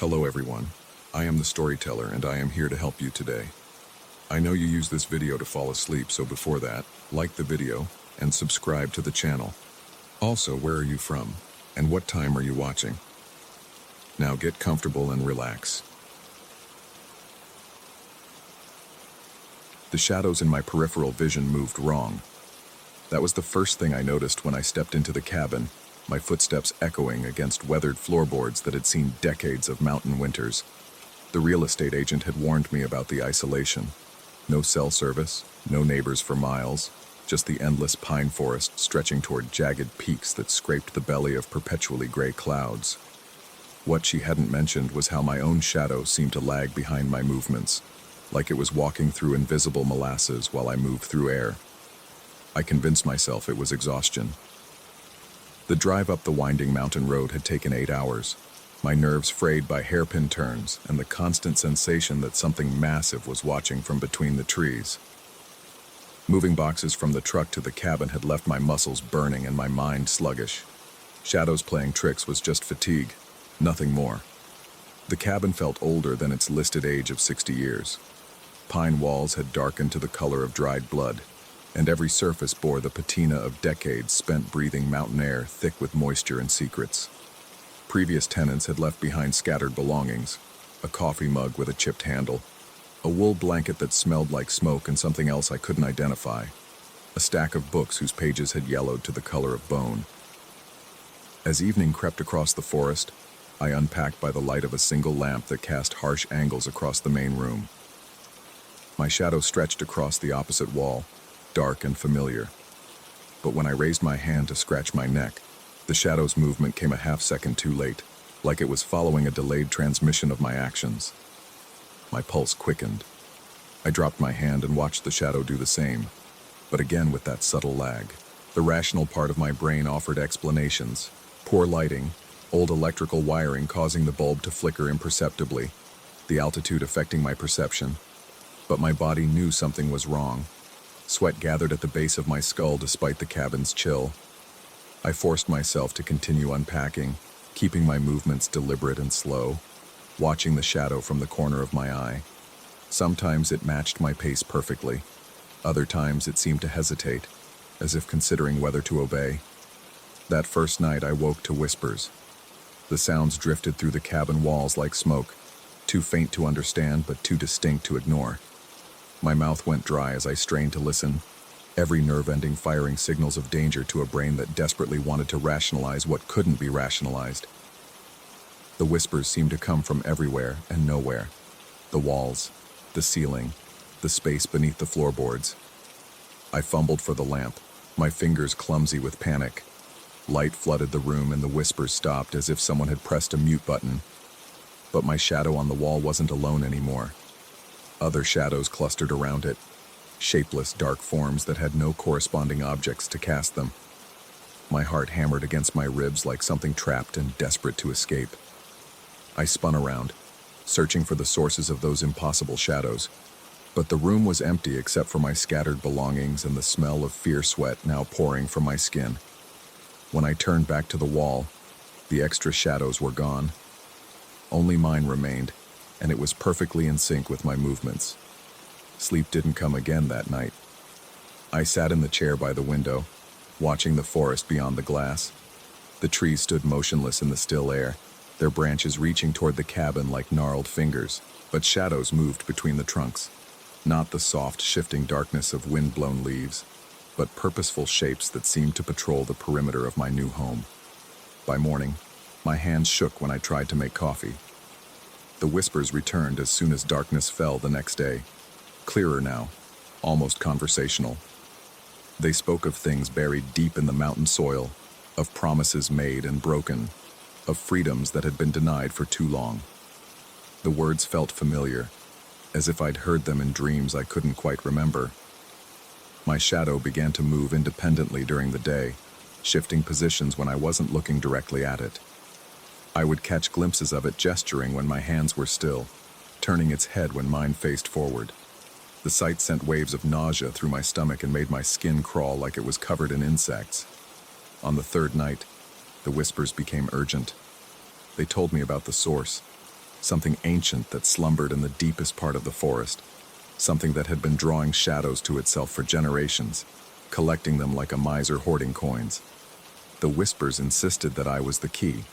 Hello everyone, I am the storyteller and I am here to help you today. I know you use this video to fall asleep, so before that, like the video and subscribe to the channel. Also, where are you from and what time are you watching? Now get comfortable and relax. The shadows in my peripheral vision moved wrong. That was the first thing I noticed when I stepped into the cabin, my footsteps echoing against weathered floorboards that had seen decades of mountain winters. The real estate agent had warned me about the isolation. No cell service, no neighbors for miles, just the endless pine forest stretching toward jagged peaks that scraped the belly of perpetually gray clouds. What she hadn't mentioned was how my own shadow seemed to lag behind my movements, like it was walking through invisible molasses while I moved through air. I convinced myself it was exhaustion. The drive up the winding mountain road had taken 8 hours, my nerves frayed by hairpin turns and the constant sensation that something massive was watching from between the trees. Moving boxes from the truck to the cabin had left my muscles burning and my mind sluggish. Shadows playing tricks was just fatigue, nothing more. The cabin felt older than its listed age of 60 years. Pine walls had darkened to the color of dried blood, and every surface bore the patina of decades spent breathing mountain air thick with moisture and secrets. Previous tenants had left behind scattered belongings, a coffee mug with a chipped handle, a wool blanket that smelled like smoke and something else I couldn't identify, a stack of books whose pages had yellowed to the color of bone. As evening crept across the forest, I unpacked by the light of a single lamp that cast harsh angles across the main room. My shadow stretched across the opposite wall, dark and familiar. But when I raised my hand to scratch my neck, the shadow's movement came a half-second too late, like it was following a delayed transmission of my actions. My pulse quickened. I dropped my hand and watched the shadow do the same, but again with that subtle lag. The rational part of my brain offered explanations. Poor lighting, old electrical wiring causing the bulb to flicker imperceptibly, the altitude affecting my perception. But my body knew something was wrong. Sweat gathered at the base of my skull despite the cabin's chill. I forced myself to continue unpacking, keeping my movements deliberate and slow, watching the shadow from the corner of my eye. Sometimes it matched my pace perfectly. Other times it seemed to hesitate, as if considering whether to obey. That first night I woke to whispers. The sounds drifted through the cabin walls like smoke, too faint to understand but too distinct to ignore. My mouth went dry as I strained to listen, every nerve-ending firing signals of danger to a brain that desperately wanted to rationalize what couldn't be rationalized. The whispers seemed to come from everywhere and nowhere. The walls, the ceiling, the space beneath the floorboards. I fumbled for the lamp, my fingers clumsy with panic. Light flooded the room and the whispers stopped as if someone had pressed a mute button. But my shadow on the wall wasn't alone anymore. Other shadows clustered around it, shapeless, dark forms that had no corresponding objects to cast them. My heart hammered against my ribs like something trapped and desperate to escape. I spun around, searching for the sources of those impossible shadows, but the room was empty except for my scattered belongings and the smell of fear sweat now pouring from my skin. When I turned back to the wall, the extra shadows were gone. Only mine remained, and it was perfectly in sync with my movements. Sleep didn't come again that night. I sat in the chair by the window, watching the forest beyond the glass. The trees stood motionless in the still air, their branches reaching toward the cabin like gnarled fingers, but shadows moved between the trunks. Not the soft, shifting darkness of wind-blown leaves, but purposeful shapes that seemed to patrol the perimeter of my new home. By morning, my hands shook when I tried to make coffee. The whispers returned as soon as darkness fell the next day, clearer now, almost conversational. They spoke of things buried deep in the mountain soil, of promises made and broken, of freedoms that had been denied for too long. The words felt familiar, as if I'd heard them in dreams I couldn't quite remember. My shadow began to move independently during the day, shifting positions when I wasn't looking directly at it. I would catch glimpses of it gesturing when my hands were still, turning its head when mine faced forward. The sight sent waves of nausea through my stomach and made my skin crawl like it was covered in insects. On the third night, the whispers became urgent. They told me about the source, something ancient that slumbered in the deepest part of the forest, something that had been drawing shadows to itself for generations, collecting them like a miser hoarding coins. The whispers insisted that I was the key,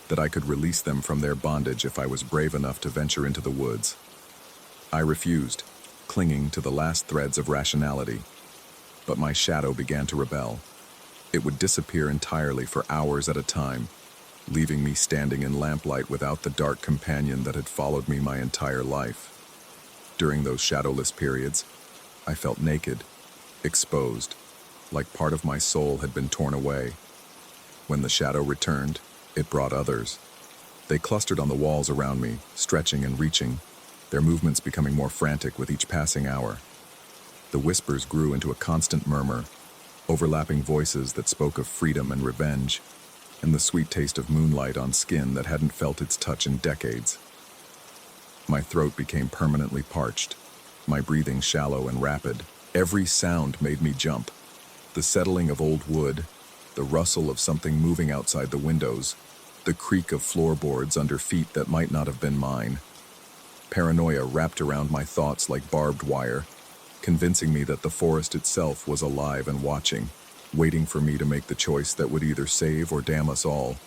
that I could release them from their bondage if I was brave enough to venture into the woods. I refused, clinging to the last threads of rationality. But my shadow began to rebel. It would disappear entirely for hours at a time, leaving me standing in lamplight without the dark companion that had followed me my entire life. During those shadowless periods, I felt naked, exposed, like part of my soul had been torn away. When the shadow returned, it brought others. They clustered on the walls around me, stretching and reaching, their movements becoming more frantic with each passing hour. The whispers grew into a constant murmur, overlapping voices that spoke of freedom and revenge, and the sweet taste of moonlight on skin that hadn't felt its touch in decades. My throat became permanently parched, my breathing shallow and rapid. Every sound made me jump. The settling of old wood, the rustle of something moving outside the windows, the creak of floorboards under feet that might not have been mine. Paranoia wrapped around my thoughts like barbed wire, convincing me that the forest itself was alive and watching, waiting for me to make the choice that would either save or damn us all.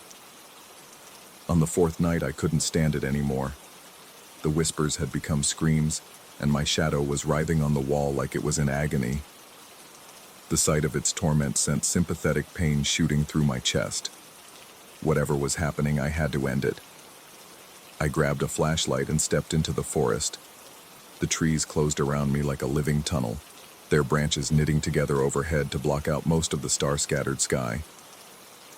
On the fourth night, I couldn't stand it anymore. The whispers had become screams, and my shadow was writhing on the wall like it was in agony. The sight of its torment sent sympathetic pain shooting through my chest. Whatever was happening, I had to end it. I grabbed a flashlight and stepped into the forest. The trees closed around me like a living tunnel, their branches knitting together overhead to block out most of the star-scattered sky.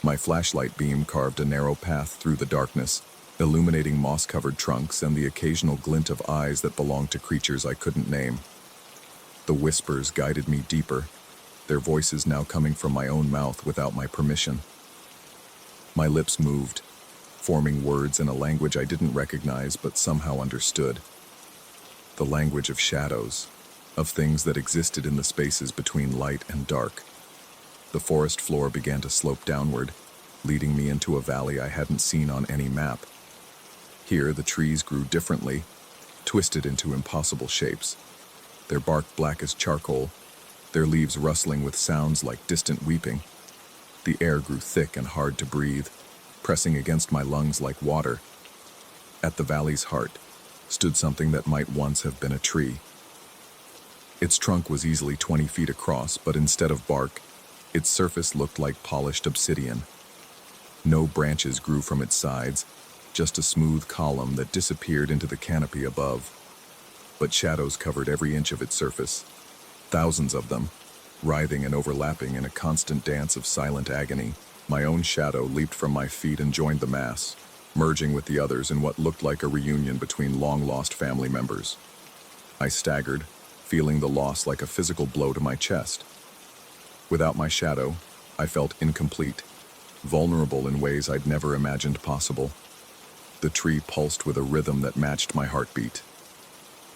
My flashlight beam carved a narrow path through the darkness, illuminating moss-covered trunks and the occasional glint of eyes that belonged to creatures I couldn't name. The whispers guided me deeper, their voices now coming from my own mouth without my permission. My lips moved, forming words in a language I didn't recognize but somehow understood. The language of shadows, of things that existed in the spaces between light and dark. The forest floor began to slope downward, leading me into a valley I hadn't seen on any map. Here, the trees grew differently, twisted into impossible shapes, their bark black as charcoal, their leaves rustling with sounds like distant weeping. The air grew thick and hard to breathe, pressing against my lungs like water. At the valley's heart stood something that might once have been a tree. Its trunk was easily 20 feet across, but instead of bark, its surface looked like polished obsidian. No branches grew from its sides, just a smooth column that disappeared into the canopy above. But shadows covered every inch of its surface, thousands of them, writhing and overlapping in a constant dance of silent agony. My own shadow leaped from my feet and joined the mass, merging with the others in what looked like a reunion between long-lost family members. I staggered, feeling the loss like a physical blow to my chest. Without my shadow, I felt incomplete, vulnerable in ways I'd never imagined possible. The tree pulsed with a rhythm that matched my heartbeat.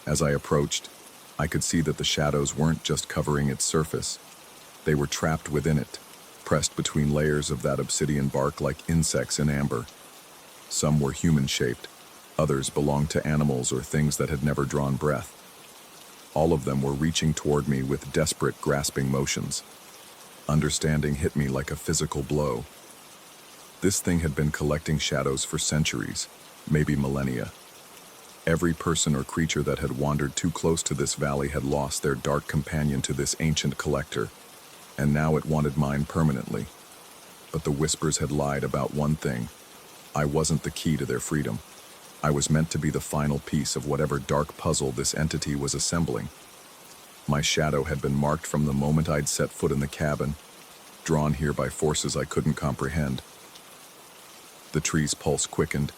As I approached, I could see that the shadows weren't just covering its surface. They were trapped within it, pressed between layers of that obsidian bark like insects in amber. Some were human-shaped, others belonged to animals or things that had never drawn breath. All of them were reaching toward me with desperate, grasping motions. Understanding hit me like a physical blow. This thing had been collecting shadows for centuries, maybe millennia. Every person or creature that had wandered too close to this valley had lost their dark companion to this ancient collector, and now it wanted mine permanently. But the whispers had lied about one thing. I wasn't the key to their freedom. I was meant to be the final piece of whatever dark puzzle this entity was assembling. My shadow had been marked from the moment I'd set foot in the cabin, drawn here by forces I couldn't comprehend. The tree's pulse quickened,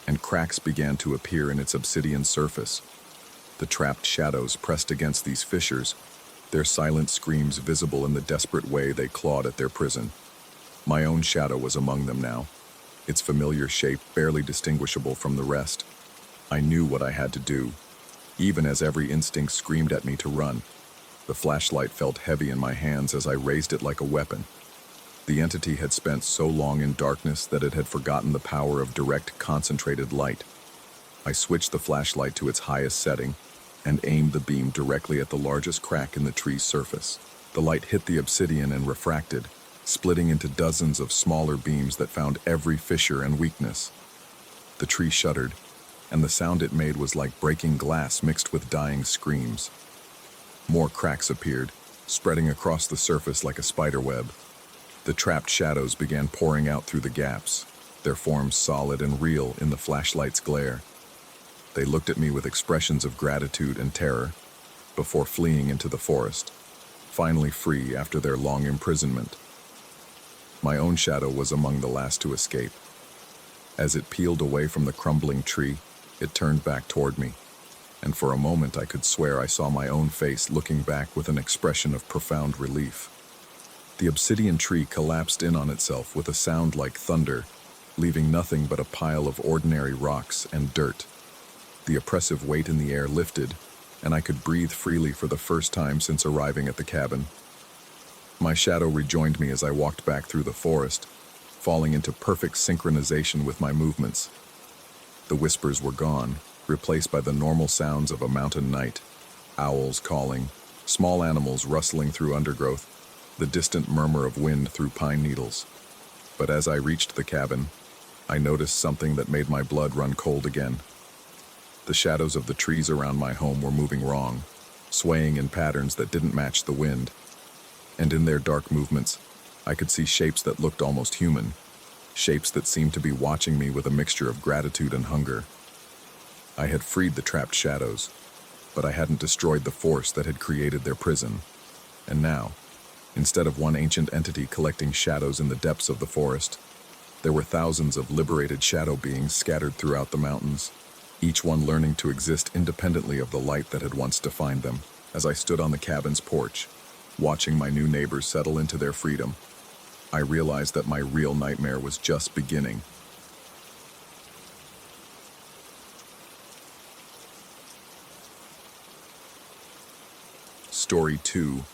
and cracks began to appear in its obsidian surface. The trapped shadows pressed against these fissures, their silent screams visible in the desperate way they clawed at their prison. My own shadow was among them now, its familiar shape barely distinguishable from the rest. I knew what I had to do, even as every instinct screamed at me to run. The flashlight felt heavy in my hands as I raised it like a weapon. The entity had spent so long in darkness that it had forgotten the power of direct, concentrated light. I switched the flashlight to its highest setting and aimed the beam directly at the largest crack in the tree's surface. The light hit the obsidian and refracted, splitting into dozens of smaller beams that found every fissure and weakness. The tree shuddered, and the sound it made was like breaking glass mixed with dying screams. More cracks appeared, spreading across the surface like a spider web. The trapped shadows began pouring out through the gaps, their forms solid and real in the flashlight's glare. They looked at me with expressions of gratitude and terror, before fleeing into the forest, finally free after their long imprisonment. My own shadow was among the last to escape. As it peeled away from the crumbling tree, it turned back toward me, and for a moment I could swear I saw my own face looking back with an expression of profound relief. The obsidian tree collapsed in on itself with a sound like thunder, leaving nothing but a pile of ordinary rocks and dirt. The oppressive weight in the air lifted, and I could breathe freely for the first time since arriving at the cabin. My shadow rejoined me as I walked back through the forest, falling into perfect synchronization with my movements. The whispers were gone, replaced by the normal sounds of a mountain night: owls calling, small animals rustling through undergrowth, the distant murmur of wind through pine needles. But as I reached the cabin, I noticed something that made my blood run cold again. The shadows of the trees around my home were moving wrong, swaying in patterns that didn't match the wind. And in their dark movements, I could see shapes that looked almost human, shapes that seemed to be watching me with a mixture of gratitude and hunger. I had freed the trapped shadows, but I hadn't destroyed the force that had created their prison. And now, instead of one ancient entity collecting shadows in the depths of the forest, there were thousands of liberated shadow beings scattered throughout the mountains, each one learning to exist independently of the light that had once defined them. As I stood on the cabin's porch, watching my new neighbors settle into their freedom, I realized that my real nightmare was just beginning. Story 2.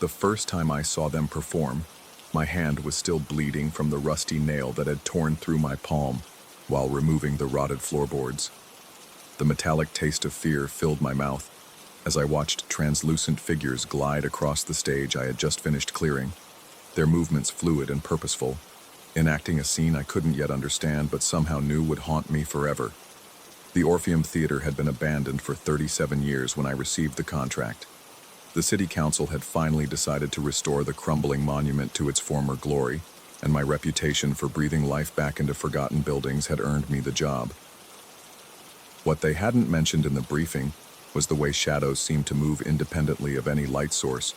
The first time I saw them perform, my hand was still bleeding from the rusty nail that had torn through my palm while removing the rotted floorboards. The metallic taste of fear filled my mouth as I watched translucent figures glide across the stage I had just finished clearing, their movements fluid and purposeful, enacting a scene I couldn't yet understand but somehow knew would haunt me forever. The Orpheum Theater had been abandoned for 37 years when I received the contract. The city council had finally decided to restore the crumbling monument to its former glory, and my reputation for breathing life back into forgotten buildings had earned me the job. What they hadn't mentioned in the briefing was the way shadows seemed to move independently of any light source,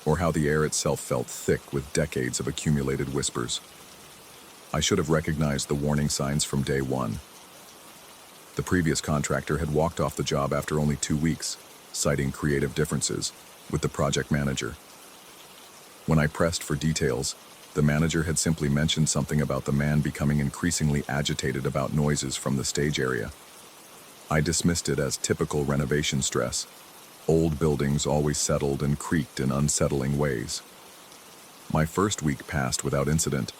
or how the air itself felt thick with decades of accumulated whispers. I should have recognized the warning signs from day one. The previous contractor had walked off the job after only 2 weeks, citing creative differences with the project manager. When I pressed for details, the manager had simply mentioned something about the man becoming increasingly agitated about noises from the stage area. I dismissed it as typical renovation stress. Old buildings always settled and creaked in unsettling ways. My first week passed without incident.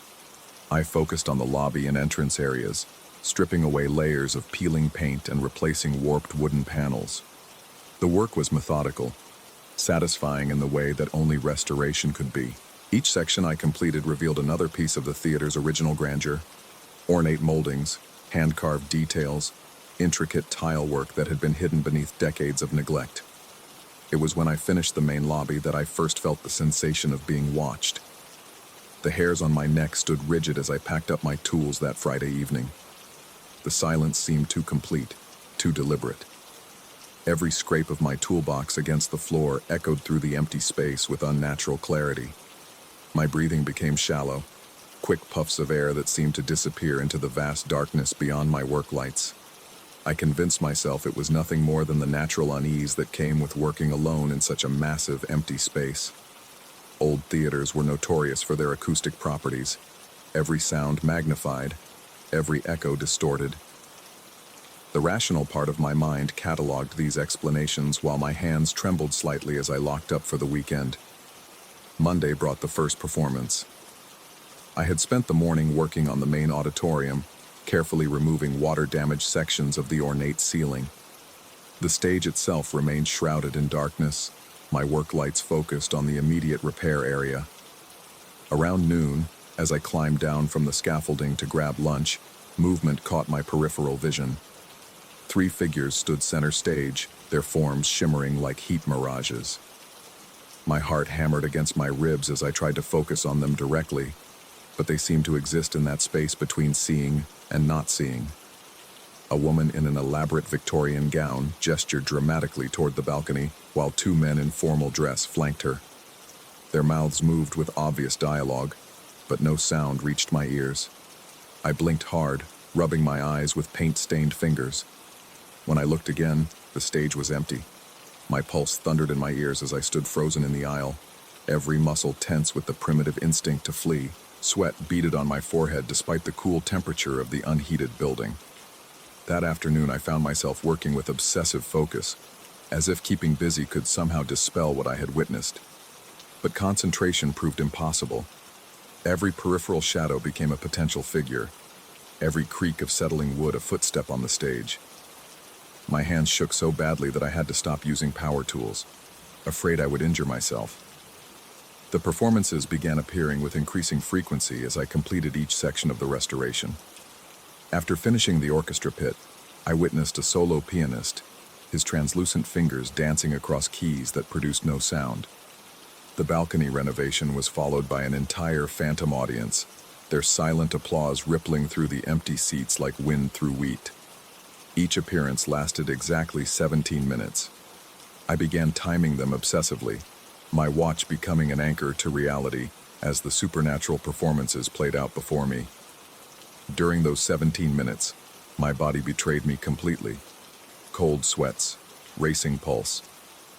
I focused on the lobby and entrance areas, stripping away layers of peeling paint and replacing warped wooden panels. The work was methodical, satisfying in the way that only restoration could be. Each section I completed revealed another piece of the theater's original grandeur: ornate moldings, hand-carved details, intricate tile work that had been hidden beneath decades of neglect. It was when I finished the main lobby that I first felt the sensation of being watched. The hairs on my neck stood rigid as I packed up my tools that Friday evening. The silence seemed too complete, too deliberate. Every scrape of my toolbox against the floor echoed through the empty space with unnatural clarity. My breathing became shallow, quick puffs of air that seemed to disappear into the vast darkness beyond my work lights. I convinced myself it was nothing more than the natural unease that came with working alone in such a massive, empty space. Old theaters were notorious for their acoustic properties, every sound magnified, every echo distorted. The rational part of my mind cataloged these explanations while my hands trembled slightly as I locked up for the weekend. Monday brought the first performance. I had spent the morning working on the main auditorium, carefully removing water-damaged sections of the ornate ceiling. The stage itself remained shrouded in darkness, my work lights focused on the immediate repair area. Around noon, as I climbed down from the scaffolding to grab lunch, movement caught my peripheral vision. 3 figures stood center stage, their forms shimmering like heat mirages. My heart hammered against my ribs as I tried to focus on them directly, but they seemed to exist in that space between seeing and not seeing. A woman in an elaborate Victorian gown gestured dramatically toward the balcony, while 2 men in formal dress flanked her. Their mouths moved with obvious dialogue, but no sound reached my ears. I blinked hard, rubbing my eyes with paint-stained fingers. When I looked again, the stage was empty. My pulse thundered in my ears as I stood frozen in the aisle, every muscle tense with the primitive instinct to flee. Sweat beaded on my forehead despite the cool temperature of the unheated building. That afternoon I found myself working with obsessive focus, as if keeping busy could somehow dispel what I had witnessed. But concentration proved impossible. Every peripheral shadow became a potential figure, every creak of settling wood a footstep on the stage. My hands shook so badly that I had to stop using power tools, afraid I would injure myself. The performances began appearing with increasing frequency as I completed each section of the restoration. After finishing the orchestra pit, I witnessed a solo pianist, his translucent fingers dancing across keys that produced no sound. The balcony renovation was followed by an entire phantom audience, their silent applause rippling through the empty seats like wind through wheat. Each appearance lasted exactly 17 minutes. I began timing them obsessively, my watch becoming an anchor to reality as the supernatural performances played out before me. During those 17 minutes, my body betrayed me completely. Cold sweats, racing pulse,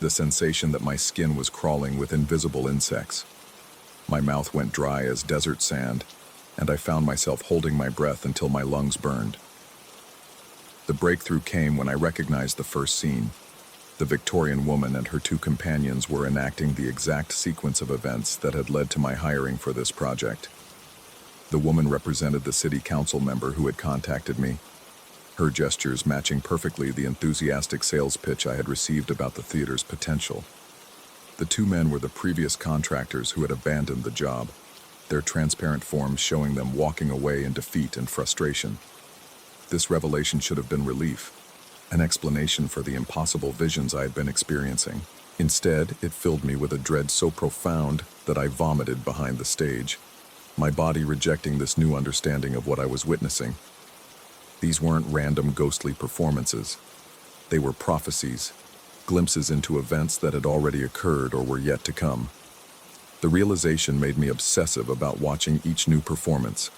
the sensation that my skin was crawling with invisible insects. My mouth went dry as desert sand, and I found myself holding my breath until my lungs burned. The breakthrough came when I recognized the first scene. The Victorian woman and her 2 companions were enacting the exact sequence of events that had led to my hiring for this project. The woman represented the city council member who had contacted me, her gestures matching perfectly the enthusiastic sales pitch I had received about the theater's potential. The 2 men were the previous contractors who had abandoned the job, their transparent forms showing them walking away in defeat and frustration. This revelation should have been relief, an explanation for the impossible visions I had been experiencing. Instead, it filled me with a dread so profound that I vomited behind the stage, my body rejecting this new understanding of what I was witnessing. These weren't random ghostly performances. They were prophecies, glimpses into events that had already occurred or were yet to come. The realization made me obsessive about watching each new performance,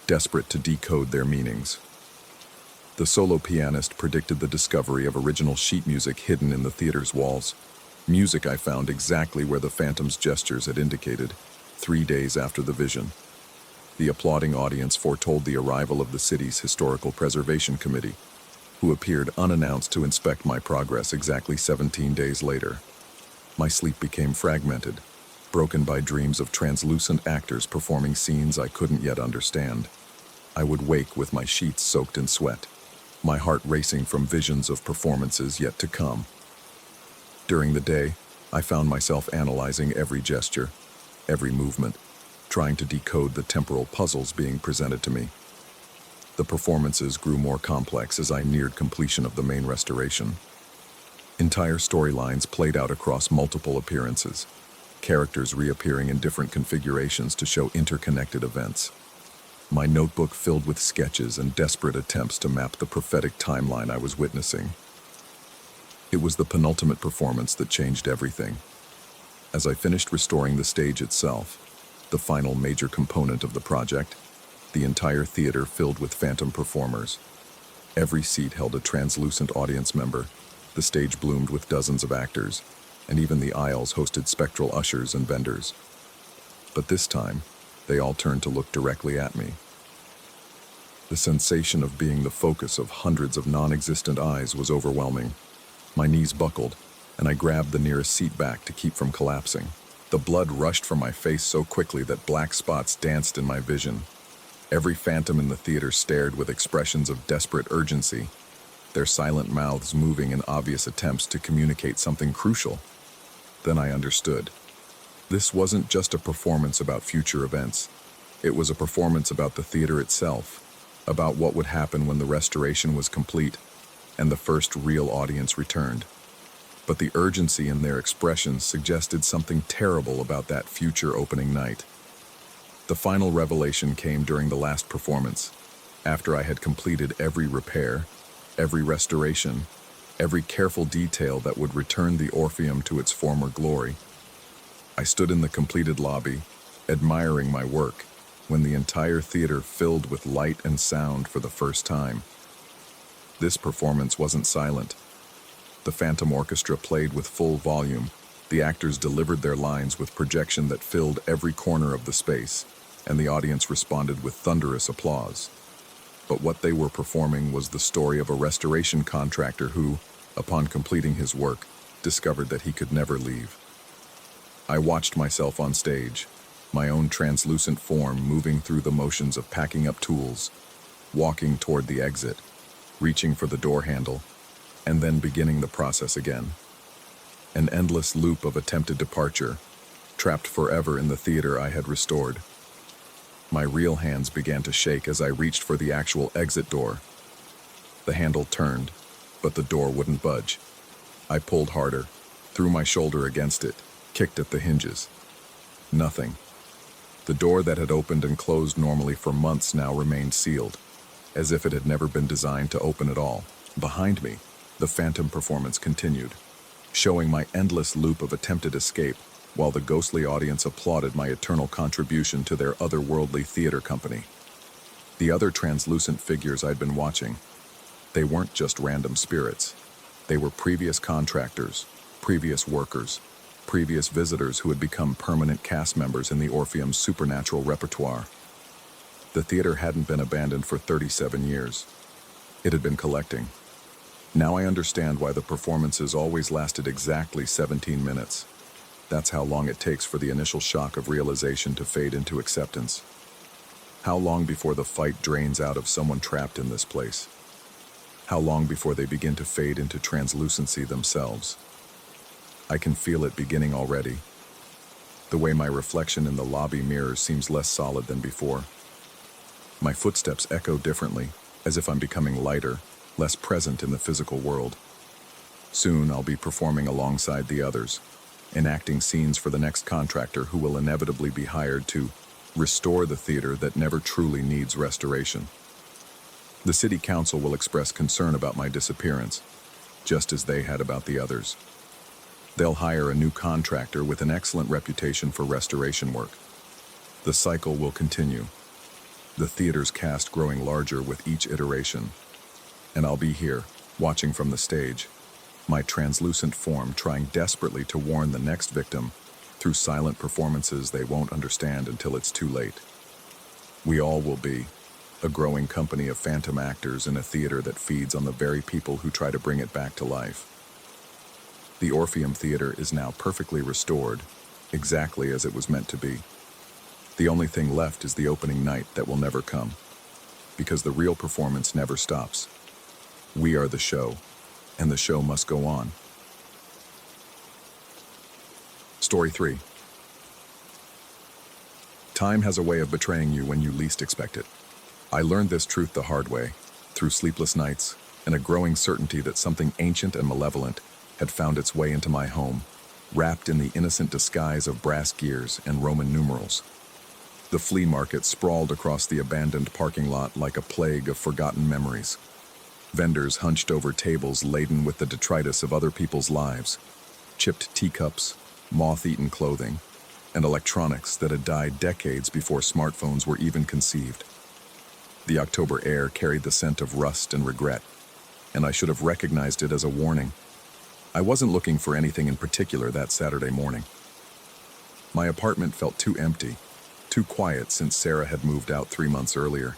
desperate to decode their meanings. The solo pianist predicted the discovery of original sheet music hidden in the theater's walls, music I found exactly where the phantom's gestures had indicated, 3 days after the vision. The applauding audience foretold the arrival of the city's Historical Preservation Committee, who appeared unannounced to inspect my progress exactly 17 days later. My sleep became fragmented, broken by dreams of translucent actors performing scenes I couldn't yet understand. I would wake with my sheets soaked in sweat, my heart racing from visions of performances yet to come. During the day, I found myself analyzing every gesture, every movement, trying to decode the temporal puzzles being presented to me. The performances grew more complex as I neared completion of the main restoration. Entire storylines played out across multiple appearances, characters reappearing in different configurations to show interconnected events. My notebook filled with sketches and desperate attempts to map the prophetic timeline I was witnessing. It was the penultimate performance that changed everything. As I finished restoring the stage itself, the final major component of the project, the entire theater filled with phantom performers. Every seat held a translucent audience member, the stage bloomed with dozens of actors, and even the aisles hosted spectral ushers and vendors. But this time, they all turned to look directly at me. The sensation of being the focus of hundreds of non-existent eyes was overwhelming. My knees buckled, and I grabbed the nearest seat back to keep from collapsing. The blood rushed from my face so quickly that black spots danced in my vision. Every phantom in the theater stared with expressions of desperate urgency, their silent mouths moving in obvious attempts to communicate something crucial. Then I understood. This wasn't just a performance about future events. It was a performance about the theater itself, about what would happen when the restoration was complete and the first real audience returned. But the urgency in their expressions suggested something terrible about that future opening night. The final revelation came during the last performance, after I had completed every repair, every restoration, every careful detail that would return the Orpheum to its former glory. I stood in the completed lobby, admiring my work, when the entire theater filled with light and sound for the first time. This performance wasn't silent. The Phantom Orchestra played with full volume. The actors delivered their lines with projection that filled every corner of the space, and the audience responded with thunderous applause. But what they were performing was the story of a restoration contractor who, upon completing his work, discovered that he could never leave. I watched myself on stage, my own translucent form moving through the motions of packing up tools, walking toward the exit, reaching for the door handle, and then beginning the process again. An endless loop of attempted departure, trapped forever in the theater I had restored. My real hands began to shake as I reached for the actual exit door. The handle turned, but the door wouldn't budge. I pulled harder, threw my shoulder against it, kicked at the hinges. Nothing. The door that had opened and closed normally for months now remained sealed, as if it had never been designed to open at all. Behind me, the phantom performance continued, showing my endless loop of attempted escape, while the ghostly audience applauded my eternal contribution to their otherworldly theater company. The other translucent figures I'd been watching, they weren't just random spirits. They were previous contractors, previous workers, previous visitors who had become permanent cast members in the Orpheum's supernatural repertoire. The theater hadn't been abandoned for 37 years. It had been collecting. Now I understand why the performances always lasted exactly 17 minutes. That's how long it takes for the initial shock of realization to fade into acceptance. How long before the fight drains out of someone trapped in this place? How long before they begin to fade into translucency themselves? I can feel it beginning already. The way my reflection in the lobby mirrors seems less solid than before. My footsteps echo differently, as if I'm becoming lighter, less present in the physical world. Soon I'll be performing alongside the others, enacting scenes for the next contractor who will inevitably be hired to restore the theater that never truly needs restoration. The city council will express concern about my disappearance, just as they had about the others. They'll hire a new contractor with an excellent reputation for restoration work. The cycle will continue, the theater's cast growing larger with each iteration. And I'll be here, watching from the stage, my translucent form trying desperately to warn the next victim through silent performances they won't understand until it's too late. We all will be a growing company of phantom actors in a theater that feeds on the very people who try to bring it back to life. The Orpheum Theater is now perfectly restored, exactly as it was meant to be. The only thing left is the opening night that will never come, because the real performance never stops. We are the show, and the show must go on. Story 3. Time has a way of betraying you when you least expect it. I learned this truth the hard way, through sleepless nights and a growing certainty that something ancient and malevolent had found its way into my home, wrapped in the innocent disguise of brass gears and Roman numerals. The flea market sprawled across the abandoned parking lot like a plague of forgotten memories. Vendors hunched over tables laden with the detritus of other people's lives, chipped teacups, moth-eaten clothing, and electronics that had died decades before smartphones were even conceived. The October air carried the scent of rust and regret, and I should have recognized it as a warning. I wasn't looking for anything in particular that Saturday morning. My apartment felt too empty, too quiet since Sarah had moved out 3 months earlier,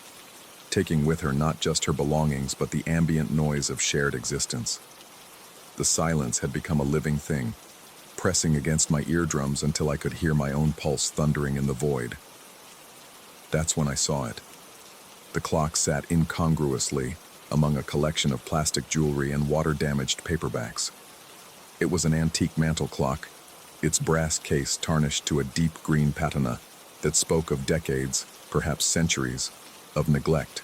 taking with her not just her belongings but the ambient noise of shared existence. The silence had become a living thing, pressing against my eardrums until I could hear my own pulse thundering in the void. That's when I saw it. The clock sat incongruously among a collection of plastic jewelry and water-damaged paperbacks. It was an antique mantel clock, its brass case tarnished to a deep green patina that spoke of decades, perhaps centuries, of neglect.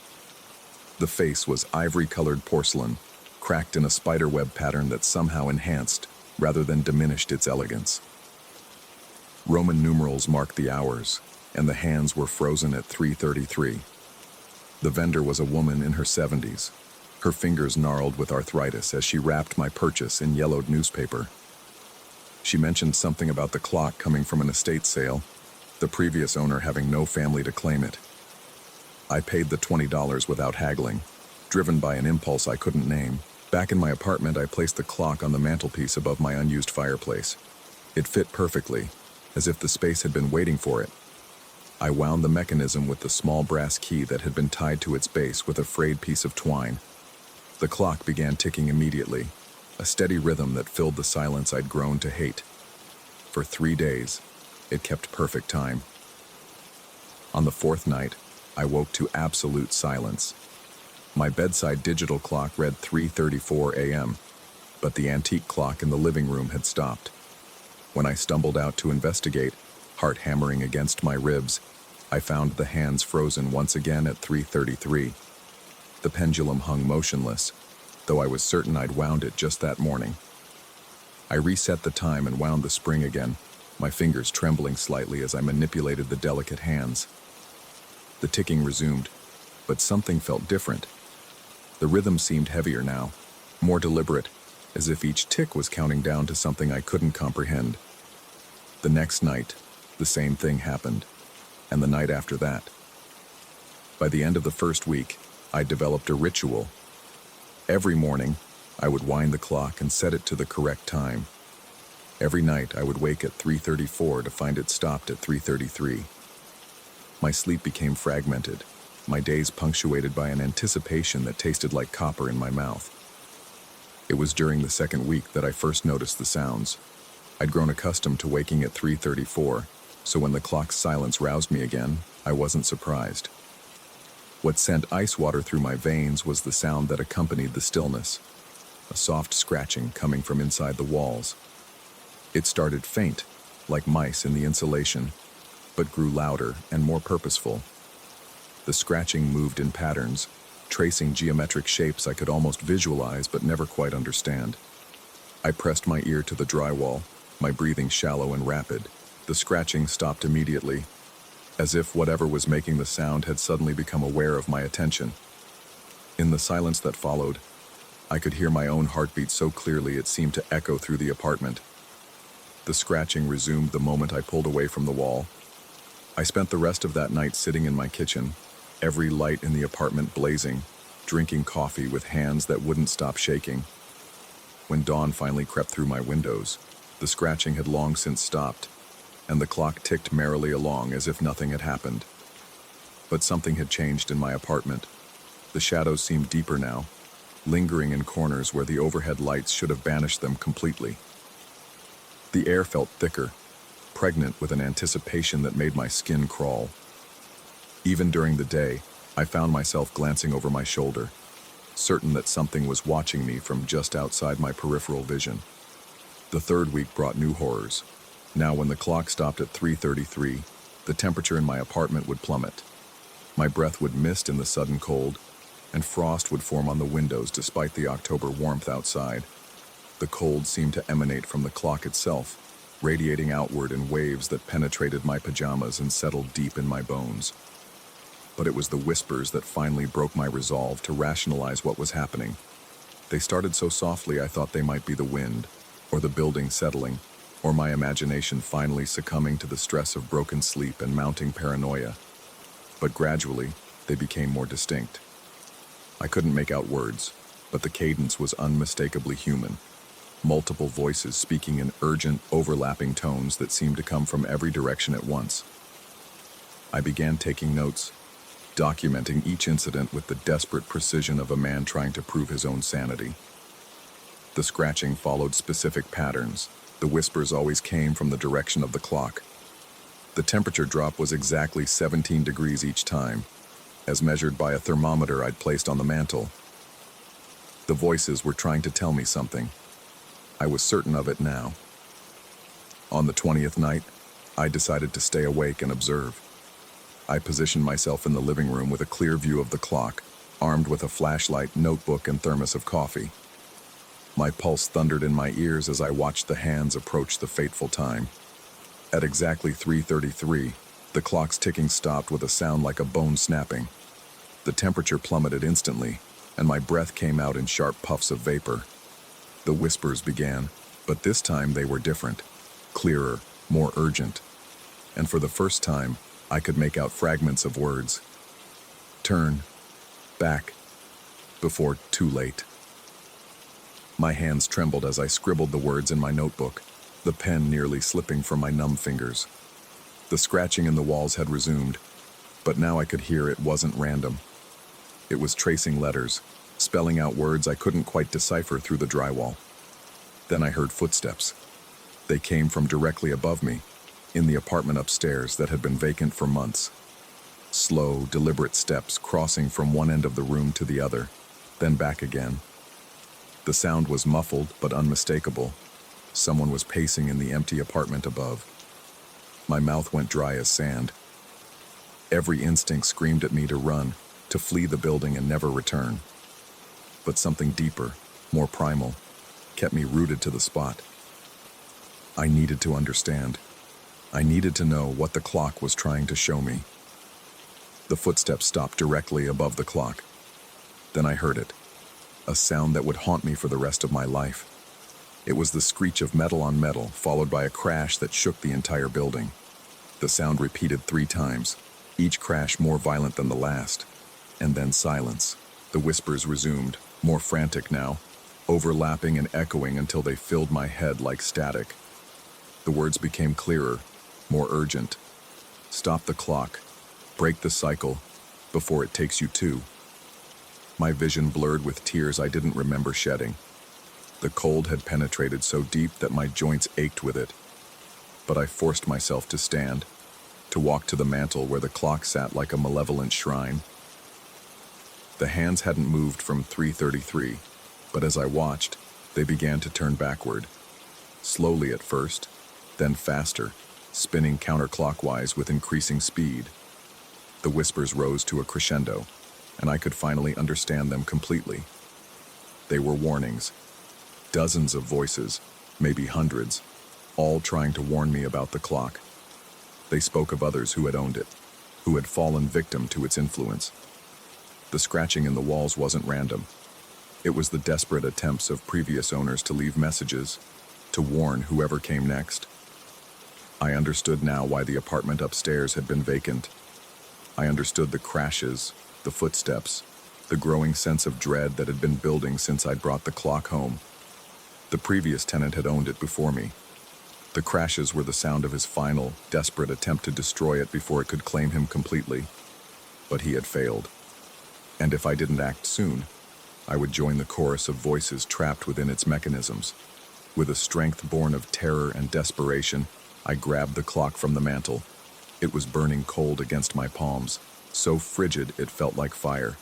The face was ivory-colored porcelain, cracked in a spiderweb pattern that somehow enhanced, rather than diminished its elegance. Roman numerals marked the hours, and the hands were frozen at 3:33. The vendor was a woman in her 70s, her fingers gnarled with arthritis as she wrapped my purchase in yellowed newspaper. She mentioned something about the clock coming from an estate sale, the previous owner having no family to claim it. I paid the $20 without haggling, driven by an impulse I couldn't name. Back in my apartment, I placed the clock on the mantelpiece above my unused fireplace. It fit perfectly, as if the space had been waiting for it. I wound the mechanism with the small brass key that had been tied to its base with a frayed piece of twine. The clock began ticking immediately, a steady rhythm that filled the silence I'd grown to hate. For 3 days, it kept perfect time. On the 4th night, I woke to absolute silence. My bedside digital clock read 3:34 a.m., but the antique clock in the living room had stopped. When I stumbled out to investigate, heart hammering against my ribs, I found the hands frozen once again at 3:33. The pendulum hung motionless, though I was certain I'd wound it just that morning. I reset the time and wound the spring again, my fingers trembling slightly as I manipulated the delicate hands. The ticking resumed, but something felt different. The rhythm seemed heavier now, more deliberate, as if each tick was counting down to something I couldn't comprehend. The next night, the same thing happened, and the night after that. By the end of the first week, I developed a ritual. Every morning, I would wind the clock and set it to the correct time. Every night, I would wake at 3:34 to find it stopped at 3:33. My sleep became fragmented, my days punctuated by an anticipation that tasted like copper in my mouth. It was during the second week that I first noticed the sounds. I'd grown accustomed to waking at 3:34, so when the clock's silence roused me again, I wasn't surprised. What sent ice water through my veins was the sound that accompanied the stillness, a soft scratching coming from inside the walls. It started faint, like mice in the insulation, but grew louder and more purposeful. The scratching moved in patterns, tracing geometric shapes I could almost visualize but never quite understand. I pressed my ear to the drywall, my breathing shallow and rapid. The scratching stopped immediately, as if whatever was making the sound had suddenly become aware of my attention. In the silence that followed, I could hear my own heartbeat so clearly it seemed to echo through the apartment. The scratching resumed the moment I pulled away from the wall. I spent the rest of that night sitting in my kitchen, every light in the apartment blazing, drinking coffee with hands that wouldn't stop shaking. When dawn finally crept through my windows, the scratching had long since stopped, and the clock ticked merrily along as if nothing had happened. But something had changed in my apartment. The shadows seemed deeper now, lingering in corners where the overhead lights should have banished them completely. The air felt thicker, pregnant with an anticipation that made my skin crawl. Even during the day, I found myself glancing over my shoulder, certain that something was watching me from just outside my peripheral vision. The third week brought new horrors. Now, when the clock stopped at 3:33, the temperature in my apartment would plummet. My breath would mist in the sudden cold, and frost would form on the windows despite the October warmth outside. The cold seemed to emanate from the clock itself, radiating outward in waves that penetrated my pajamas and settled deep in my bones. But it was the whispers that finally broke my resolve to rationalize what was happening. They started so softly I thought they might be the wind, or the building settling, or my imagination finally succumbing to the stress of broken sleep and mounting paranoia. But gradually, they became more distinct. I couldn't make out words, but the cadence was unmistakably human. Multiple voices speaking in urgent, overlapping tones that seemed to come from every direction at once. I began taking notes, documenting each incident with the desperate precision of a man trying to prove his own sanity. The scratching followed specific patterns, The whispers always came from the direction of the clock. The temperature drop was exactly 17 degrees each time, as measured by a thermometer I'd placed on the mantel. The voices were trying to tell me something. I was certain of it now. On the 20th night, I decided to stay awake and observe. I positioned myself in the living room with a clear view of the clock, armed with a flashlight, notebook, and thermos of coffee. My pulse thundered in my ears as I watched the hands approach the fateful time. At exactly 3:33, the clock's ticking stopped with a sound like a bone snapping. The temperature plummeted instantly, and my breath came out in sharp puffs of vapor. The whispers began, but this time they were different, clearer, more urgent. And for the first time, I could make out fragments of words. Turn. Back. Before too late. My hands trembled as I scribbled the words in my notebook, the pen nearly slipping from my numb fingers. The scratching in the walls had resumed, but now I could hear it wasn't random. It was tracing letters, spelling out words I couldn't quite decipher through the drywall. Then I heard footsteps. They came from directly above me, in the apartment upstairs that had been vacant for months. Slow, deliberate steps crossing from one end of the room to the other, then back again. The sound was muffled but unmistakable. Someone was pacing in the empty apartment above. My mouth went dry as sand. Every instinct screamed at me to run, to flee the building and never return. But something deeper, more primal, kept me rooted to the spot. I needed to understand. I needed to know what the clock was trying to show me. The footsteps stopped directly above the clock. Then I heard it, a sound that would haunt me for the rest of my life. It was the screech of metal on metal, followed by a crash that shook the entire building. The sound repeated 3 times, each crash more violent than the last. And then silence. The whispers resumed, more frantic now, overlapping and echoing until they filled my head like static. The words became clearer, more urgent. Stop the clock. Break the cycle before it takes you too. My vision blurred with tears I didn't remember shedding. The cold had penetrated so deep that my joints ached with it. But I forced myself to stand, to walk to the mantel where the clock sat like a malevolent shrine. The hands hadn't moved from 3:33, but as I watched, they began to turn backward. Slowly at first, then faster, spinning counterclockwise with increasing speed. The whispers rose to a crescendo, and I could finally understand them completely. They were warnings. Dozens of voices, maybe hundreds, all trying to warn me about the clock. They spoke of others who had owned it, who had fallen victim to its influence. The scratching in the walls wasn't random. It was the desperate attempts of previous owners to leave messages, to warn whoever came next. I understood now why the apartment upstairs had been vacant. I understood the crashes, the footsteps, the growing sense of dread that had been building since I'd brought the clock home. The previous tenant had owned it before me. The crashes were the sound of his final, desperate attempt to destroy it before it could claim him completely. But he had failed. And if I didn't act soon, I would join the chorus of voices trapped within its mechanisms. With a strength born of terror and desperation, I grabbed the clock from the mantel. It was burning cold against my palms, so frigid it felt like fire.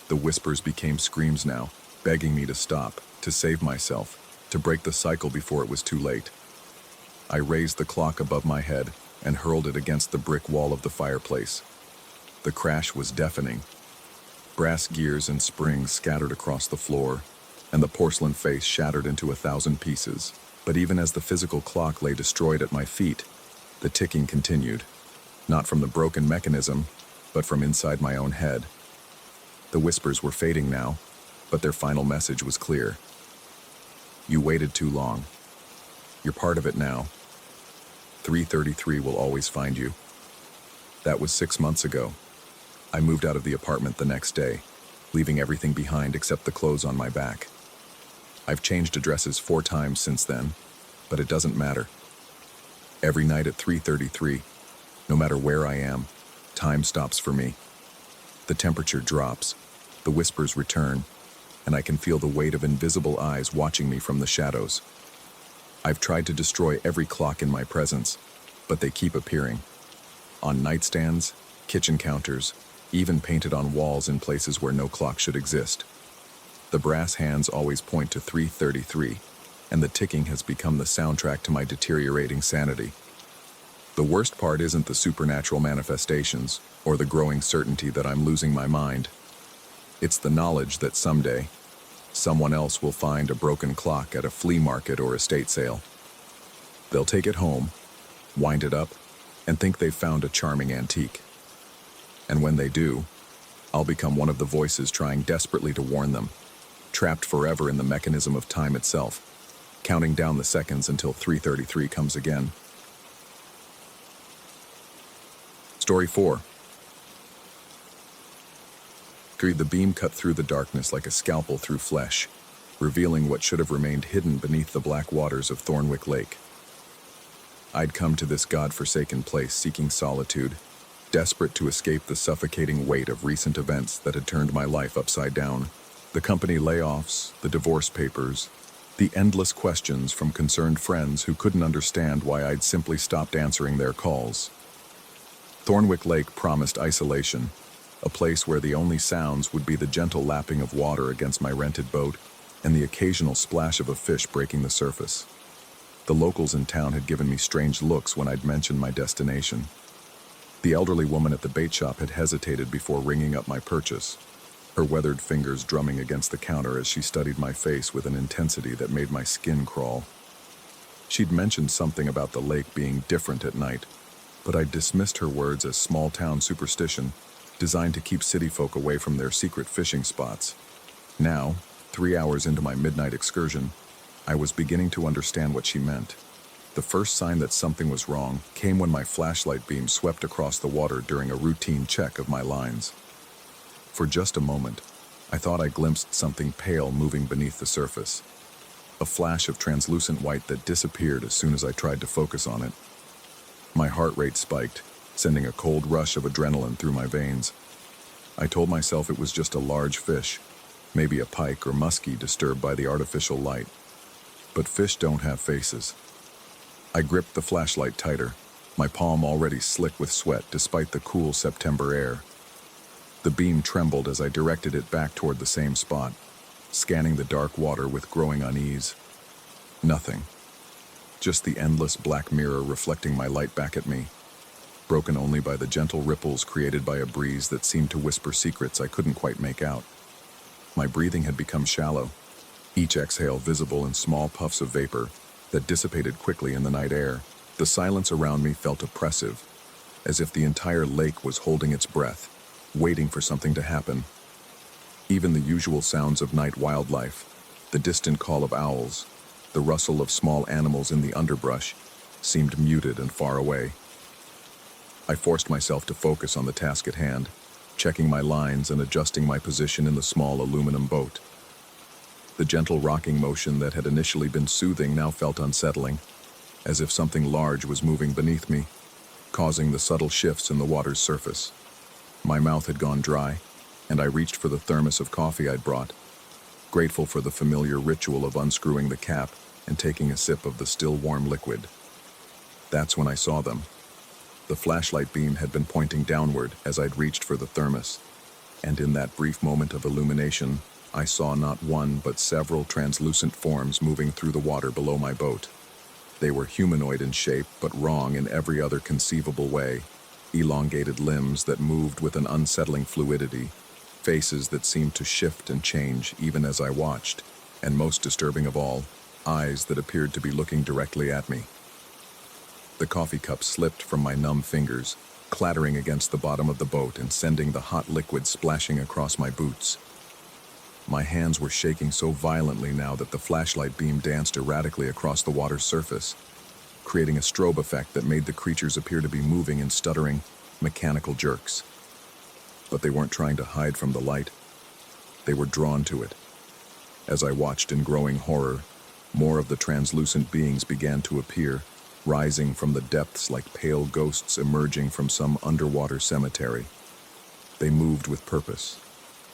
The whispers became screams now, begging me to stop, to save myself, to break the cycle before it was too late. I raised the clock above my head and hurled it against the brick wall of the fireplace. The crash was deafening. Brass gears and springs scattered across the floor, and the porcelain face shattered into 1,000 pieces. But even as the physical clock lay destroyed at my feet, the ticking continued, not from the broken mechanism, but from inside my own head. The whispers were fading now, but their final message was clear. You waited too long. You're part of it now. 3:33 will always find you. That was 6 months ago. I moved out of the apartment the next day, leaving everything behind except the clothes on my back. I've changed addresses 4 times since then, but it doesn't matter. Every night at 3:33, no matter where I am, time stops for me. The temperature drops, the whispers return, and I can feel the weight of invisible eyes watching me from the shadows. I've tried to destroy every clock in my presence, but they keep appearing. On nightstands, kitchen counters, even painted on walls in places where no clock should exist. The brass hands always point to 3:33, and the ticking has become the soundtrack to my deteriorating sanity. The worst part isn't the supernatural manifestations or the growing certainty that I'm losing my mind. It's the knowledge that someday, someone else will find a broken clock at a flea market or estate sale. They'll take it home, wind it up, and think they've found a charming antique. And when they do, I'll become one of the voices trying desperately to warn them, trapped forever in the mechanism of time itself, counting down the seconds until 3:33 comes again. Story 4. The beam cut through the darkness like a scalpel through flesh, revealing what should have remained hidden beneath the black waters of Thornwick Lake. I'd come to this god-forsaken place seeking solitude, desperate to escape the suffocating weight of recent events that had turned my life upside down. The company layoffs, the divorce papers, the endless questions from concerned friends who couldn't understand why I'd simply stopped answering their calls. Thornwick Lake promised isolation, a place where the only sounds would be the gentle lapping of water against my rented boat and the occasional splash of a fish breaking the surface. The locals in town had given me strange looks when I'd mentioned my destination. The elderly woman at the bait shop had hesitated before ringing up my purchase, her weathered fingers drumming against the counter as she studied my face with an intensity that made my skin crawl. She'd mentioned something about the lake being different at night, but I dismissed her words as small-town superstition designed to keep city folk away from their secret fishing spots. Now, 3 hours into my midnight excursion, I was beginning to understand what she meant. The first sign that something was wrong came when my flashlight beam swept across the water during a routine check of my lines. For just a moment, I thought I glimpsed something pale moving beneath the surface, a flash of translucent white that disappeared as soon as I tried to focus on it. My heart rate spiked, sending a cold rush of adrenaline through my veins. I told myself it was just a large fish, maybe a pike or muskie disturbed by the artificial light. But fish don't have faces. I gripped the flashlight tighter, my palm already slick with sweat despite the cool September air. The beam trembled as I directed it back toward the same spot, scanning the dark water with growing unease. Nothing. Just the endless black mirror reflecting my light back at me, broken only by the gentle ripples created by a breeze that seemed to whisper secrets I couldn't quite make out. My breathing had become shallow, each exhale visible in small puffs of vapor that dissipated quickly in the night air. The silence around me felt oppressive, as if the entire lake was holding its breath, waiting for something to happen. Even the usual sounds of night wildlife, the distant call of owls, the rustle of small animals in the underbrush, seemed muted and far away. I forced myself to focus on the task at hand, checking my lines and adjusting my position in the small aluminum boat. The gentle rocking motion that had initially been soothing now felt unsettling, as if something large was moving beneath me, causing the subtle shifts in the water's surface. My mouth had gone dry, and I reached for the thermos of coffee I'd brought, grateful for the familiar ritual of unscrewing the cap and taking a sip of the still warm liquid. That's when I saw them. The flashlight beam had been pointing downward as I'd reached for the thermos, and in that brief moment of illumination, I saw not one but several translucent forms moving through the water below my boat. They were humanoid in shape, but wrong in every other conceivable way. Elongated limbs that moved with an unsettling fluidity, faces that seemed to shift and change even as I watched, and most disturbing of all, eyes that appeared to be looking directly at me. The coffee cup slipped from my numb fingers, clattering against the bottom of the boat and sending the hot liquid splashing across my boots. My hands were shaking so violently now that the flashlight beam danced erratically across the water's surface, creating a strobe effect that made the creatures appear to be moving in stuttering, mechanical jerks. But they weren't trying to hide from the light. They were drawn to it. As I watched in growing horror, more of the translucent beings began to appear, rising from the depths like pale ghosts emerging from some underwater cemetery. They moved with purpose,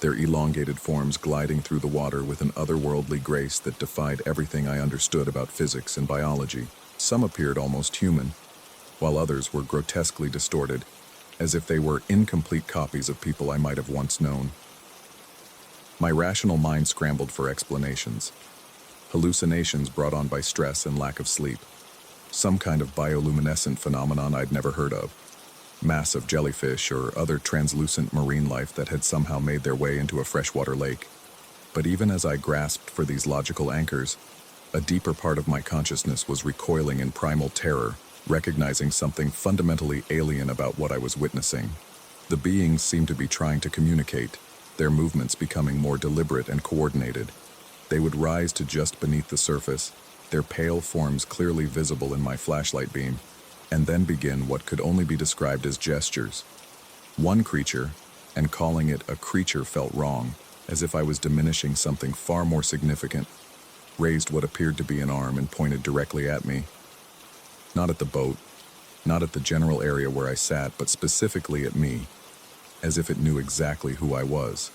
their elongated forms gliding through the water with an otherworldly grace that defied everything I understood about physics and biology. Some appeared almost human, while others were grotesquely distorted, as if they were incomplete copies of people I might have once known. My rational mind scrambled for explanations. Hallucinations brought on by stress and lack of sleep. Some kind of bioluminescent phenomenon I'd never heard of. Massive jellyfish or other translucent marine life that had somehow made their way into a freshwater lake. But even as I grasped for these logical anchors, a deeper part of my consciousness was recoiling in primal terror, recognizing something fundamentally alien about what I was witnessing. The beings seemed to be trying to communicate, their movements becoming more deliberate and coordinated. They would rise to just beneath the surface, their pale forms clearly visible in my flashlight beam, and then begin what could only be described as gestures. One creature, and calling it a creature felt wrong, as if I was diminishing something far more significant, raised what appeared to be an arm and pointed directly at me. Not at the boat, not at the general area where I sat, but specifically at me, as if it knew exactly who I was.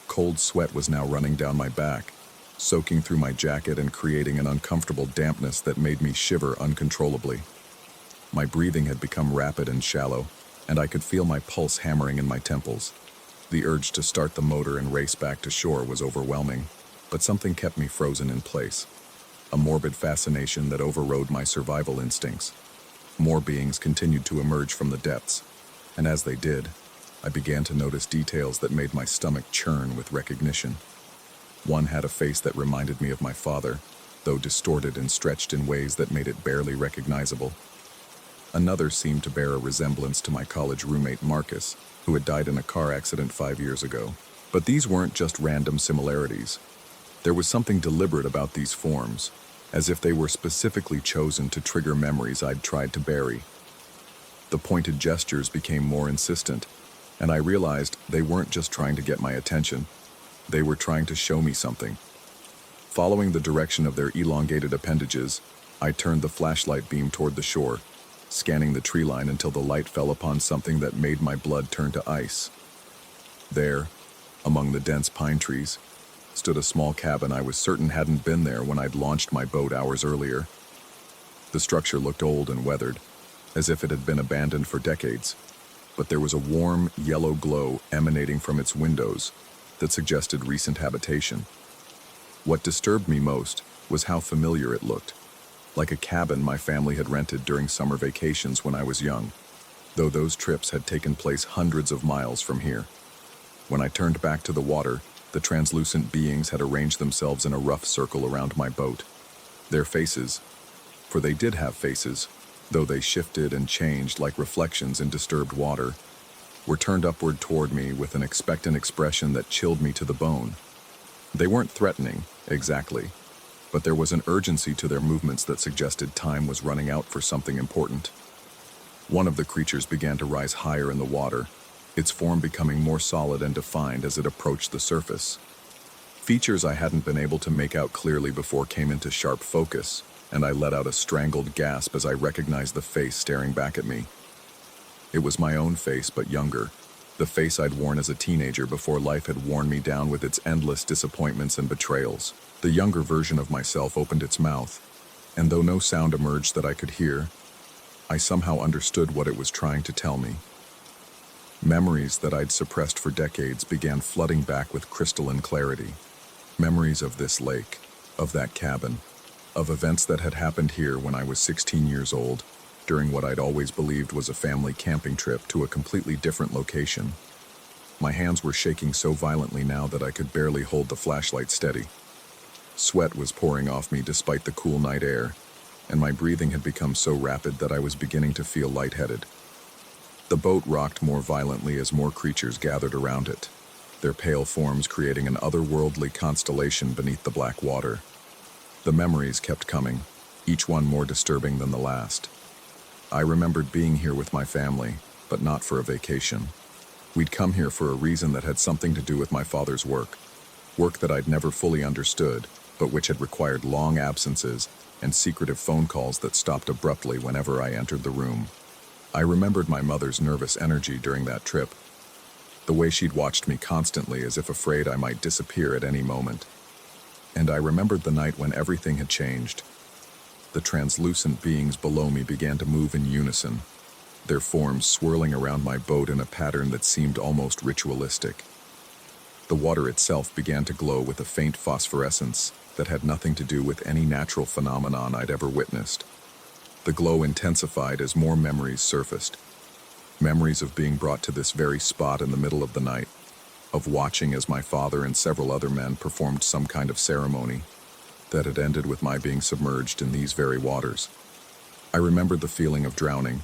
Cold sweat was now running down my back, soaking through my jacket and creating an uncomfortable dampness that made me shiver uncontrollably. My breathing had become rapid and shallow, and I could feel my pulse hammering in my temples. The urge to start the motor and race back to shore was overwhelming, but something kept me frozen in place. A morbid fascination that overrode my survival instincts. More beings continued to emerge from the depths, and as they did, I began to notice details that made my stomach churn with recognition. One had a face that reminded me of my father, though distorted and stretched in ways that made it barely recognizable. Another seemed to bear a resemblance to my college roommate Marcus, who had died in a car accident 5 years ago. But these weren't just random similarities. There was something deliberate about these forms, as if they were specifically chosen to trigger memories I'd tried to bury. The pointed gestures became more insistent, and I realized they weren't just trying to get my attention. They were trying to show me something. Following the direction of their elongated appendages, I turned the flashlight beam toward the shore, scanning the tree line until the light fell upon something that made my blood turn to ice. There, among the dense pine trees, stood a small cabin I was certain hadn't been there when I'd launched my boat hours earlier. The structure looked old and weathered, as if it had been abandoned for decades, but there was a warm, yellow glow emanating from its windows that suggested recent habitation. What disturbed me most was how familiar it looked, like a cabin my family had rented during summer vacations when I was young, though those trips had taken place hundreds of miles from here. When I turned back to the water, the translucent beings had arranged themselves in a rough circle around my boat. Their faces, for they did have faces, though they shifted and changed like reflections in disturbed water, were turned upward toward me with an expectant expression that chilled me to the bone. They weren't threatening, exactly, but there was an urgency to their movements that suggested time was running out for something important. One of the creatures began to rise higher in the water, its form becoming more solid and defined as it approached the surface. Features I hadn't been able to make out clearly before came into sharp focus, and I let out a strangled gasp as I recognized the face staring back at me. It was my own face, but younger, the face I'd worn as a teenager before life had worn me down with its endless disappointments and betrayals. The younger version of myself opened its mouth, and though no sound emerged that I could hear, I somehow understood what it was trying to tell me. Memories that I'd suppressed for decades began flooding back with crystalline clarity. Memories of this lake, of that cabin, of events that had happened here when I was 16 years old, during what I'd always believed was a family camping trip to a completely different location. My hands were shaking so violently now that I could barely hold the flashlight steady. Sweat was pouring off me despite the cool night air, and my breathing had become so rapid that I was beginning to feel lightheaded. The boat rocked more violently as more creatures gathered around it, their pale forms creating an otherworldly constellation beneath the black water. The memories kept coming, each one more disturbing than the last. I remembered being here with my family, but not for a vacation. We'd come here for a reason that had something to do with my father's work that I'd never fully understood, but which had required long absences and secretive phone calls that stopped abruptly whenever I entered the room. I remembered my mother's nervous energy during that trip. the way she'd watched me constantly as if afraid I might disappear at any moment. And I remembered the night when everything had changed. The translucent beings below me began to move in unison, their forms swirling around my boat in a pattern that seemed almost ritualistic. The water itself began to glow with a faint phosphorescence that had nothing to do with any natural phenomenon I'd ever witnessed. The glow intensified as more memories surfaced. Memories of being brought to this very spot in the middle of the night, of watching as my father and several other men performed some kind of ceremony that had ended with my being submerged in these very waters. I remembered the feeling of drowning,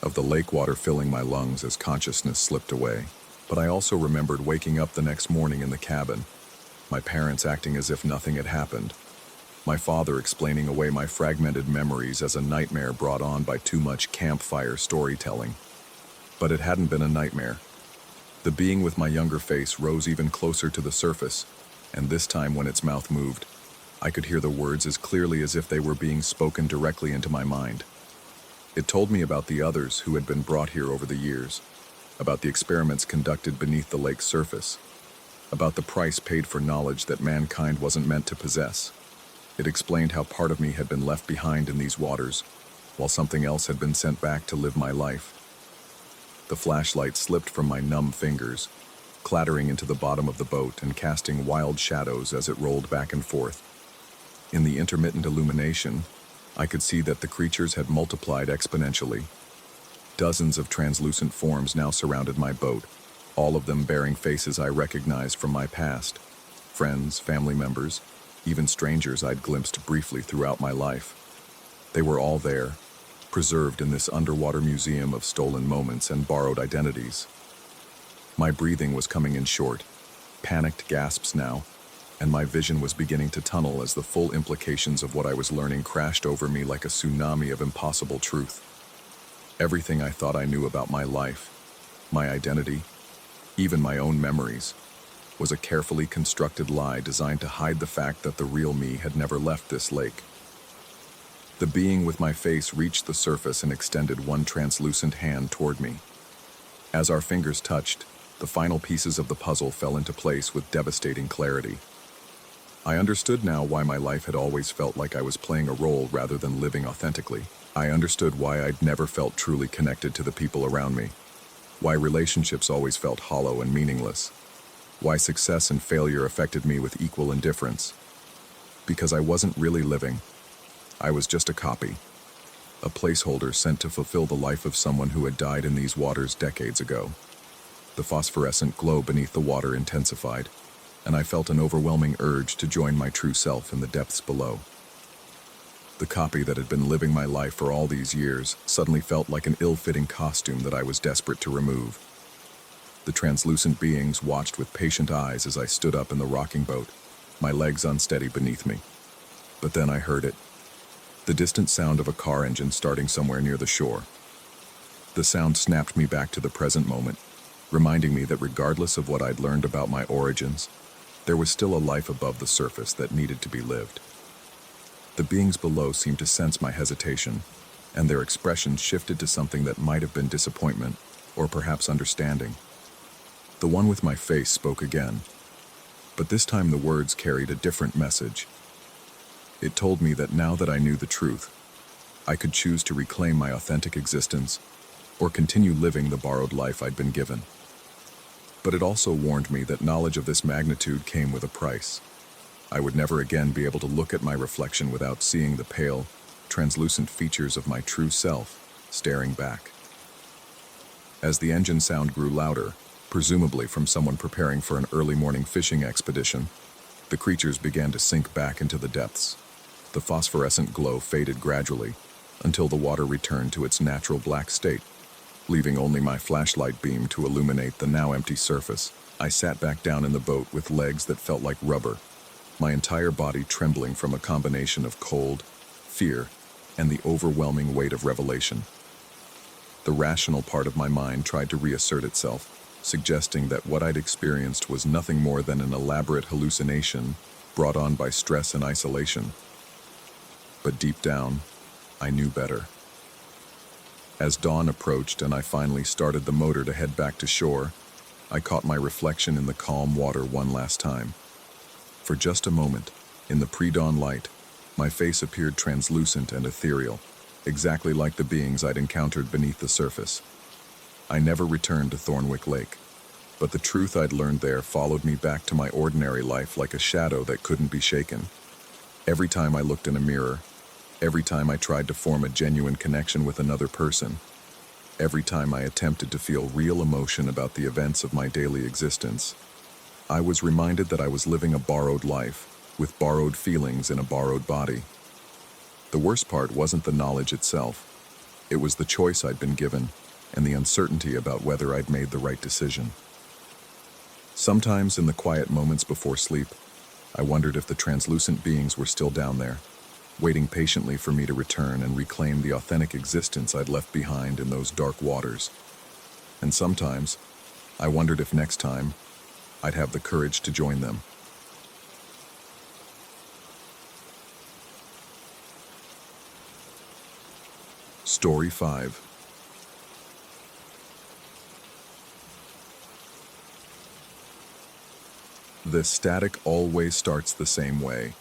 of the lake water filling my lungs as consciousness slipped away. But I also remembered waking up the next morning in the cabin, my parents acting as if nothing had happened, my father explaining away my fragmented memories as a nightmare brought on by too much campfire storytelling. But it hadn't been a nightmare. The being with my younger face rose even closer to the surface, and this time when its mouth moved, I could hear the words as clearly as if they were being spoken directly into my mind. It told me about the others who had been brought here over the years, about the experiments conducted beneath the lake's surface, about the price paid for knowledge that mankind wasn't meant to possess. It explained how part of me had been left behind in these waters, while something else had been sent back to live my life. The flashlight slipped from my numb fingers, clattering into the bottom of the boat and casting wild shadows as it rolled back and forth. In the intermittent illumination, I could see that the creatures had multiplied exponentially. Dozens of translucent forms now surrounded my boat, all of them bearing faces I recognized from my past. Friends, family members, even strangers I'd glimpsed briefly throughout my life. They were all there, preserved in this underwater museum of stolen moments and borrowed identities. My breathing was coming in short, panicked gasps now, and my vision was beginning to tunnel as the full implications of what I was learning crashed over me like a tsunami of impossible truth. Everything I thought I knew about my life, my identity, even my own memories, was a carefully constructed lie designed to hide the fact that the real me had never left this lake. The being with my face reached the surface and extended one translucent hand toward me. As our fingers touched, the final pieces of the puzzle fell into place with devastating clarity. I understood now why my life had always felt like I was playing a role rather than living authentically. I understood why I'd never felt truly connected to the people around me, why relationships always felt hollow and meaningless, why success and failure affected me with equal indifference. Because I wasn't really living. I was just a copy, a placeholder sent to fulfill the life of someone who had died in these waters decades ago. The phosphorescent glow beneath the water intensified, and I felt an overwhelming urge to join my true self in the depths below. The copy that had been living my life for all these years suddenly felt like an ill-fitting costume that I was desperate to remove. The translucent beings watched with patient eyes as I stood up in the rocking boat, my legs unsteady beneath me. But then I heard it, the distant sound of a car engine starting somewhere near the shore. The sound snapped me back to the present moment, reminding me that regardless of what I'd learned about my origins, there was still a life above the surface that needed to be lived. The beings below seemed to sense my hesitation, and their expressions shifted to something that might have been disappointment, or perhaps understanding. The one with my face spoke again, but this time the words carried a different message. It told me that now that I knew the truth, I could choose to reclaim my authentic existence, or continue living the borrowed life I'd been given. But it also warned me that knowledge of this magnitude came with a price. I would never again be able to look at my reflection without seeing the pale, translucent features of my true self staring back. As the engine sound grew louder, presumably from someone preparing for an early morning fishing expedition, the creatures began to sink back into the depths. The phosphorescent glow faded gradually until the water returned to its natural black state, leaving only my flashlight beam to illuminate the now empty surface. I sat back down in the boat with legs that felt like rubber, my entire body trembling from a combination of cold, fear, and the overwhelming weight of revelation. The rational part of my mind tried to reassert itself, suggesting that what I'd experienced was nothing more than an elaborate hallucination brought on by stress and isolation. But deep down, I knew better. As dawn approached and I finally started the motor to head back to shore, I caught my reflection in the calm water one last time. For just a moment, in the pre-dawn light, my face appeared translucent and ethereal, exactly like the beings I'd encountered beneath the surface. I never returned to Thornwick Lake, but the truth I'd learned there followed me back to my ordinary life like a shadow that couldn't be shaken. Every time I looked in a mirror, every time I tried to form a genuine connection with another person, every time I attempted to feel real emotion about the events of my daily existence, I was reminded that I was living a borrowed life, with borrowed feelings in a borrowed body. The worst part wasn't the knowledge itself. It was the choice I'd been given, and the uncertainty about whether I'd made the right decision. Sometimes in the quiet moments before sleep, I wondered if the translucent beings were still down there, waiting patiently for me to return and reclaim the authentic existence I'd left behind in those dark waters. And sometimes, I wondered if next time, I'd have the courage to join them. Story 5. The static always starts the same way.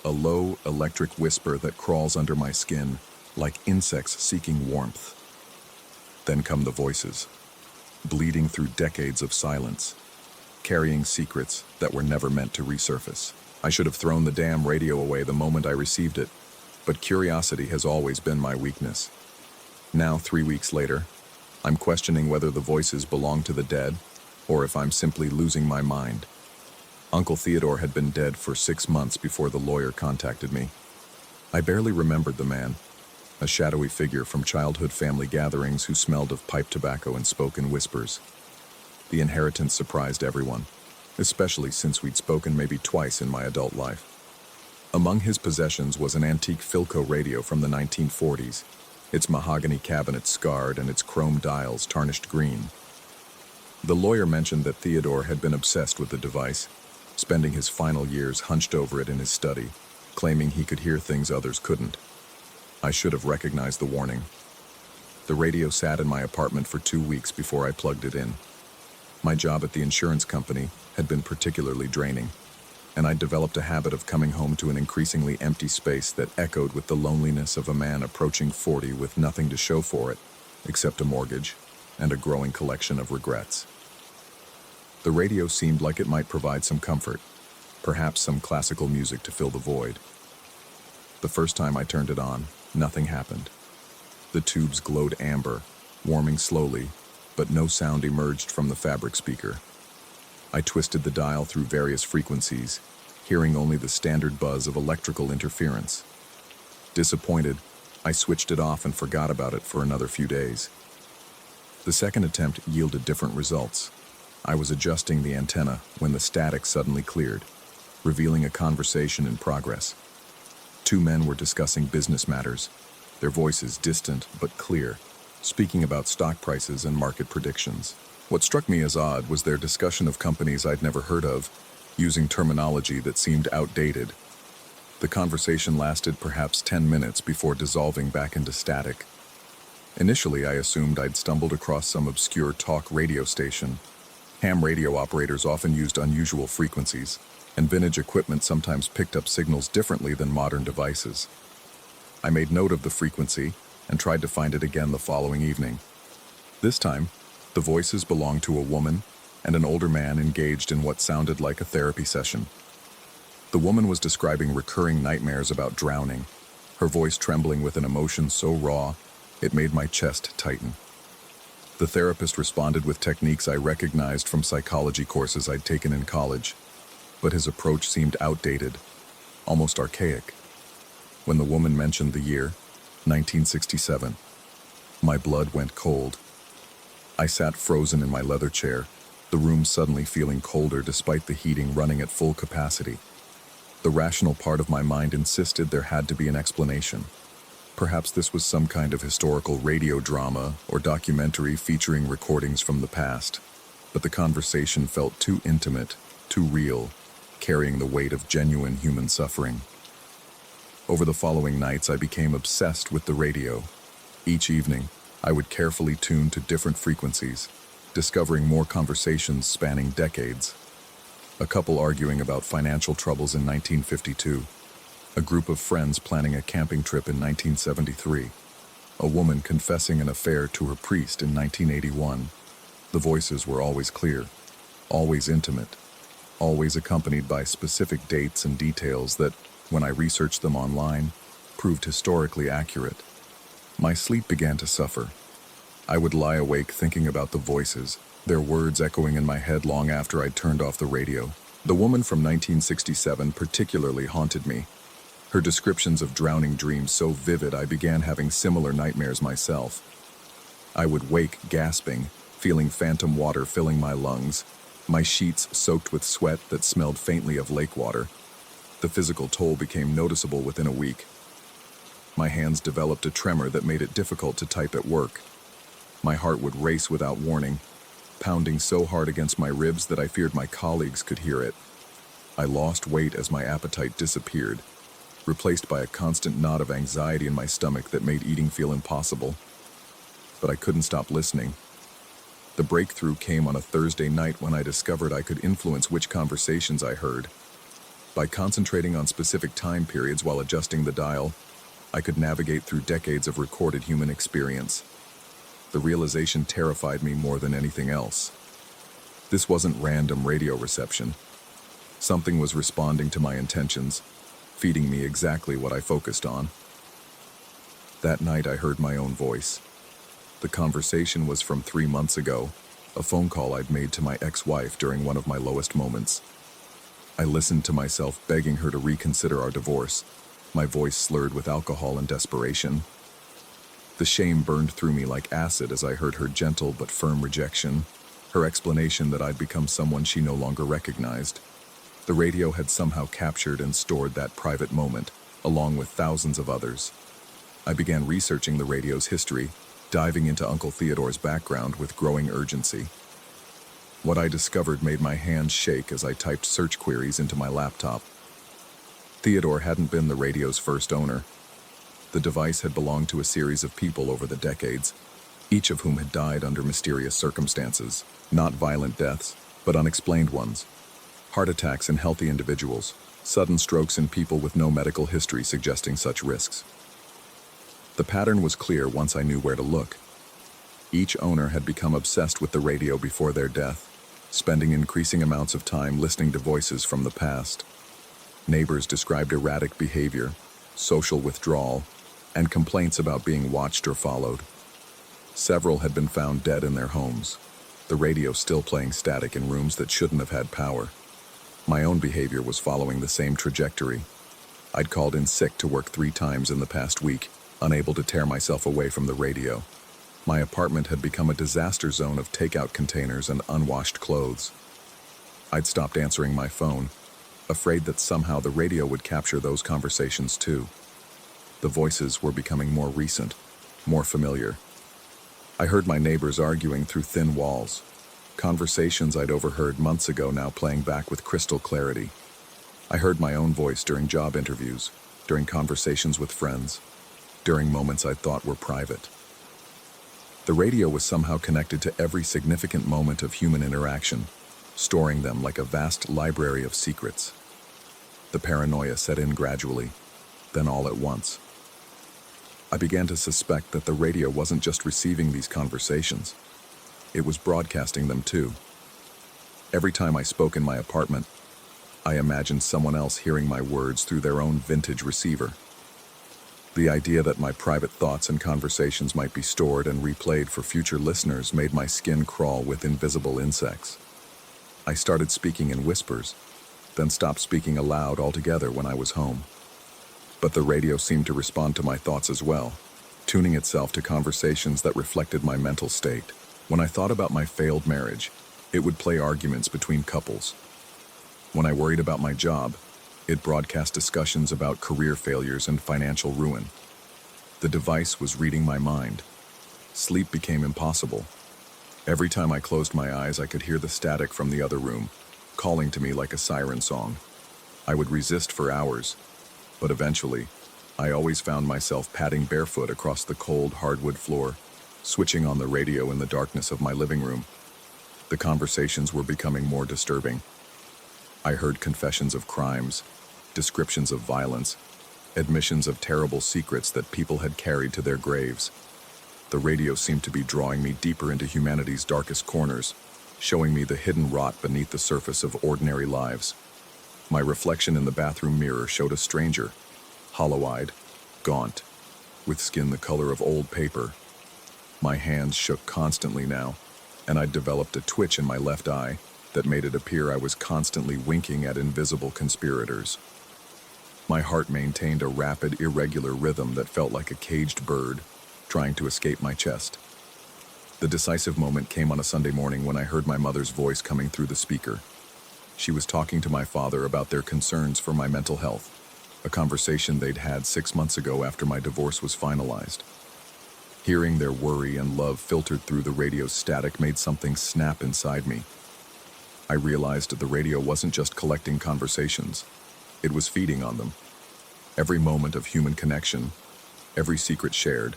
A low, electric whisper that crawls under my skin, like insects seeking warmth. Then come the voices, bleeding through decades of silence, carrying secrets that were never meant to resurface. I should have thrown the damn radio away the moment I received it, but curiosity has always been my weakness. Now, 3 weeks later, I'm questioning whether the voices belong to the dead, or if I'm simply losing my mind. Uncle Theodore had been dead for 6 months before the lawyer contacted me. I barely remembered the man, a shadowy figure from childhood family gatherings who smelled of pipe tobacco and spoke in whispers. The inheritance surprised everyone, especially since we'd spoken maybe twice in my adult life. Among his possessions was an antique Philco radio from the 1940s, its mahogany cabinet scarred and its chrome dials tarnished green. The lawyer mentioned that Theodore had been obsessed with the device, spending his final years hunched over it in his study, claiming he could hear things others couldn't. I should have recognized the warning. The radio sat in my apartment for 2 weeks before I plugged it in. My job at the insurance company had been particularly draining, and I'd developed a habit of coming home to an increasingly empty space that echoed with the loneliness of a man approaching 40 with nothing to show for it, except a mortgage and a growing collection of regrets. The radio seemed like it might provide some comfort, perhaps some classical music to fill the void. The first time I turned it on, nothing happened. The tubes glowed amber, warming slowly, but no sound emerged from the fabric speaker. I twisted the dial through various frequencies, hearing only the standard buzz of electrical interference. Disappointed, I switched it off and forgot about it for another few days. The second attempt yielded different results. I was adjusting the antenna when the static suddenly cleared, revealing a conversation in progress. 2 men were discussing business matters, their voices distant but clear, speaking about stock prices and market predictions. What struck me as odd was their discussion of companies I'd never heard of, using terminology that seemed outdated. The conversation lasted perhaps 10 minutes before dissolving back into static. Initially, I assumed I'd stumbled across some obscure talk radio station. Ham radio operators often used unusual frequencies, and vintage equipment sometimes picked up signals differently than modern devices. I made note of the frequency and tried to find it again the following evening. This time, the voices belonged to a woman and an older man engaged in what sounded like a therapy session. The woman was describing recurring nightmares about drowning, her voice trembling with an emotion so raw it made my chest tighten. The therapist responded with techniques I recognized from psychology courses I'd taken in college, but his approach seemed outdated, almost archaic. When the woman mentioned the year, 1967, my blood went cold. I sat frozen in my leather chair, the room suddenly feeling colder despite the heating running at full capacity. The rational part of my mind insisted there had to be an explanation. Perhaps this was some kind of historical radio drama or documentary featuring recordings from the past, but the conversation felt too intimate, too real, carrying the weight of genuine human suffering. Over the following nights, I became obsessed with the radio. Each evening, I would carefully tune to different frequencies, discovering more conversations spanning decades. A couple arguing about financial troubles in 1952, a group of friends planning a camping trip in 1973, a woman confessing an affair to her priest in 1981. The voices were always clear, always intimate, always accompanied by specific dates and details that, when I researched them online, proved historically accurate. My sleep began to suffer. I would lie awake thinking about the voices, their words echoing in my head long after I'd turned off the radio. The woman from 1967 particularly haunted me. Her descriptions of drowning dreams so vivid I began having similar nightmares myself. I would wake gasping, feeling phantom water filling my lungs, my sheets soaked with sweat that smelled faintly of lake water. The physical toll became noticeable within a week. My hands developed a tremor that made it difficult to type at work. My heart would race without warning, pounding so hard against my ribs that I feared my colleagues could hear it. I lost weight as my appetite disappeared, replaced by a constant knot of anxiety in my stomach that made eating feel impossible. But I couldn't stop listening. The breakthrough came on a Thursday night when I discovered I could influence which conversations I heard. By concentrating on specific time periods while adjusting the dial, I could navigate through decades of recorded human experience. The realization terrified me more than anything else. This wasn't random radio reception. Something was responding to my intentions, feeding me exactly what I focused on. That night I heard my own voice. The conversation was from 3 months ago, a phone call I'd made to my ex-wife during one of my lowest moments. I listened to myself begging her to reconsider our divorce, my voice slurred with alcohol and desperation. The shame burned through me like acid as I heard her gentle but firm rejection, her explanation that I'd become someone she no longer recognized. The radio had somehow captured and stored that private moment, along with thousands of others. I began researching the radio's history, diving into Uncle Theodore's background with growing urgency. What I discovered made my hands shake as I typed search queries into my laptop. Theodore hadn't been the radio's first owner. The device had belonged to a series of people over the decades, each of whom had died under mysterious circumstances, not violent deaths, but unexplained ones. Heart attacks in healthy individuals, sudden strokes in people with no medical history suggesting such risks. The pattern was clear once I knew where to look. Each owner had become obsessed with the radio before their death, spending increasing amounts of time listening to voices from the past. Neighbors described erratic behavior, social withdrawal, and complaints about being watched or followed. Several had been found dead in their homes, the radio still playing static in rooms that shouldn't have had power. My own behavior was following the same trajectory. I'd called in sick to work 3 times in the past week, unable to tear myself away from the radio. My apartment had become a disaster zone of takeout containers and unwashed clothes. I'd stopped answering my phone, afraid that somehow the radio would capture those conversations too. The voices were becoming more recent, more familiar. I heard my neighbors arguing through thin walls, conversations I'd overheard months ago now playing back with crystal clarity. I heard my own voice during job interviews, during conversations with friends, during moments I thought were private. The radio was somehow connected to every significant moment of human interaction, storing them like a vast library of secrets. The paranoia set in gradually, then all at once. I began to suspect that the radio wasn't just receiving these conversations. It was broadcasting them too. Every time I spoke in my apartment, I imagined someone else hearing my words through their own vintage receiver. The idea that my private thoughts and conversations might be stored and replayed for future listeners made my skin crawl with invisible insects. I started speaking in whispers, then stopped speaking aloud altogether when I was home. But the radio seemed to respond to my thoughts as well, tuning itself to conversations that reflected my mental state. When I thought about my failed marriage, it would play arguments between couples. When I worried about my job, it broadcast discussions about career failures and financial ruin. The device was reading my mind. Sleep became impossible. Every time I closed my eyes, I could hear the static from the other room, calling to me like a siren song. I would resist for hours, but eventually, I always found myself padding barefoot across the cold hardwood floor, switching on the radio in the darkness of my living room. The conversations were becoming more disturbing. I heard confessions of crimes, descriptions of violence, admissions of terrible secrets that people had carried to their graves. The radio seemed to be drawing me deeper into humanity's darkest corners, showing me the hidden rot beneath the surface of ordinary lives. My reflection in the bathroom mirror showed a stranger, hollow-eyed, gaunt, with skin the color of old paper. My hands shook constantly now, and I'd developed a twitch in my left eye that made it appear I was constantly winking at invisible conspirators. My heart maintained a rapid, irregular rhythm that felt like a caged bird trying to escape my chest. The decisive moment came on a Sunday morning when I heard my mother's voice coming through the speaker. She was talking to my father about their concerns for my mental health, a conversation they'd had 6 months ago after my divorce was finalized. Hearing their worry and love filtered through the radio's static made something snap inside me. I realized the radio wasn't just collecting conversations, it was feeding on them. Every moment of human connection, every secret shared,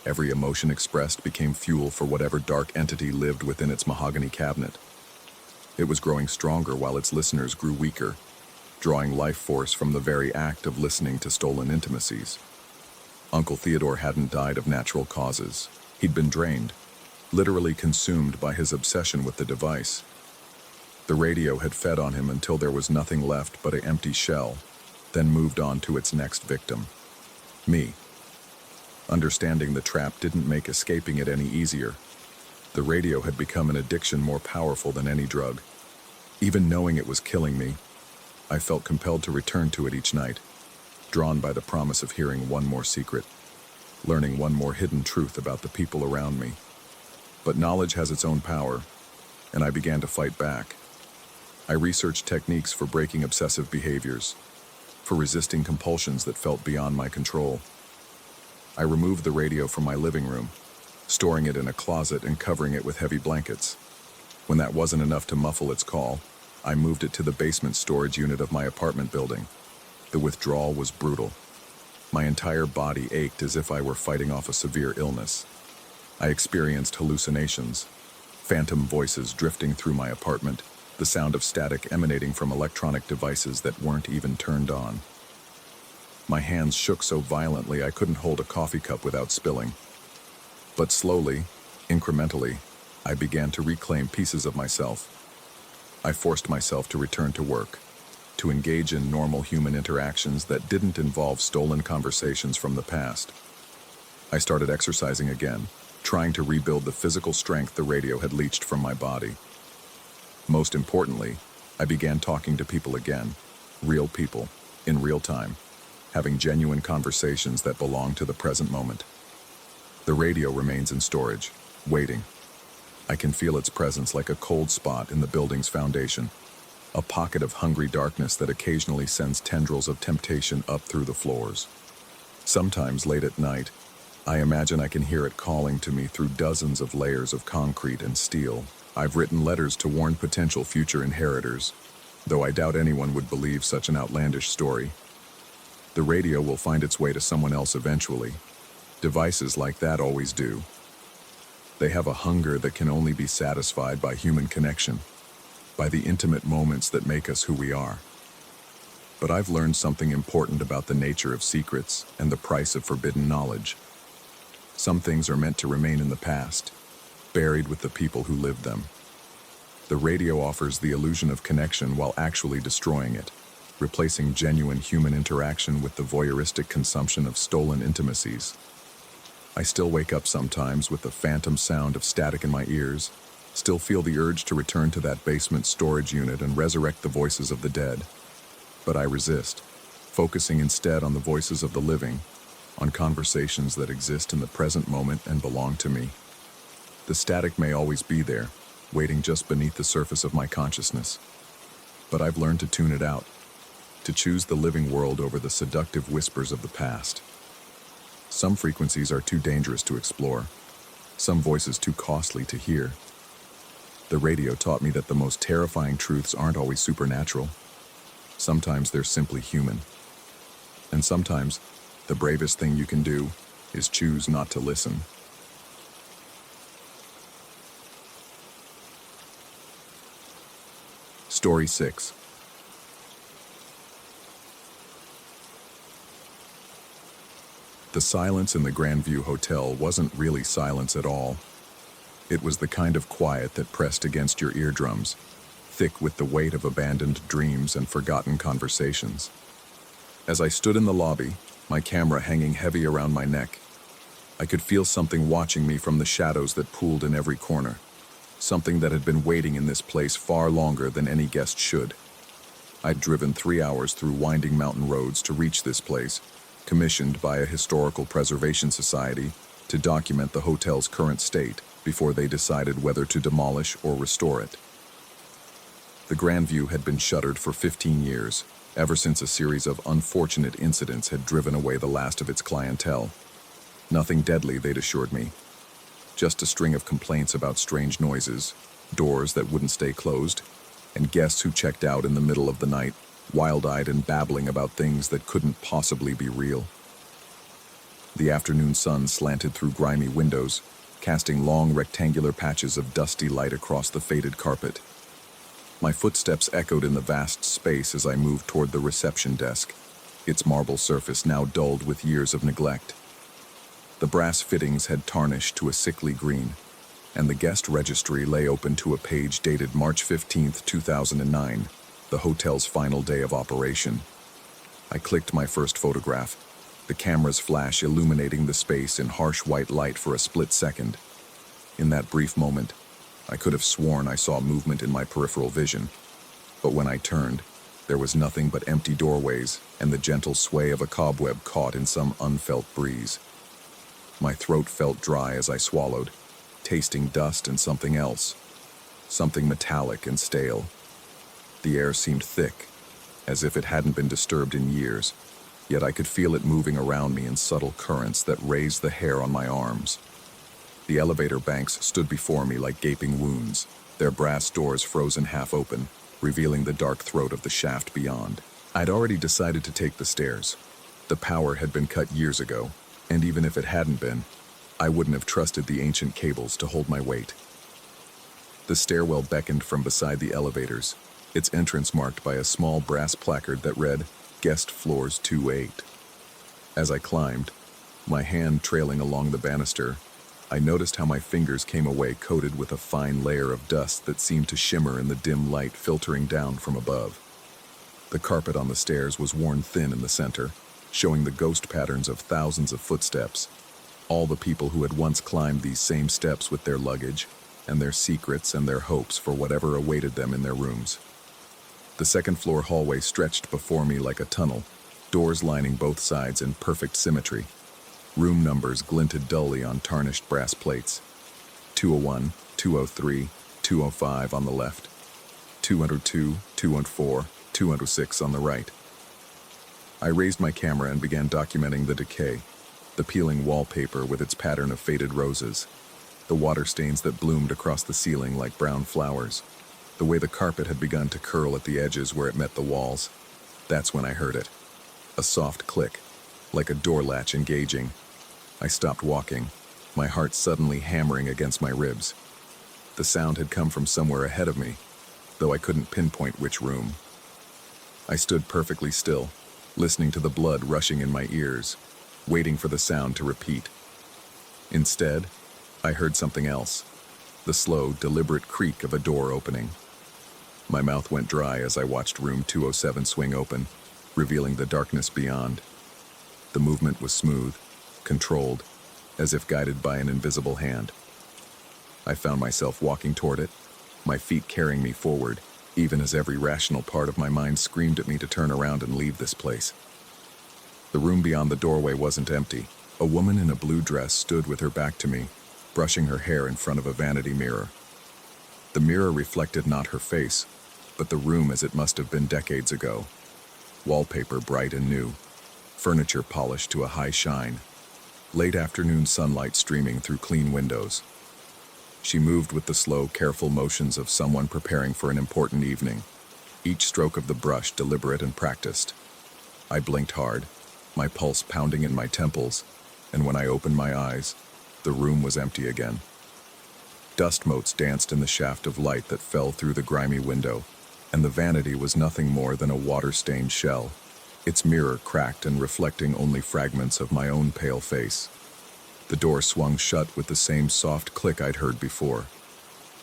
every emotion expressed became fuel for whatever dark entity lived within its mahogany cabinet. It was growing stronger while its listeners grew weaker, drawing life force from the very act of listening to stolen intimacies. Uncle Theodore hadn't died of natural causes. He'd been drained, literally consumed by his obsession with the device. The radio had fed on him until there was nothing left but an empty shell, then moved on to its next victim. Me. Understanding the trap didn't make escaping it any easier. The radio had become an addiction more powerful than any drug. Even knowing it was killing me, I felt compelled to return to it each night, drawn by the promise of hearing one more secret, learning one more hidden truth about the people around me. But knowledge has its own power, and I began to fight back. I researched techniques for breaking obsessive behaviors, for resisting compulsions that felt beyond my control. I removed the radio from my living room, storing it in a closet and covering it with heavy blankets. When that wasn't enough to muffle its call, I moved it to the basement storage unit of my apartment building. The withdrawal was brutal. My entire body ached as if I were fighting off a severe illness. I experienced hallucinations, phantom voices drifting through my apartment, the sound of static emanating from electronic devices that weren't even turned on. My hands shook so violently I couldn't hold a coffee cup without spilling. But slowly, incrementally, I began to reclaim pieces of myself. I forced myself to return to work, to engage in normal human interactions that didn't involve stolen conversations from the past. I started exercising again, trying to rebuild the physical strength the radio had leached from my body. Most importantly, I began talking to people again, real people, in real time, having genuine conversations that belong to the present moment. The radio remains in storage, waiting. I can feel its presence like a cold spot in the building's foundation, a pocket of hungry darkness that occasionally sends tendrils of temptation up through the floors. Sometimes late at night, I imagine I can hear it calling to me through dozens of layers of concrete and steel. I've written letters to warn potential future inheritors, though I doubt anyone would believe such an outlandish story. The radio will find its way to someone else eventually. Devices like that always do. They have a hunger that can only be satisfied by human connection, by the intimate moments that make us who we are. But I've learned something important about the nature of secrets and the price of forbidden knowledge. Some things are meant to remain in the past, buried with the people who lived them. The radio offers the illusion of connection while actually destroying it, replacing genuine human interaction with the voyeuristic consumption of stolen intimacies. I still wake up sometimes with the phantom sound of static in my ears, still feel the urge to return to that basement storage unit and resurrect the voices of the dead. But I resist, focusing instead on the voices of the living, on conversations that exist in the present moment and belong to me. The static may always be there, waiting just beneath the surface of my consciousness. But I've learned to tune it out, to choose the living world over the seductive whispers of the past. Some frequencies are too dangerous to explore, some voices too costly to hear. The radio taught me that the most terrifying truths aren't always supernatural. Sometimes they're simply human. And sometimes, the bravest thing you can do is choose not to listen. Story 6. The silence in the Grandview Hotel wasn't really silence at all. It was the kind of quiet that pressed against your eardrums, thick with the weight of abandoned dreams and forgotten conversations. As I stood in the lobby, my camera hanging heavy around my neck, I could feel something watching me from the shadows that pooled in every corner, something that had been waiting in this place far longer than any guest should. I'd driven 3 hours through winding mountain roads to reach this place, commissioned by a historical preservation society to document the hotel's current state before they decided whether to demolish or restore it. The Grandview had been shuttered for 15 years, ever since a series of unfortunate incidents had driven away the last of its clientele. Nothing deadly, they'd assured me. Just a string of complaints about strange noises, doors that wouldn't stay closed, and guests who checked out in the middle of the night, wild-eyed and babbling about things that couldn't possibly be real. The afternoon sun slanted through grimy windows, casting long rectangular patches of dusty light across the faded carpet. My footsteps echoed in the vast space as I moved toward the reception desk, its marble surface now dulled with years of neglect. The brass fittings had tarnished to a sickly green, and the guest registry lay open to a page dated March 15, 2009, the hotel's final day of operation. I clicked my first photograph, the camera's flash illuminating the space in harsh white light for a split second. In that brief moment, I could have sworn I saw movement in my peripheral vision, but when I turned, there was nothing but empty doorways and the gentle sway of a cobweb caught in some unfelt breeze. My throat felt dry as I swallowed, tasting dust and something else, something metallic and stale. The air seemed thick, as if it hadn't been disturbed in years, yet I could feel it moving around me in subtle currents that raised the hair on my arms. The elevator banks stood before me like gaping wounds, their brass doors frozen half open, revealing the dark throat of the shaft beyond. I'd already decided to take the stairs. The power had been cut years ago, and even if it hadn't been, I wouldn't have trusted the ancient cables to hold my weight. The stairwell beckoned from beside the elevators, its entrance marked by a small brass placard that read, "Guest Floors 2-8." As I climbed, my hand trailing along the banister, I noticed how my fingers came away coated with a fine layer of dust that seemed to shimmer in the dim light filtering down from above. The carpet on the stairs was worn thin in the center, showing the ghost patterns of thousands of footsteps, all the people who had once climbed these same steps with their luggage, and their secrets and their hopes for whatever awaited them in their rooms. The second-floor hallway stretched before me like a tunnel, doors lining both sides in perfect symmetry. Room numbers glinted dully on tarnished brass plates. 201, 203, 205 on the left, 202, 204, 206 on the right. I raised my camera and began documenting the decay, the peeling wallpaper with its pattern of faded roses, the water stains that bloomed across the ceiling like brown flowers, the way the carpet had begun to curl at the edges where it met the walls. That's when I heard it. A soft click, like a door latch engaging. I stopped walking, my heart suddenly hammering against my ribs. The sound had come from somewhere ahead of me, though I couldn't pinpoint which room. I stood perfectly still, listening to the blood rushing in my ears, waiting for the sound to repeat. Instead, I heard something else, the slow, deliberate creak of a door opening. My mouth went dry as I watched room 207 swing open, revealing the darkness beyond. The movement was smooth, controlled, as if guided by an invisible hand. I found myself walking toward it, my feet carrying me forward, even as every rational part of my mind screamed at me to turn around and leave this place. The room beyond the doorway wasn't empty. A woman in a blue dress stood with her back to me, brushing her hair in front of a vanity mirror. The mirror reflected not her face, but the room as it must have been decades ago. Wallpaper bright and new, furniture polished to a high shine, late afternoon sunlight streaming through clean windows. She moved with the slow, careful motions of someone preparing for an important evening, each stroke of the brush deliberate and practiced. I blinked hard, my pulse pounding in my temples, and when I opened my eyes, the room was empty again. Dust motes danced in the shaft of light that fell through the grimy window, and the vanity was nothing more than a water-stained shell, its mirror cracked and reflecting only fragments of my own pale face. The door swung shut with the same soft click I'd heard before.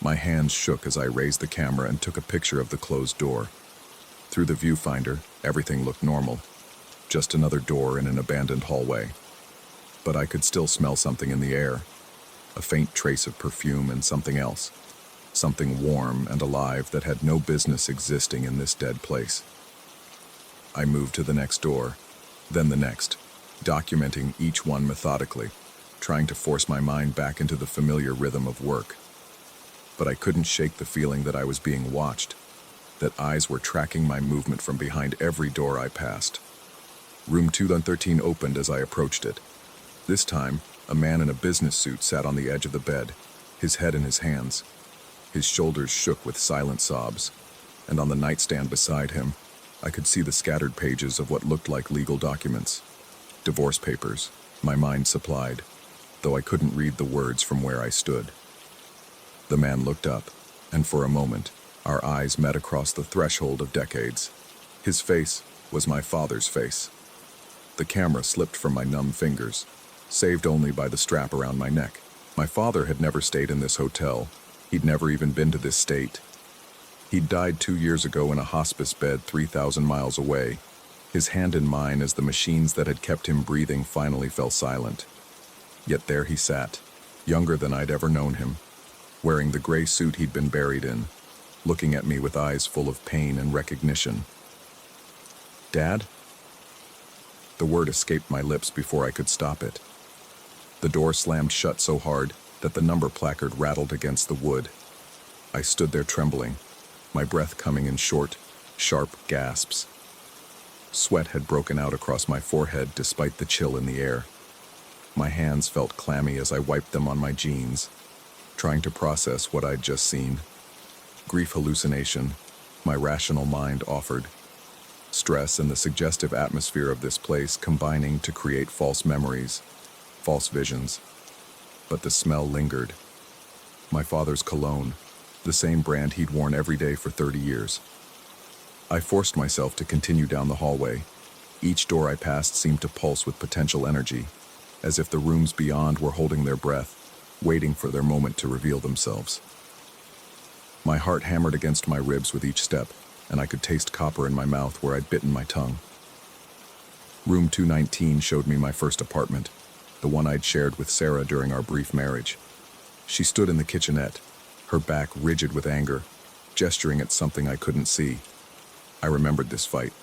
My hands shook as I raised the camera and took a picture of the closed door. Through the viewfinder, everything looked normal, just another door in an abandoned hallway. But I could still smell something in the air, a faint trace of perfume and something else, something warm and alive that had no business existing in this dead place. I moved to the next door, then the next, documenting each one methodically, trying to force my mind back into the familiar rhythm of work. But I couldn't shake the feeling that I was being watched, that eyes were tracking my movement from behind every door I passed. Room 213 opened as I approached it. This time, a man in a business suit sat on the edge of the bed, his head in his hands. His shoulders shook with silent sobs, and on the nightstand beside him, I could see the scattered pages of what looked like legal documents. Divorce papers, my mind supplied, though I couldn't read the words from where I stood. The man looked up, and for a moment, our eyes met across the threshold of decades. His face was my father's face. The camera slipped from my numb fingers, saved only by the strap around my neck. My father had never stayed in this hotel. He'd never even been to this state. He'd died 2 years ago in a hospice bed 3,000 miles away, his hand in mine as the machines that had kept him breathing finally fell silent. Yet there he sat, younger than I'd ever known him, wearing the gray suit he'd been buried in, looking at me with eyes full of pain and recognition. "Dad?" The word escaped my lips before I could stop it. The door slammed shut so hard that the number placard rattled against the wood. I stood there trembling, my breath coming in short, sharp gasps. Sweat had broken out across my forehead despite the chill in the air. My hands felt clammy as I wiped them on my jeans, trying to process what I'd just seen. Grief hallucination, my rational mind offered. Stress and the suggestive atmosphere of this place combining to create false memories, false visions. But the smell lingered. My father's cologne, the same brand he'd worn every day for 30 years. I forced myself to continue down the hallway. Each door I passed seemed to pulse with potential energy, as if the rooms beyond were holding their breath, waiting for their moment to reveal themselves. My heart hammered against my ribs with each step, and I could taste copper in my mouth where I'd bitten my tongue. Room 219 showed me my first apartment, the one I'd shared with Sarah during our brief marriage. She stood in the kitchenette, her back rigid with anger, gesturing at something I couldn't see. I remembered this fight.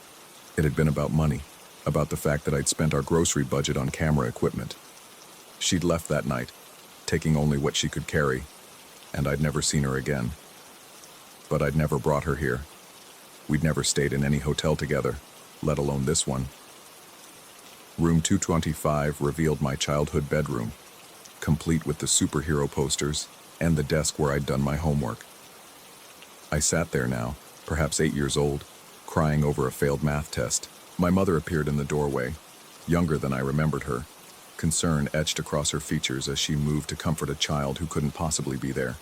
It had been about money, about the fact that I'd spent our grocery budget on camera equipment. She'd left that night, taking only what she could carry, and I'd never seen her again. But I'd never brought her here. We'd never stayed in any hotel together, let alone this one. Room 225 revealed my childhood bedroom, complete with the superhero posters and the desk where I'd done my homework. I sat there now, perhaps 8 years old, crying over a failed math test. My mother appeared in the doorway, younger than I remembered her, concern etched across her features as she moved to comfort a child who couldn't possibly be there.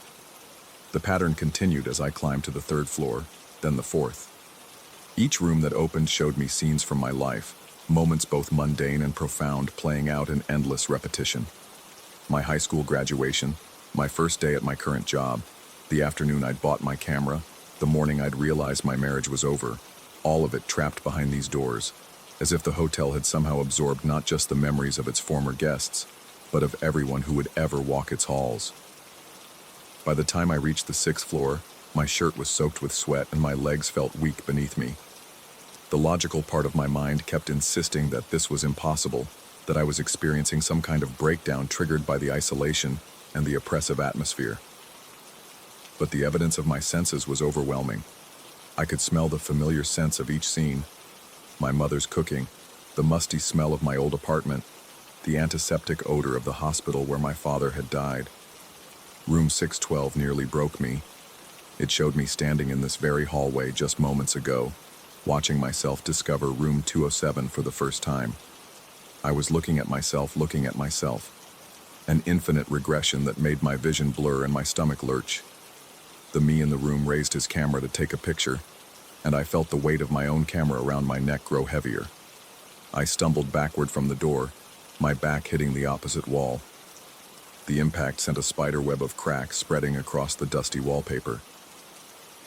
The pattern continued as I climbed to the 3rd floor, then the 4th. Each room that opened showed me scenes from my life, moments both mundane and profound playing out in endless repetition. My high school graduation, my first day at my current job, the afternoon I'd bought my camera, the morning I'd realized my marriage was over, all of it trapped behind these doors, as if the hotel had somehow absorbed not just the memories of its former guests, but of everyone who would ever walk its halls. By the time I reached the 6th floor, my shirt was soaked with sweat and my legs felt weak beneath me. The logical part of my mind kept insisting that this was impossible, that I was experiencing some kind of breakdown triggered by the isolation and the oppressive atmosphere. But the evidence of my senses was overwhelming. I could smell the familiar scents of each scene. My mother's cooking, the musty smell of my old apartment, the antiseptic odor of the hospital where my father had died. Room 612 nearly broke me. It showed me standing in this very hallway just moments ago, watching myself discover room 207 for the first time. I was looking at myself, an infinite regression that made my vision blur and my stomach lurch. The me in the room raised his camera to take a picture, and I felt the weight of my own camera around my neck grow heavier. I stumbled backward from the door, my back hitting the opposite wall. The impact sent a spider web of cracks spreading across the dusty wallpaper.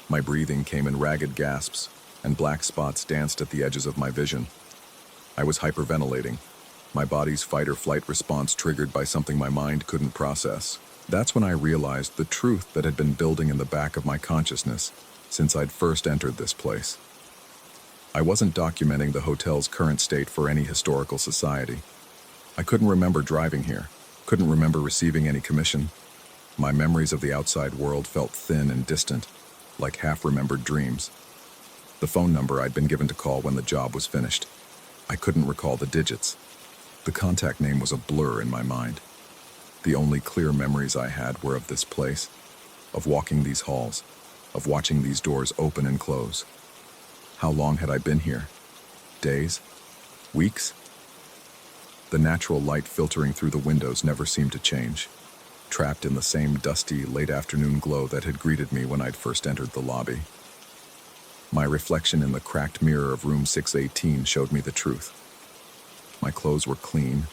My breathing came in ragged gasps, and black spots danced at the edges of my vision. I was hyperventilating, my body's fight-or-flight response triggered by something my mind couldn't process. That's when I realized the truth that had been building in the back of my consciousness since I'd first entered this place. I wasn't documenting the hotel's current state for any historical society. I couldn't remember driving here, couldn't remember receiving any commission. My memories of the outside world felt thin and distant, like half-remembered dreams. The phone number I'd been given to call when the job was finished. I couldn't recall the digits. The contact name was a blur in my mind. The only clear memories I had were of this place, of walking these halls, of watching these doors open and close. How long had I been here? Days? Weeks? The natural light filtering through the windows never seemed to change, trapped in the same dusty, late-afternoon glow that had greeted me when I'd first entered the lobby. My reflection in the cracked mirror of room 618 showed me the truth. My clothes were clean,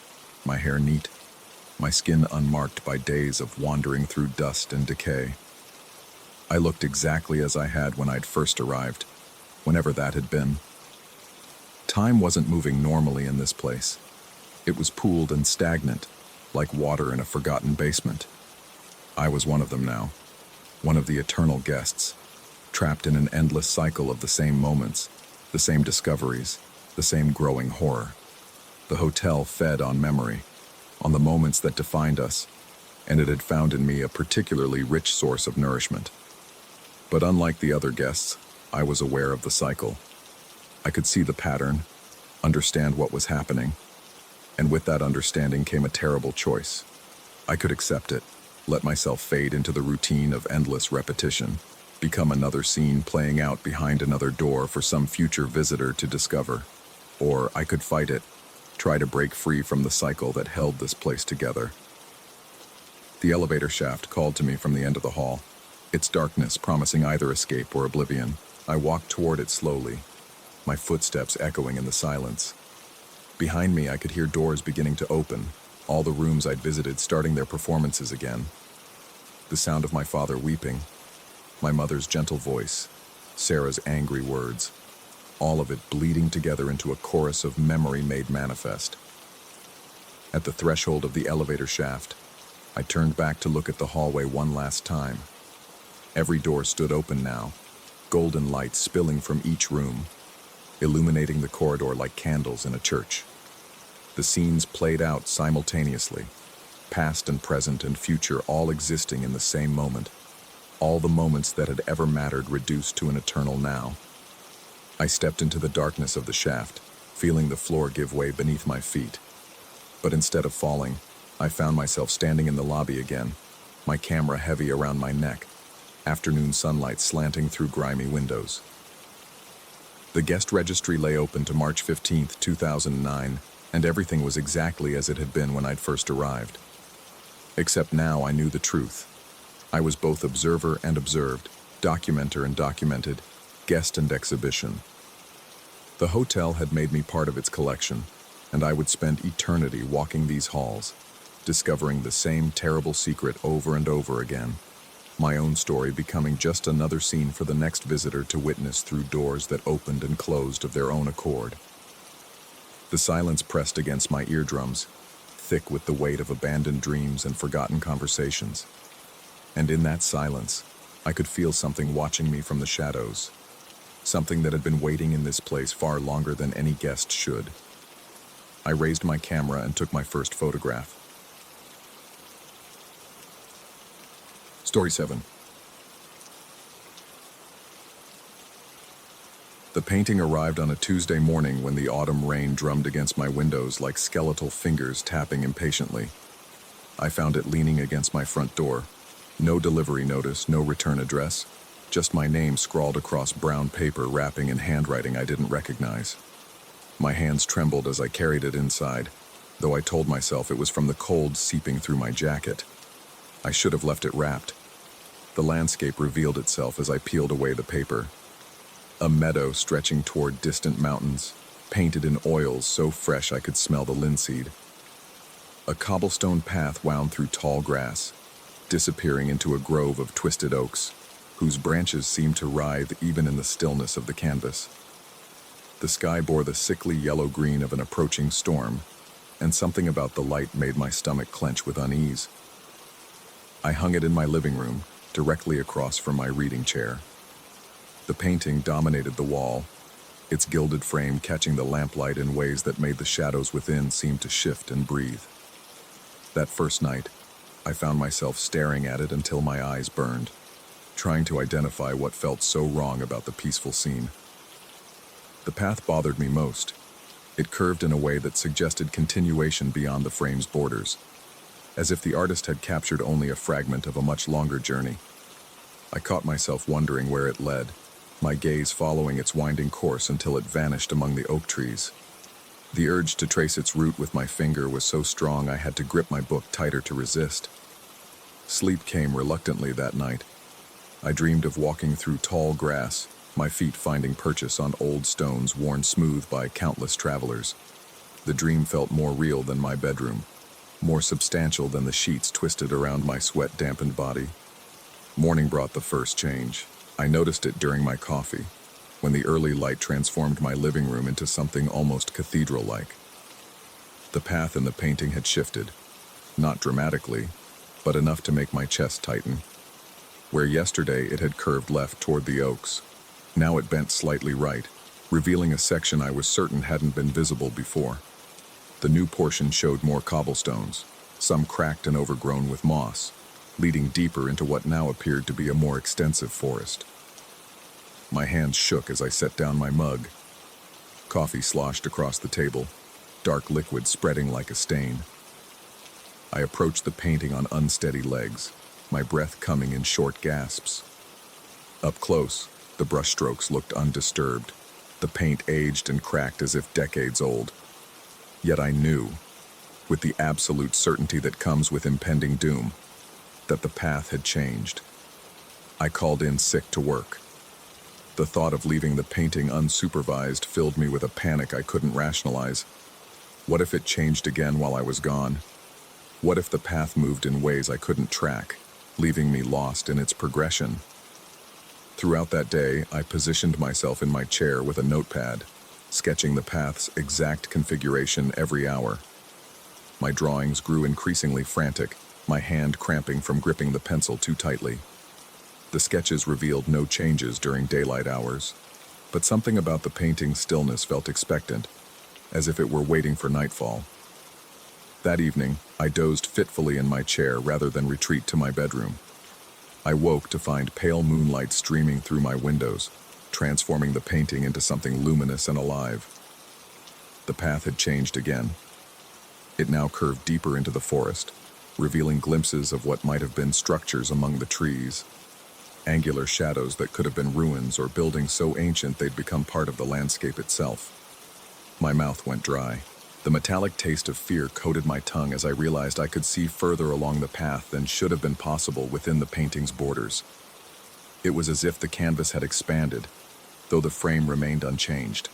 my hair neat, my skin unmarked by days of wandering through dust and decay. I looked exactly as I had when I'd first arrived, whenever that had been. Time wasn't moving normally in this place. It was pooled and stagnant, like water in a forgotten basement. I was one of them now, one of the eternal guests, trapped in an endless cycle of the same moments, the same discoveries, the same growing horror. The hotel fed on memory, on the moments that defined us, and it had found in me a particularly rich source of nourishment. But unlike the other guests, I was aware of the cycle. I could see the pattern, understand what was happening, and with that understanding came a terrible choice. I could accept it, let myself fade into the routine of endless repetition, become another scene playing out behind another door for some future visitor to discover. Or I could fight it, try to break free from the cycle that held this place together. The elevator shaft called to me from the end of the hall, its darkness promising either escape or oblivion. I walked toward it slowly, my footsteps echoing in the silence. Behind me, I could hear doors beginning to open, all the rooms I'd visited starting their performances again. The sound of my father weeping, my mother's gentle voice, Sarah's angry words, all of it bleeding together into a chorus of memory made manifest. At the threshold of the elevator shaft, I turned back to look at the hallway one last time. Every door stood open now, golden light spilling from each room, illuminating the corridor like candles in a church. The scenes played out simultaneously, past and present and future all existing in the same moment, all the moments that had ever mattered reduced to an eternal now. I stepped into the darkness of the shaft, feeling the floor give way beneath my feet. But instead of falling, I found myself standing in the lobby again, my camera heavy around my neck, afternoon sunlight slanting through grimy windows. The guest registry lay open to March 15, 2009, and everything was exactly as it had been when I'd first arrived. Except now I knew the truth. I was both observer and observed, documenter and documented, guest and exhibition. The hotel had made me part of its collection, and I would spend eternity walking these halls, discovering the same terrible secret over and over again. My own story becoming just another scene for the next visitor to witness through doors that opened and closed of their own accord. The silence pressed against my eardrums, thick with the weight of abandoned dreams and forgotten conversations. And in that silence, I could feel something watching me from the shadows, something that had been waiting in this place far longer than any guest should. I raised my camera and took my first photograph. Story 7. The painting arrived on a Tuesday morning when the autumn rain drummed against my windows like skeletal fingers tapping impatiently. I found it leaning against my front door. No delivery notice, no return address, just my name scrawled across brown paper wrapping in handwriting I didn't recognize. My hands trembled as I carried it inside, though I told myself it was from the cold seeping through my jacket. I should have left it wrapped. The landscape revealed itself as I peeled away the paper. A meadow stretching toward distant mountains, painted in oils so fresh I could smell the linseed. A cobblestone path wound through tall grass, disappearing into a grove of twisted oaks, whose branches seemed to writhe even in the stillness of the canvas. The sky bore the sickly yellow-green of an approaching storm, and something about the light made my stomach clench with unease. I hung it in my living room, directly across from my reading chair. The painting dominated the wall, its gilded frame catching the lamplight in ways that made the shadows within seem to shift and breathe. That first night, I found myself staring at it until my eyes burned, trying to identify what felt so wrong about the peaceful scene. The path bothered me most. It curved in a way that suggested continuation beyond the frame's borders, as if the artist had captured only a fragment of a much longer journey. I caught myself wondering where it led, my gaze following its winding course until it vanished among the oak trees. The urge to trace its route with my finger was so strong I had to grip my book tighter to resist. Sleep came reluctantly that night. I dreamed of walking through tall grass, my feet finding purchase on old stones worn smooth by countless travelers. The dream felt more real than my bedroom, more substantial than the sheets twisted around my sweat-dampened body. Morning brought the first change. I noticed it during my coffee, when the early light transformed my living room into something almost cathedral-like. The path in the painting had shifted, not dramatically, but enough to make my chest tighten. Where yesterday it had curved left toward the oaks, now it bent slightly right, revealing a section I was certain hadn't been visible before. The new portion showed more cobblestones, some cracked and overgrown with moss, leading deeper into what now appeared to be a more extensive forest. My hands shook as I set down my mug. Coffee sloshed across the table, dark liquid spreading like a stain. I approached the painting on unsteady legs, my breath coming in short gasps. Up close, the brushstrokes looked undisturbed, the paint aged and cracked as if decades old. Yet I knew, with the absolute certainty that comes with impending doom, that the path had changed. I called in sick to work. The thought of leaving the painting unsupervised filled me with a panic I couldn't rationalize. What if it changed again while I was gone? What if the path moved in ways I couldn't track, leaving me lost in its progression? Throughout that day, I positioned myself in my chair with a notepad, sketching the path's exact configuration every hour. My drawings grew increasingly frantic, my hand cramping from gripping the pencil too tightly. The sketches revealed no changes during daylight hours, but something about the painting's stillness felt expectant, as if it were waiting for nightfall. That evening, I dozed fitfully in my chair rather than retreat to my bedroom. I woke to find pale moonlight streaming through my windows, transforming the painting into something luminous and alive. The path had changed again. It now curved deeper into the forest, revealing glimpses of what might have been structures among the trees, angular shadows that could have been ruins or buildings so ancient they'd become part of the landscape itself. My mouth went dry. The metallic taste of fear coated my tongue as I realized I could see further along the path than should have been possible within the painting's borders. It was as if the canvas had expanded, though the frame remained unchanged.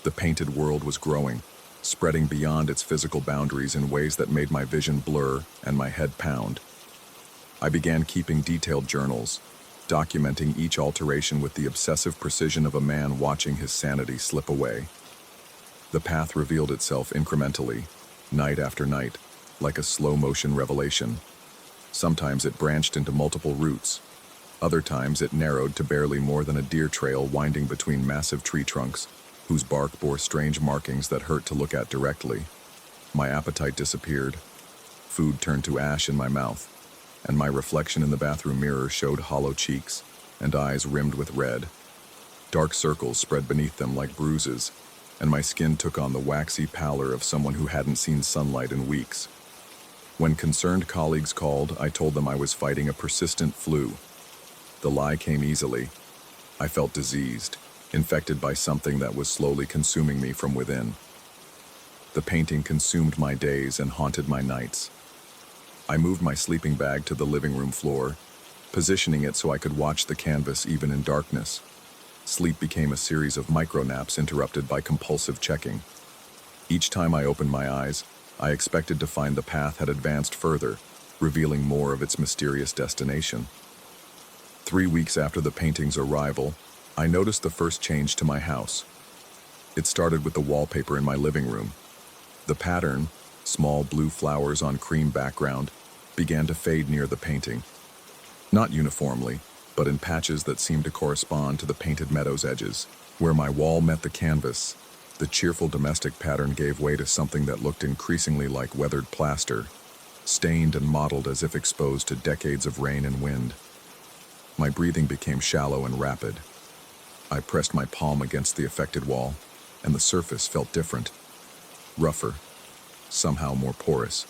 The painted world was growing, spreading beyond its physical boundaries in ways that made my vision blur and my head pound. I began keeping detailed journals, documenting each alteration with the obsessive precision of a man watching his sanity slip away. The path revealed itself incrementally, night after night, like a slow-motion revelation. Sometimes it branched into multiple routes. Other times it narrowed to barely more than a deer trail winding between massive tree trunks, whose bark bore strange markings that hurt to look at directly. My appetite disappeared. Food turned to ash in my mouth, and my reflection in the bathroom mirror showed hollow cheeks and eyes rimmed with red. Dark circles spread beneath them like bruises, and my skin took on the waxy pallor of someone who hadn't seen sunlight in weeks. When concerned colleagues called, I told them I was fighting a persistent flu. The lie came easily. I felt diseased, infected by something that was slowly consuming me from within. The painting consumed my days and haunted my nights. I moved my sleeping bag to the living room floor, positioning it so I could watch the canvas even in darkness. Sleep became a series of micro-naps interrupted by compulsive checking. Each time I opened my eyes, I expected to find the path had advanced further, revealing more of its mysterious destination. 3 weeks after the painting's arrival, I noticed the first change to my house. It started with the wallpaper in my living room. The pattern, small blue flowers on cream background, began to fade near the painting. Not uniformly, but in patches that seemed to correspond to the painted meadow's edges. Where my wall met the canvas, the cheerful domestic pattern gave way to something that looked increasingly like weathered plaster, stained and mottled as if exposed to decades of rain and wind. My breathing became shallow and rapid. I pressed my palm against the affected wall, and the surface felt different, rougher, somehow more porous.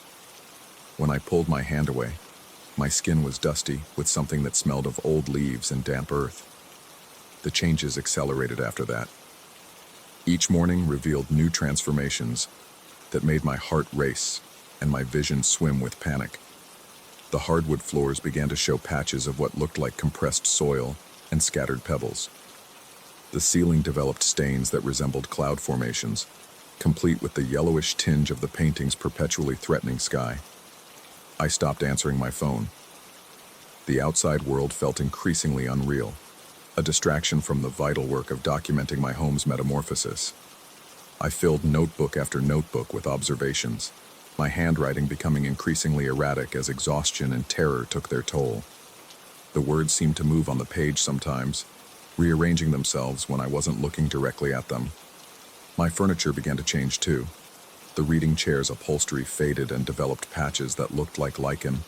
When I pulled my hand away, my skin was dusty with something that smelled of old leaves and damp earth. The changes accelerated after that. Each morning revealed new transformations that made my heart race and my vision swim with panic. The hardwood floors began to show patches of what looked like compressed soil and scattered pebbles. The ceiling developed stains that resembled cloud formations, complete with the yellowish tinge of the painting's perpetually threatening sky. I stopped answering my phone. The outside world felt increasingly unreal, a distraction from the vital work of documenting my home's metamorphosis. I filled notebook after notebook with observations, my handwriting becoming increasingly erratic as exhaustion and terror took their toll. The words seemed to move on the page sometimes, rearranging themselves when I wasn't looking directly at them. My furniture began to change too. The reading chair's upholstery faded and developed patches that looked like lichen.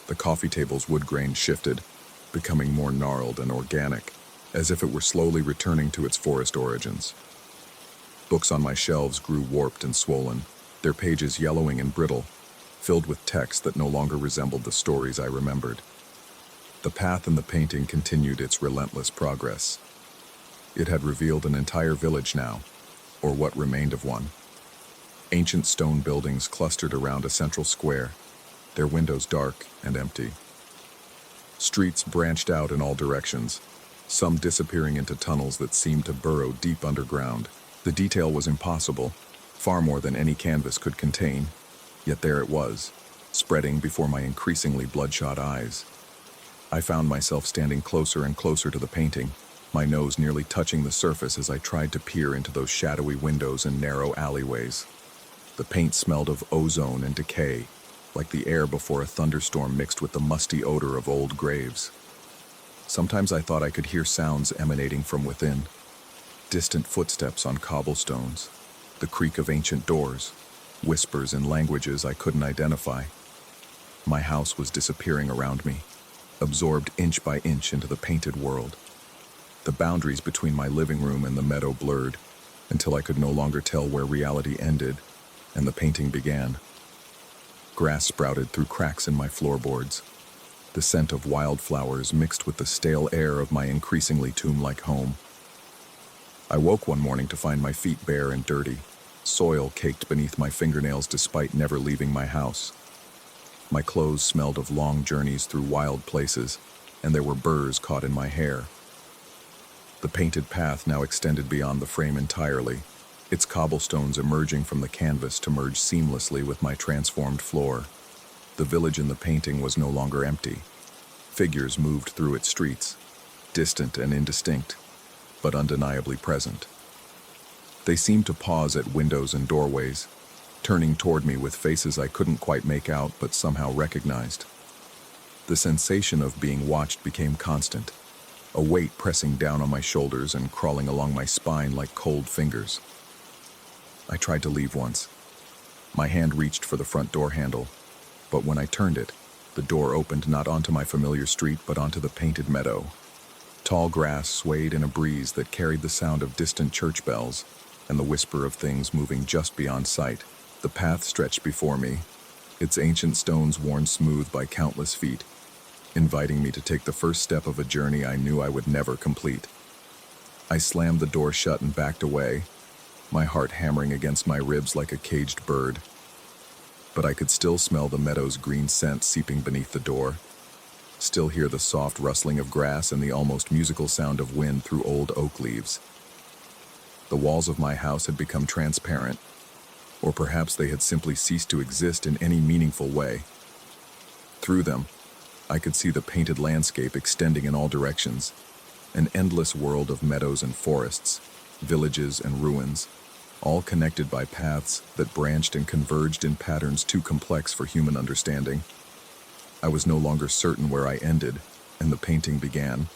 The coffee table's wood grain shifted, becoming more gnarled and organic, as if it were slowly returning to its forest origins. Books on my shelves grew warped and swollen, their pages yellowing and brittle, filled with text that no longer resembled the stories I remembered. The path in the painting continued its relentless progress. It had revealed an entire village now, or what remained of one. Ancient stone buildings clustered around a central square, their windows dark and empty. Streets branched out in all directions, some disappearing into tunnels that seemed to burrow deep underground. The detail was impossible, far more than any canvas could contain, yet there it was, spreading before my increasingly bloodshot eyes. I found myself standing closer and closer to the painting, my nose nearly touching the surface as I tried to peer into those shadowy windows and narrow alleyways. The paint smelled of ozone and decay, like the air before a thunderstorm mixed with the musty odor of old graves. Sometimes I thought I could hear sounds emanating from within, distant footsteps on cobblestones, the creak of ancient doors, whispers in languages I couldn't identify. My house was disappearing around me, absorbed inch by inch into the painted world. The boundaries between my living room and the meadow blurred, until I could no longer tell where reality ended and the painting began. Grass sprouted through cracks in my floorboards. The scent of wildflowers mixed with the stale air of my increasingly tomb-like home. I woke one morning to find my feet bare and dirty, soil caked beneath my fingernails despite never leaving my house. My clothes smelled of long journeys through wild places, and there were burrs caught in my hair. The painted path now extended beyond the frame entirely, its cobblestones emerging from the canvas to merge seamlessly with my transformed floor. The village in the painting was no longer empty. Figures moved through its streets, distant and indistinct, but undeniably present. They seemed to pause at windows and doorways, turning toward me with faces I couldn't quite make out but somehow recognized. The sensation of being watched became constant, a weight pressing down on my shoulders and crawling along my spine like cold fingers. I tried to leave once. My hand reached for the front door handle, but when I turned it, the door opened not onto my familiar street but onto the painted meadow. Tall grass swayed in a breeze that carried the sound of distant church bells and the whisper of things moving just beyond sight. The path stretched before me, its ancient stones worn smooth by countless feet, inviting me to take the first step of a journey I knew I would never complete. I slammed the door shut and backed away, my heart hammering against my ribs like a caged bird. But I could still smell the meadow's green scent seeping beneath the door. still hear the soft rustling of grass and the almost musical sound of wind through old oak leaves. The walls of my house had become transparent, or perhaps they had simply ceased to exist in any meaningful way. Through them, I could see the painted landscape extending in all directions, an endless world of meadows and forests, villages and ruins, all connected by paths that branched and converged in patterns too complex for human understanding. I was no longer certain where I ended and the painting began.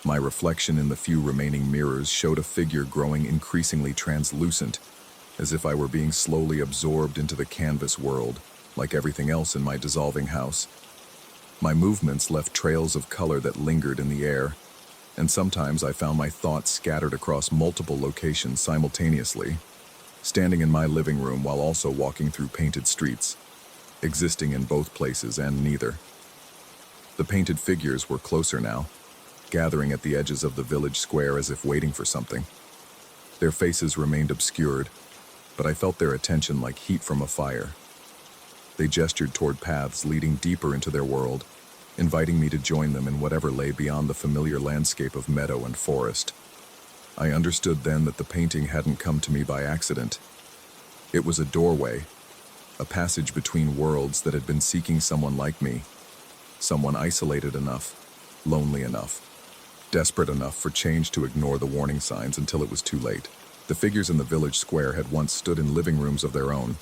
My reflection in the few remaining mirrors showed a figure growing increasingly translucent, as if I were being slowly absorbed into the canvas world, like everything else in my dissolving house. My movements left trails of color that lingered in the air, and sometimes I found my thoughts scattered across multiple locations simultaneously, standing in my living room while also walking through painted streets, existing in both places and neither. The painted figures were closer now, gathering at the edges of the village square as if waiting for something. Their faces remained obscured, but I felt their attention like heat from a fire. They gestured toward paths leading deeper into their world, inviting me to join them in whatever lay beyond the familiar landscape of meadow and forest. I understood then that the painting hadn't come to me by accident. It was a doorway, a passage between worlds that had been seeking someone like me, someone isolated enough, lonely enough, desperate enough for change to ignore the warning signs until it was too late. The figures in the village square had once stood in living rooms of their own,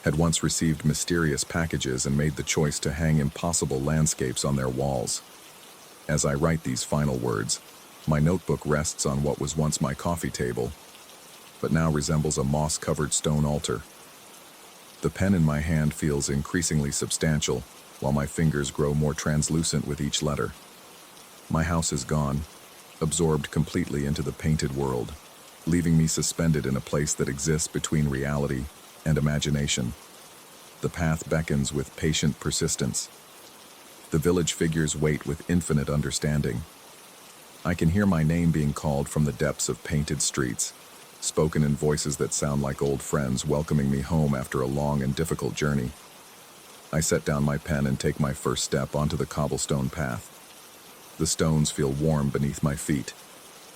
had once received mysterious packages and made the choice to hang impossible landscapes on their walls. As I write these final words, my notebook rests on what was once my coffee table, but now resembles a moss-covered stone altar. The pen in my hand feels increasingly substantial, while my fingers grow more translucent with each letter. My house is gone, absorbed completely into the painted world, leaving me suspended in a place that exists between reality and imagination. The path beckons with patient persistence. The village figures wait with infinite understanding. I can hear my name being called from the depths of painted streets, spoken in voices that sound like old friends welcoming me home after a long and difficult journey. I set down my pen and take my first step onto the cobblestone path. The stones feel warm beneath my feet,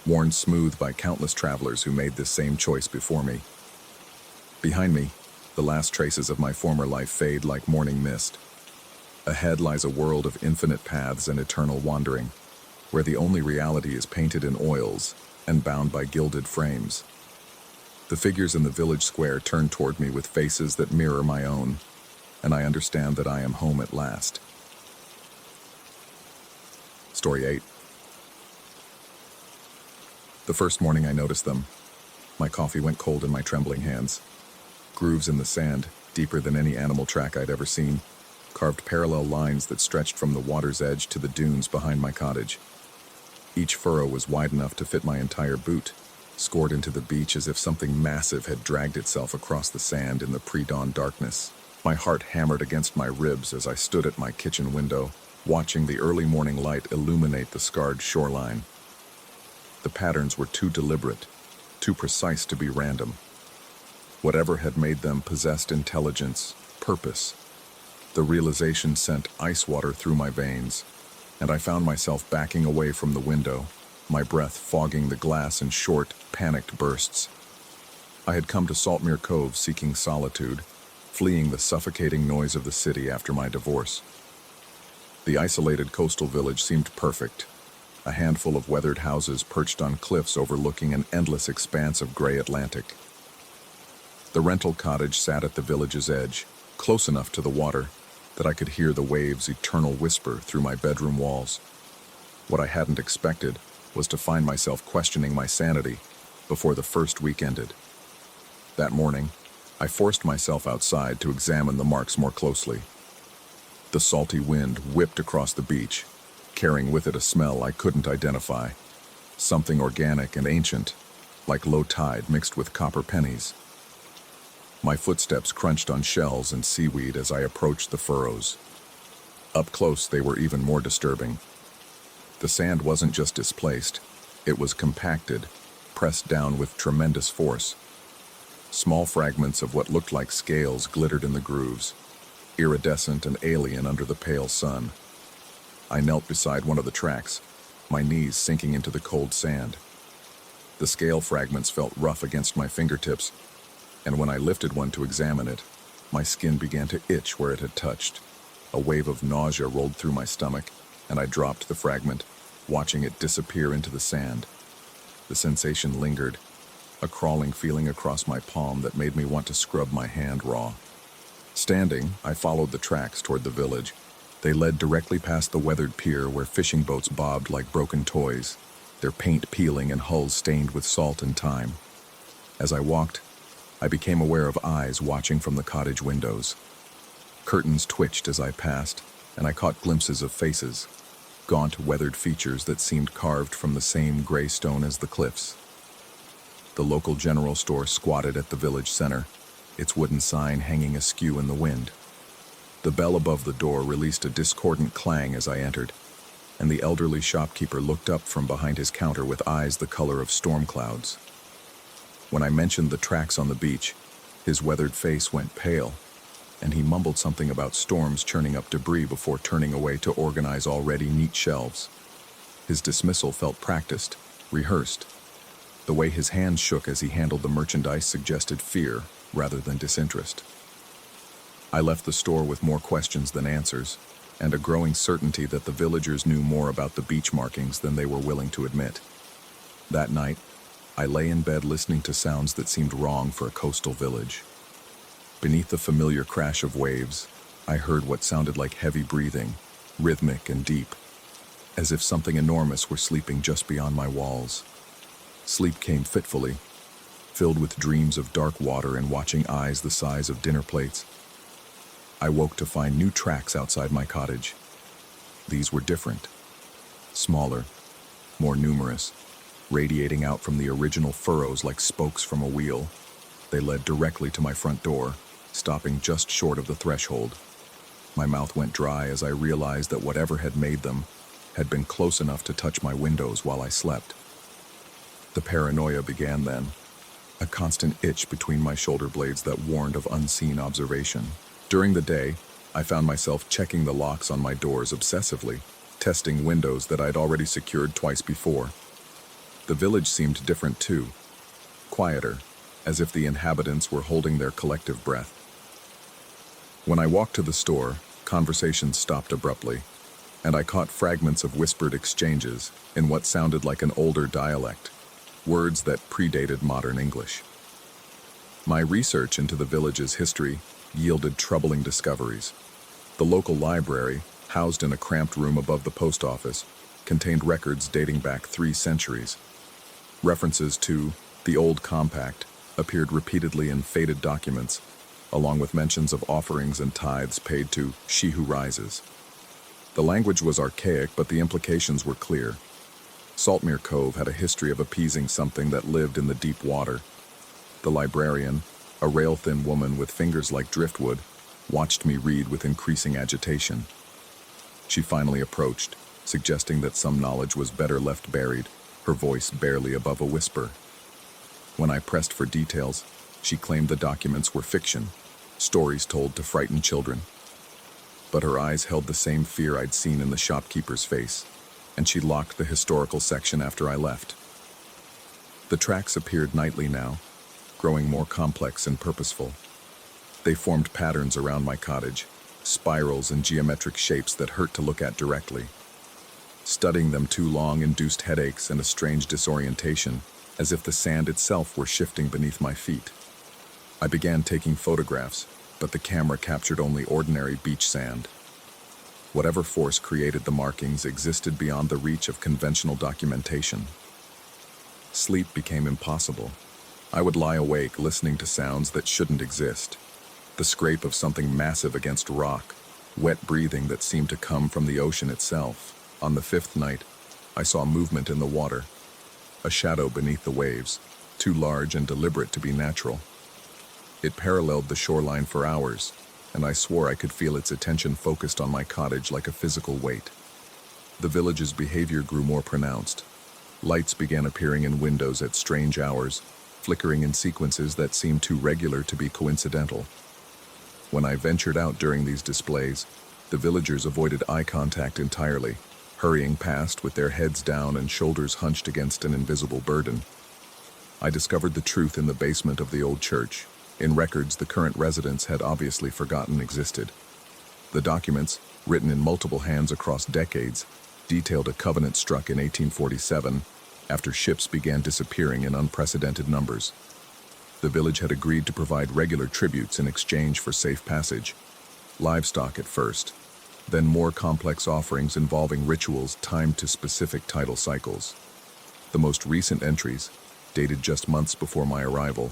worn smooth by countless travelers who made this same choice before me. Behind me, the last traces of my former life fade like morning mist. Ahead lies a world of infinite paths and eternal wandering, where the only reality is painted in oils and bound by gilded frames. The figures in the village square turn toward me with faces that mirror my own, and I understand that I am home at last. Story 8. The first morning I noticed them, my coffee went cold in my trembling hands. Grooves in the sand, deeper than any animal track I'd ever seen, carved parallel lines that stretched from the water's edge to the dunes behind my cottage. Each furrow was wide enough to fit my entire boot, scored into the beach as if something massive had dragged itself across the sand in the pre-dawn darkness. My heart hammered against my ribs as I stood at my kitchen window, watching the early morning light illuminate the scarred shoreline. The patterns were too deliberate, too precise to be random. Whatever had made them possessed intelligence, purpose. The realization sent ice water through my veins, and I found myself backing away from the window, my breath fogging the glass in short, panicked bursts. I had come to Saltmere Cove seeking solitude, fleeing the suffocating noise of the city after my divorce. The isolated coastal village seemed perfect, a handful of weathered houses perched on cliffs overlooking an endless expanse of gray Atlantic. The rental cottage sat at the village's edge, close enough to the water that I could hear the waves' eternal whisper through my bedroom walls. What I hadn't expected was to find myself questioning my sanity before the first week ended. That morning, I forced myself outside to examine the marks more closely. The salty wind whipped across the beach, carrying with it a smell I couldn't identify, something organic and ancient, like low tide mixed with copper pennies. My footsteps crunched on shells and seaweed as I approached the furrows. Up close, they were even more disturbing. The sand wasn't just displaced, it was compacted, pressed down with tremendous force. Small fragments of what looked like scales glittered in the grooves, iridescent and alien under the pale sun. I knelt beside one of the tracks, my knees sinking into the cold sand. The scale fragments felt rough against my fingertips, and when I lifted one to examine it, my skin began to itch where it had touched. A wave of nausea rolled through my stomach, and I dropped the fragment, watching it disappear into the sand. The sensation lingered, a crawling feeling across my palm that made me want to scrub my hand raw. Standing, I followed the tracks toward the village. They led directly past the weathered pier where fishing boats bobbed like broken toys, their paint peeling and hulls stained with salt and time. As I walked, I became aware of eyes watching from the cottage windows. Curtains twitched as I passed, and I caught glimpses of faces, gaunt, weathered features that seemed carved from the same gray stone as the cliffs. The local general store squatted at the village center, its wooden sign hanging askew in the wind. The bell above the door released a discordant clang as I entered, and the elderly shopkeeper looked up from behind his counter with eyes the color of storm clouds. When I mentioned the tracks on the beach, his weathered face went pale, and he mumbled something about storms churning up debris before turning away to organize already neat shelves. His dismissal felt practiced, rehearsed. The way his hands shook as he handled the merchandise suggested fear rather than disinterest. I left the store with more questions than answers, and a growing certainty that the villagers knew more about the beach markings than they were willing to admit. That night, I lay in bed listening to sounds that seemed wrong for a coastal village. Beneath the familiar crash of waves, I heard what sounded like heavy breathing, rhythmic and deep, as if something enormous were sleeping just beyond my walls. Sleep came fitfully, filled with dreams of dark water and watching eyes the size of dinner plates. I woke to find new tracks outside my cottage. These were different, smaller, more numerous, radiating out from the original furrows like spokes from a wheel. They led directly to my front door, stopping just short of the threshold. My mouth went dry as I realized that whatever had made them had been close enough to touch my windows while I slept. The paranoia began then, a constant itch between my shoulder blades that warned of unseen observation. During the day, I found myself checking the locks on my doors obsessively, testing windows that I'd already secured twice before. The village seemed different too, quieter, as if the inhabitants were holding their collective breath. When I walked to the store, conversations stopped abruptly, and I caught fragments of whispered exchanges in what sounded like an older dialect, words that predated modern English. My research into the village's history yielded troubling discoveries. The local library, housed in a cramped room above the post office, contained records dating back 3 centuries. References to the Old Compact appeared repeatedly in faded documents, along with mentions of offerings and tithes paid to She Who Rises. The language was archaic, but the implications were clear. Saltmere Cove had a history of appeasing something that lived in the deep water. The librarian, a rail-thin woman with fingers like driftwood, watched me read with increasing agitation. She finally approached, suggesting that some knowledge was better left buried, her voice barely above a whisper. When I pressed for details, she claimed the documents were fiction, stories told to frighten children. But her eyes held the same fear I'd seen in the shopkeeper's face, and she locked the historical section after I left. The tracks appeared nightly now, growing more complex and purposeful. They formed patterns around my cottage, spirals and geometric shapes that hurt to look at directly. Studying them too long induced headaches and a strange disorientation, as if the sand itself were shifting beneath my feet. I began taking photographs, but the camera captured only ordinary beach sand. Whatever force created the markings existed beyond the reach of conventional documentation. Sleep became impossible. I would lie awake listening to sounds that shouldn't exist. The scrape of something massive against rock, wet breathing that seemed to come from the ocean itself. On the 5th night, I saw movement in the water, a shadow beneath the waves, too large and deliberate to be natural. It paralleled the shoreline for hours, and I swore I could feel its attention focused on my cottage like a physical weight. The village's behavior grew more pronounced. Lights began appearing in windows at strange hours, flickering in sequences that seemed too regular to be coincidental. When I ventured out during these displays, The villagers avoided eye contact entirely, hurrying past with their heads down and shoulders hunched against an invisible burden. I discovered the truth in the basement of the old church. In records the current residents had obviously forgotten existed. The documents, written in multiple hands across decades, detailed a covenant struck in 1847 after ships began disappearing in unprecedented numbers. The village had agreed to provide regular tributes in exchange for safe passage. Livestock at first, then more complex offerings involving rituals timed to specific tidal cycles. The most recent entries, dated just months before my arrival,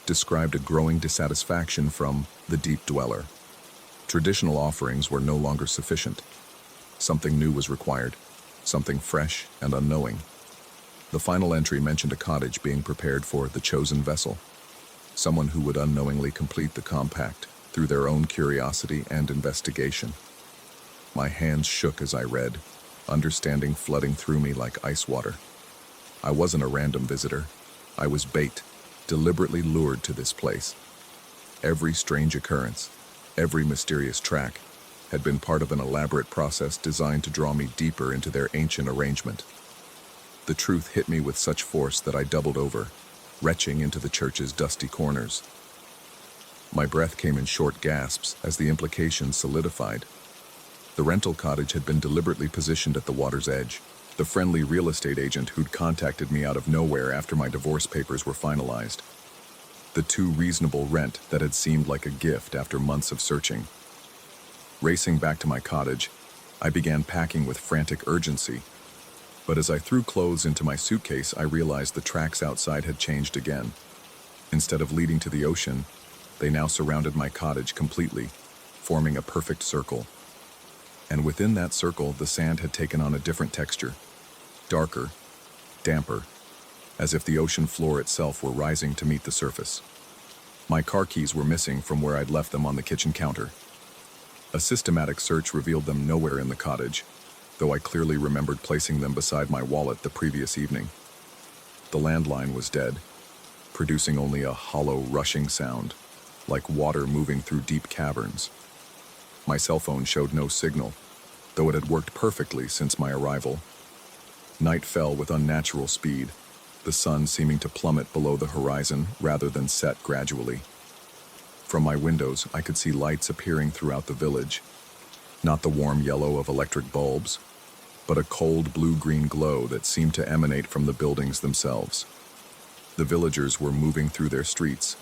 described a growing dissatisfaction from the deep dweller. Traditional offerings were no longer sufficient. Something new was required, something fresh and unknowing. The final entry mentioned a cottage being prepared for the chosen vessel, someone who would unknowingly complete the compact through their own curiosity and investigation. My hands shook as I read, understanding flooding through me like ice water. I wasn't a random visitor. I was bait, deliberately lured to this place. Every strange occurrence, every mysterious track, had been part of an elaborate process designed to draw me deeper into their ancient arrangement. The truth hit me with such force that I doubled over, retching into the church's dusty corners. My breath came in short gasps as the implications solidified. The rental cottage had been deliberately positioned at the water's edge. The friendly real estate agent who'd contacted me out of nowhere after my divorce papers were finalized. The too reasonable rent that had seemed like a gift after months of searching. Racing back to my cottage, I began packing with frantic urgency. But as I threw clothes into my suitcase, I realized the tracks outside had changed again. Instead of leading to the ocean, they now surrounded my cottage completely, forming a perfect circle. And within that circle, the sand had taken on a different texture, darker, damper, as if the ocean floor itself were rising to meet the surface. My car keys were missing from where I'd left them on the kitchen counter. A systematic search revealed them nowhere in the cottage, though I clearly remembered placing them beside my wallet the previous evening. The landline was dead, producing only a hollow, rushing sound, like water moving through deep caverns. My cell phone showed no signal, though it had worked perfectly since my arrival. Night fell with unnatural speed, the sun seeming to plummet below the horizon rather than set gradually. From my windows, I could see lights appearing throughout the village, not the warm yellow of electric bulbs, but a cold blue-green glow that seemed to emanate from the buildings themselves. The villagers were moving through their streets,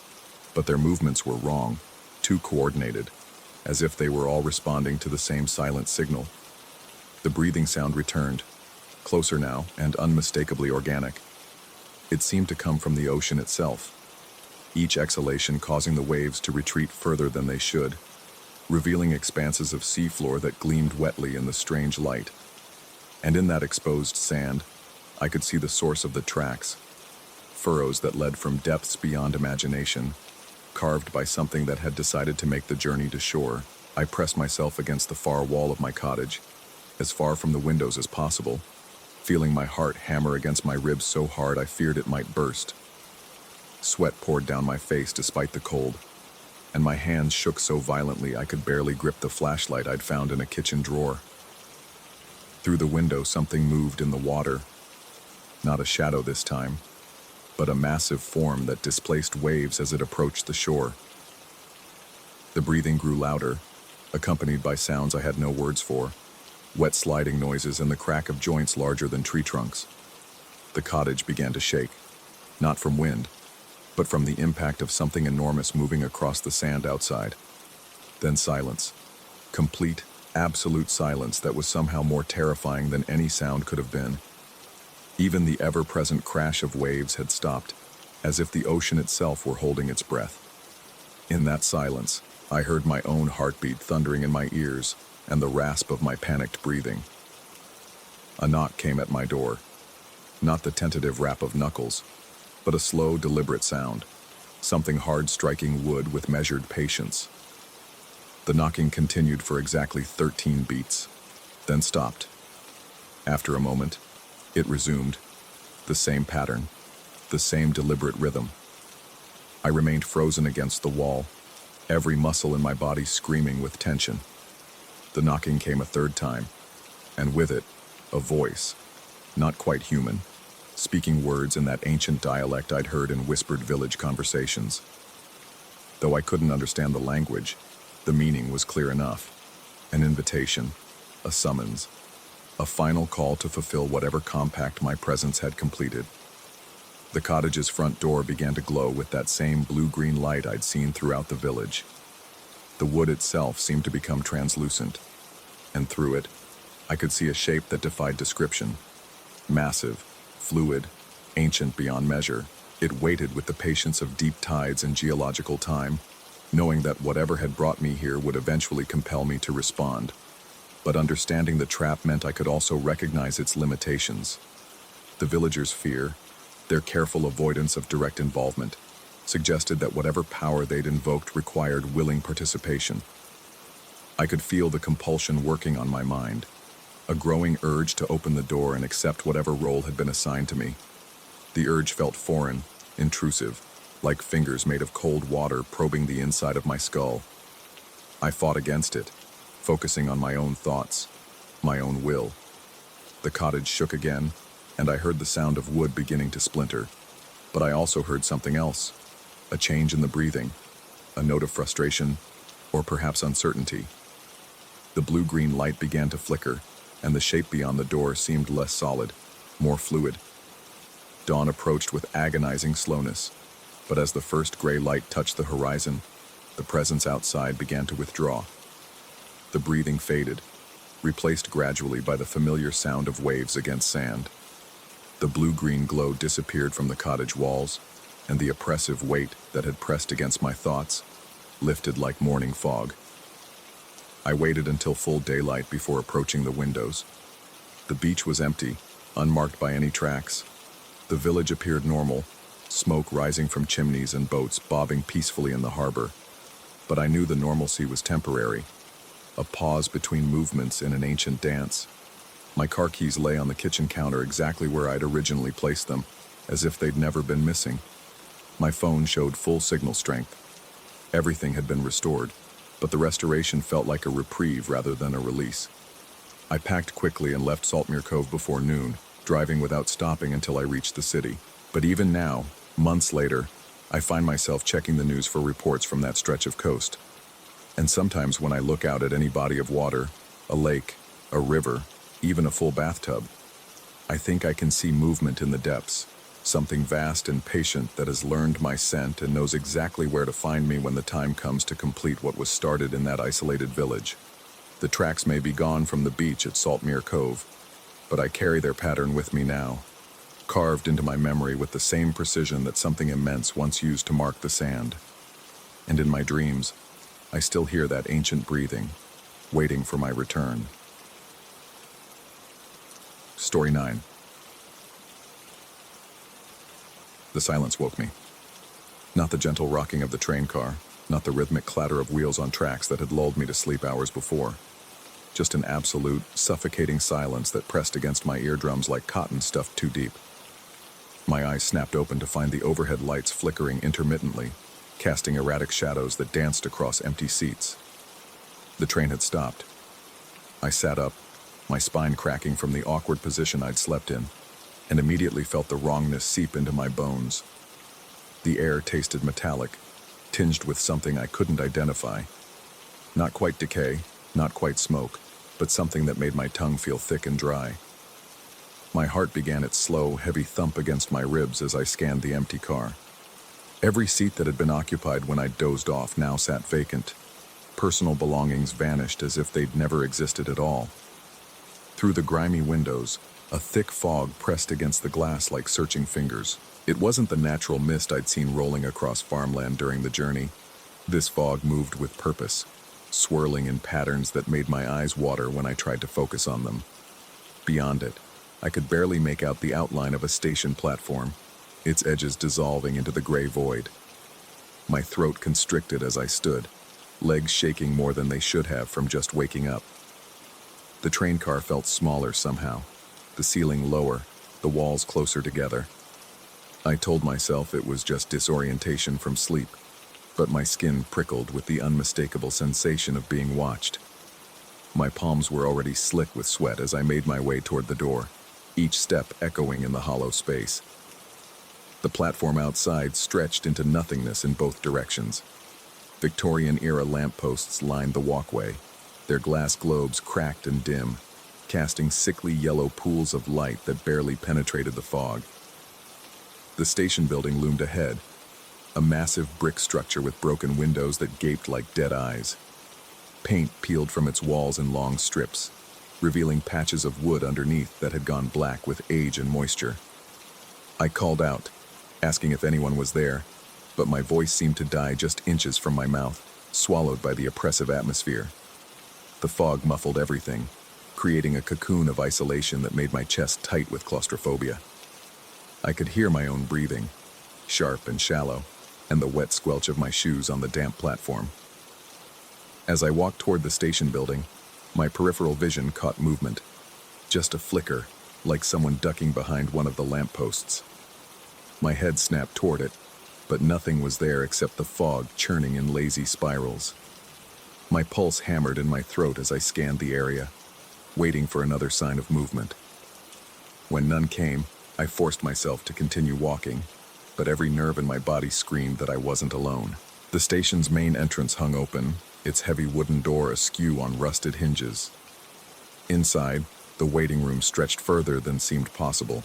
but their movements were wrong, too coordinated, as if they were all responding to the same silent signal. The breathing sound returned, closer now and unmistakably organic. It seemed to come from the ocean itself, each exhalation causing the waves to retreat further than they should, revealing expanses of seafloor that gleamed wetly in the strange light. And in that exposed sand, I could see the source of the tracks, furrows that led from depths beyond imagination, carved by something that had decided to make the journey to shore. I pressed myself against the far wall of my cottage, as far from the windows as possible, feeling my heart hammer against my ribs so hard I feared it might burst. Sweat poured down my face despite the cold, and my hands shook so violently I could barely grip the flashlight I'd found in a kitchen drawer. Through the window, something moved in the water. Not a shadow this time, but a massive form that displaced waves as it approached the shore. The breathing grew louder, accompanied by sounds I had no words for, wet sliding noises and the crack of joints larger than tree trunks. The cottage began to shake, not from wind, but from the impact of something enormous moving across the sand outside. Then silence. Complete, absolute silence that was somehow more terrifying than any sound could have been. Even the ever-present crash of waves had stopped, as if the ocean itself were holding its breath. In that silence, I heard my own heartbeat thundering in my ears and the rasp of my panicked breathing. A knock came at my door. Not the tentative rap of knuckles, but a slow, deliberate sound, something hard striking wood with measured patience. The knocking continued for exactly 13 beats, then stopped. After a moment, it resumed, the same pattern, the same deliberate rhythm. I remained frozen against the wall, every muscle in my body screaming with tension. The knocking came a third time, and with it, a voice, not quite human, speaking words in that ancient dialect I'd heard in whispered village conversations. Though I couldn't understand the language, the meaning was clear enough. An invitation, a summons, a final call to fulfill whatever compact my presence had completed. The cottage's front door began to glow with that same blue-green light I'd seen throughout the village. The wood itself seemed to become translucent, and through it, I could see a shape that defied description. Massive, fluid, ancient beyond measure, it waited with the patience of deep tides and geological time, knowing that whatever had brought me here would eventually compel me to respond. But understanding the trap meant I could also recognize its limitations. The villagers' fear, their careful avoidance of direct involvement, suggested that whatever power they'd invoked required willing participation. I could feel the compulsion working on my mind, a growing urge to open the door and accept whatever role had been assigned to me. The urge felt foreign, intrusive, like fingers made of cold water probing the inside of my skull. I fought against it, focusing on my own thoughts, my own will. The cottage shook again, and I heard the sound of wood beginning to splinter. But I also heard something else, a change in the breathing, a note of frustration, or perhaps uncertainty. The blue-green light began to flicker, and the shape beyond the door seemed less solid, more fluid. Dawn approached with agonizing slowness, but as the first gray light touched the horizon, the presence outside began to withdraw. The breathing faded, replaced gradually by the familiar sound of waves against sand. The blue-green glow disappeared from the cottage walls, and the oppressive weight that had pressed against my thoughts lifted like morning fog. I waited until full daylight before approaching the windows. The beach was empty, unmarked by any tracks. The village appeared normal, smoke rising from chimneys and boats bobbing peacefully in the harbor. But I knew the normalcy was temporary, a pause between movements in an ancient dance. My car keys lay on the kitchen counter exactly where I'd originally placed them, as if they'd never been missing. My phone showed full signal strength. Everything had been restored, but the restoration felt like a reprieve rather than a release. I packed quickly and left Saltmere Cove before noon, driving without stopping until I reached the city. But even now, months later, I find myself checking the news for reports from that stretch of coast. And sometimes when I look out at any body of water, a lake, a river, even a full bathtub, I think I can see movement in the depths, something vast and patient that has learned my scent and knows exactly where to find me when the time comes to complete what was started in that isolated village. The tracks may be gone from the beach at Saltmere Cove, but I carry their pattern with me now, carved into my memory with the same precision that something immense once used to mark the sand. And in my dreams, I still hear that ancient breathing, waiting for my return. Story 9. The silence woke me. Not the gentle rocking of the train car, not the rhythmic clatter of wheels on tracks that had lulled me to sleep hours before. Just an absolute, suffocating silence that pressed against my eardrums like cotton stuffed too deep. My eyes snapped open to find the overhead lights flickering intermittently, casting erratic shadows that danced across empty seats. The train had stopped. I sat up, my spine cracking from the awkward position I'd slept in, and immediately felt the wrongness seep into my bones. The air tasted metallic, tinged with something I couldn't identify. Not quite decay, not quite smoke, but something that made my tongue feel thick and dry. My heart began its slow, heavy thump against my ribs as I scanned the empty car. Every seat that had been occupied when I'd dozed off now sat vacant. Personal belongings vanished as if they'd never existed at all. Through the grimy windows, a thick fog pressed against the glass like searching fingers. It wasn't the natural mist I'd seen rolling across farmland during the journey. This fog moved with purpose, swirling in patterns that made my eyes water when I tried to focus on them. Beyond it, I could barely make out the outline of a station platform, its edges dissolving into the gray void. My throat constricted as I stood, legs shaking more than they should have from just waking up. The train car felt smaller somehow, the ceiling lower, the walls closer together. I told myself it was just disorientation from sleep, but my skin prickled with the unmistakable sensation of being watched. My palms were already slick with sweat as I made my way toward the door, each step echoing in the hollow space. The platform outside stretched into nothingness in both directions. Victorian-era lampposts lined the walkway, their glass globes cracked and dim, casting sickly yellow pools of light that barely penetrated the fog. The station building loomed ahead, a massive brick structure with broken windows that gaped like dead eyes. Paint peeled from its walls in long strips, revealing patches of wood underneath that had gone black with age and moisture. I called out, asking if anyone was there, but my voice seemed to die just inches from my mouth, swallowed by the oppressive atmosphere. The fog muffled everything, creating a cocoon of isolation that made my chest tight with claustrophobia. I could hear my own breathing, sharp and shallow, and the wet squelch of my shoes on the damp platform. As I walked toward the station building, my peripheral vision caught movement, just a flicker, like someone ducking behind one of the lampposts. My head snapped toward it, but nothing was there except the fog churning in lazy spirals. My pulse hammered in my throat as I scanned the area, waiting for another sign of movement. When none came, I forced myself to continue walking, but every nerve in my body screamed that I wasn't alone. The station's main entrance hung open, its heavy wooden door askew on rusted hinges. Inside, the waiting room stretched further than seemed possible,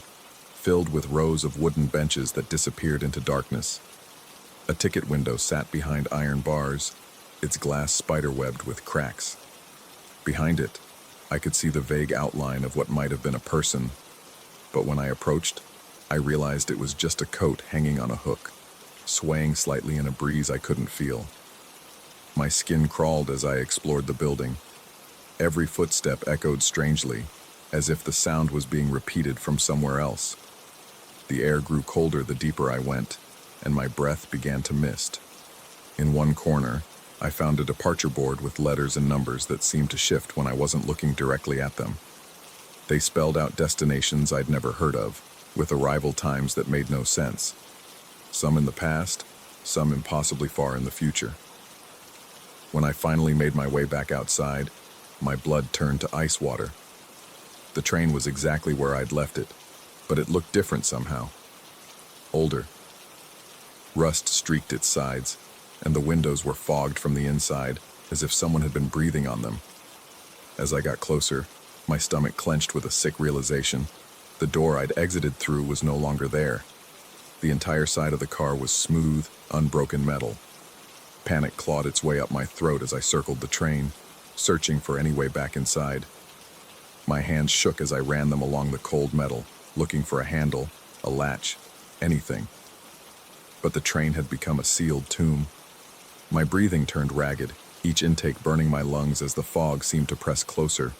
filled with rows of wooden benches that disappeared into darkness. A ticket window sat behind iron bars, its glass spiderwebbed with cracks. Behind it, I could see the vague outline of what might have been a person, but when I approached, I realized it was just a coat hanging on a hook, swaying slightly in a breeze I couldn't feel. My skin crawled as I explored the building. Every footstep echoed strangely, as if the sound was being repeated from somewhere else. The air grew colder the deeper I went, and my breath began to mist. In one corner, I found a departure board with letters and numbers that seemed to shift when I wasn't looking directly at them. They spelled out destinations I'd never heard of, with arrival times that made no sense. Some in the past, some impossibly far in the future. When I finally made my way back outside, my blood turned to ice water. The train was exactly where I'd left it, but it looked different somehow. Older. Rust streaked its sides, and the windows were fogged from the inside, as if someone had been breathing on them. As I got closer, my stomach clenched with a sick realization. The door I'd exited through was no longer there. The entire side of the car was smooth, unbroken metal. Panic clawed its way up my throat as I circled the train, searching for any way back inside. My hands shook as I ran them along the cold metal, looking for a handle, a latch, anything. But the train had become a sealed tomb. My breathing turned ragged, each intake burning my lungs as the fog seemed to press closer,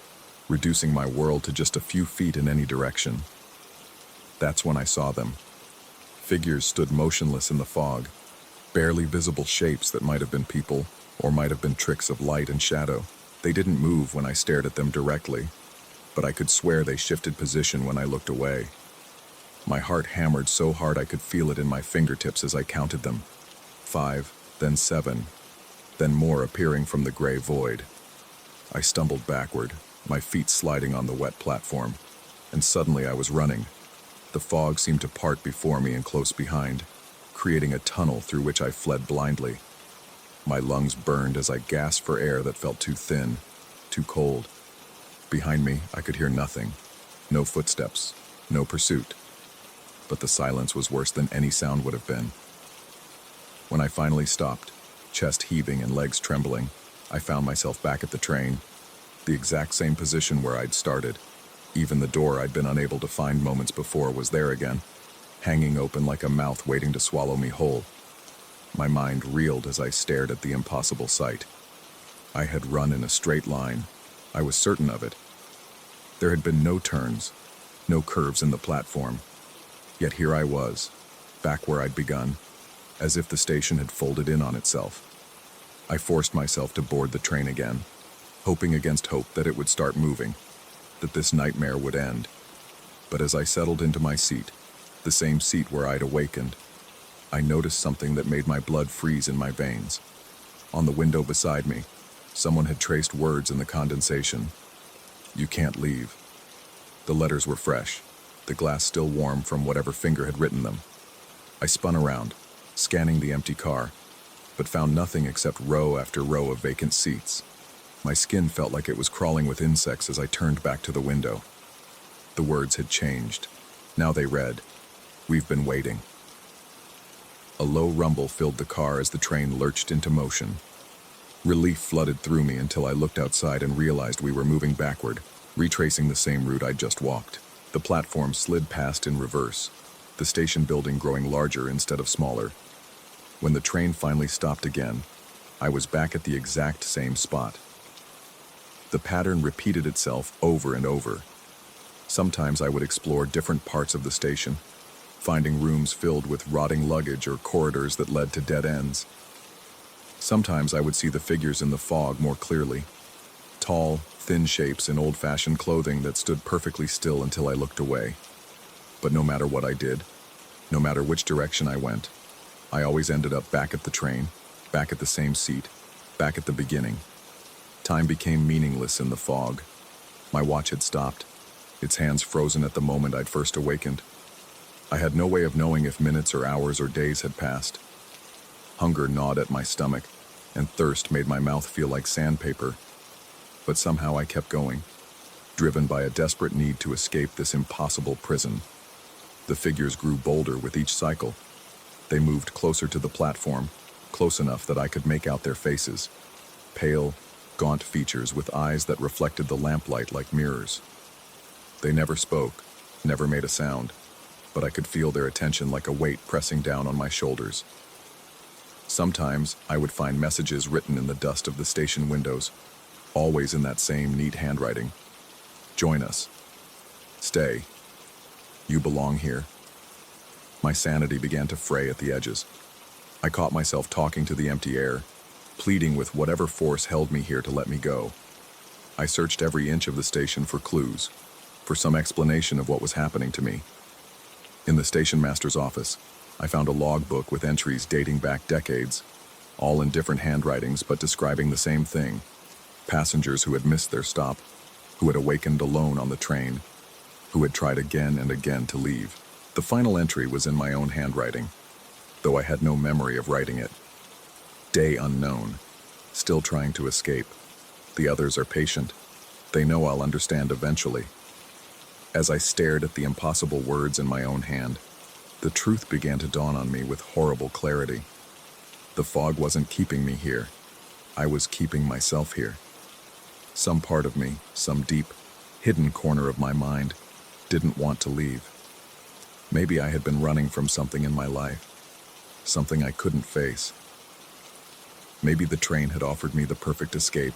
reducing my world to just a few feet in any direction. That's when I saw them. Figures stood motionless in the fog, barely visible shapes that might have been people, or might have been tricks of light and shadow. They didn't move when I stared at them directly, but I could swear they shifted position when I looked away. My heart hammered so hard I could feel it in my fingertips as I counted them. 5, then 7, then more appearing from the gray void. I stumbled backward, my feet sliding on the wet platform, and suddenly I was running. The fog seemed to part before me and close behind, creating a tunnel through which I fled blindly. My lungs burned as I gasped for air that felt too thin, too cold. Behind me, I could hear nothing. No footsteps, no pursuit. But the silence was worse than any sound would have been. When I finally stopped, chest heaving and legs trembling, I found myself back at the train, the exact same position where I'd started. Even the door I'd been unable to find moments before was there again, hanging open like a mouth waiting to swallow me whole. My mind reeled as I stared at the impossible sight. I had run in a straight line. I was certain of it. There had been no turns, no curves in the platform. Yet here I was, back where I'd begun, as if the station had folded in on itself. I forced myself to board the train again, hoping against hope that it would start moving, that this nightmare would end. But as I settled into my seat, the same seat where I'd awakened, I noticed something that made my blood freeze in my veins. On the window beside me, Someone had traced words in the condensation. "You can't leave." The letters were fresh, the glass still warm from whatever finger had written them. I spun around, scanning the empty car, but found nothing except row after row of vacant seats. My skin felt like it was crawling with insects as I turned back to the window. The words had changed. Now they read, "We've been waiting." A low rumble filled the car as the train lurched into motion. Relief flooded through me until I looked outside and realized we were moving backward, retracing the same route I'd just walked. The platform slid past in reverse, the station building growing larger instead of smaller. When the train finally stopped again, I was back at the exact same spot. The pattern repeated itself over and over. Sometimes I would explore different parts of the station, finding rooms filled with rotting luggage or corridors that led to dead ends. Sometimes I would see the figures in the fog more clearly, tall, thin shapes in old-fashioned clothing that stood perfectly still until I looked away. But no matter what I did, no matter which direction I went, I always ended up back at the train, back at the same seat, back at the beginning. Time became meaningless in the fog. My watch had stopped, its hands frozen at the moment I'd first awakened. I had no way of knowing if minutes or hours or days had passed. Hunger gnawed at my stomach, and thirst made my mouth feel like sandpaper. But somehow I kept going, driven by a desperate need to escape this impossible prison. The figures grew bolder with each cycle. They moved closer to the platform, close enough that I could make out their faces. Pale, gaunt features with eyes that reflected the lamplight like mirrors. They never spoke, never made a sound, but I could feel their attention like a weight pressing down on my shoulders. Sometimes I would find messages written in the dust of the station windows, always in that same neat handwriting. "Join us. Stay. You belong here." My sanity began to fray at the edges. I caught myself talking to the empty air, pleading with whatever force held me here to let me go. I searched every inch of the station for clues, for some explanation of what was happening to me. In the station master's office, I found a logbook with entries dating back decades, all in different handwritings but describing the same thing: passengers who had missed their stop, who had awakened alone on the train, who had tried again and again to leave. The final entry was in my own handwriting, though I had no memory of writing it. Day unknown, still trying to escape. The others are patient. They know I'll understand eventually. As I stared at the impossible words in my own hand, the truth began to dawn on me with horrible clarity. The fog wasn't keeping me here. I was keeping myself here. Some part of me, some deep, hidden corner of my mind, didn't want to leave. Maybe I had been running from something in my life, something I couldn't face. Maybe the train had offered me the perfect escape,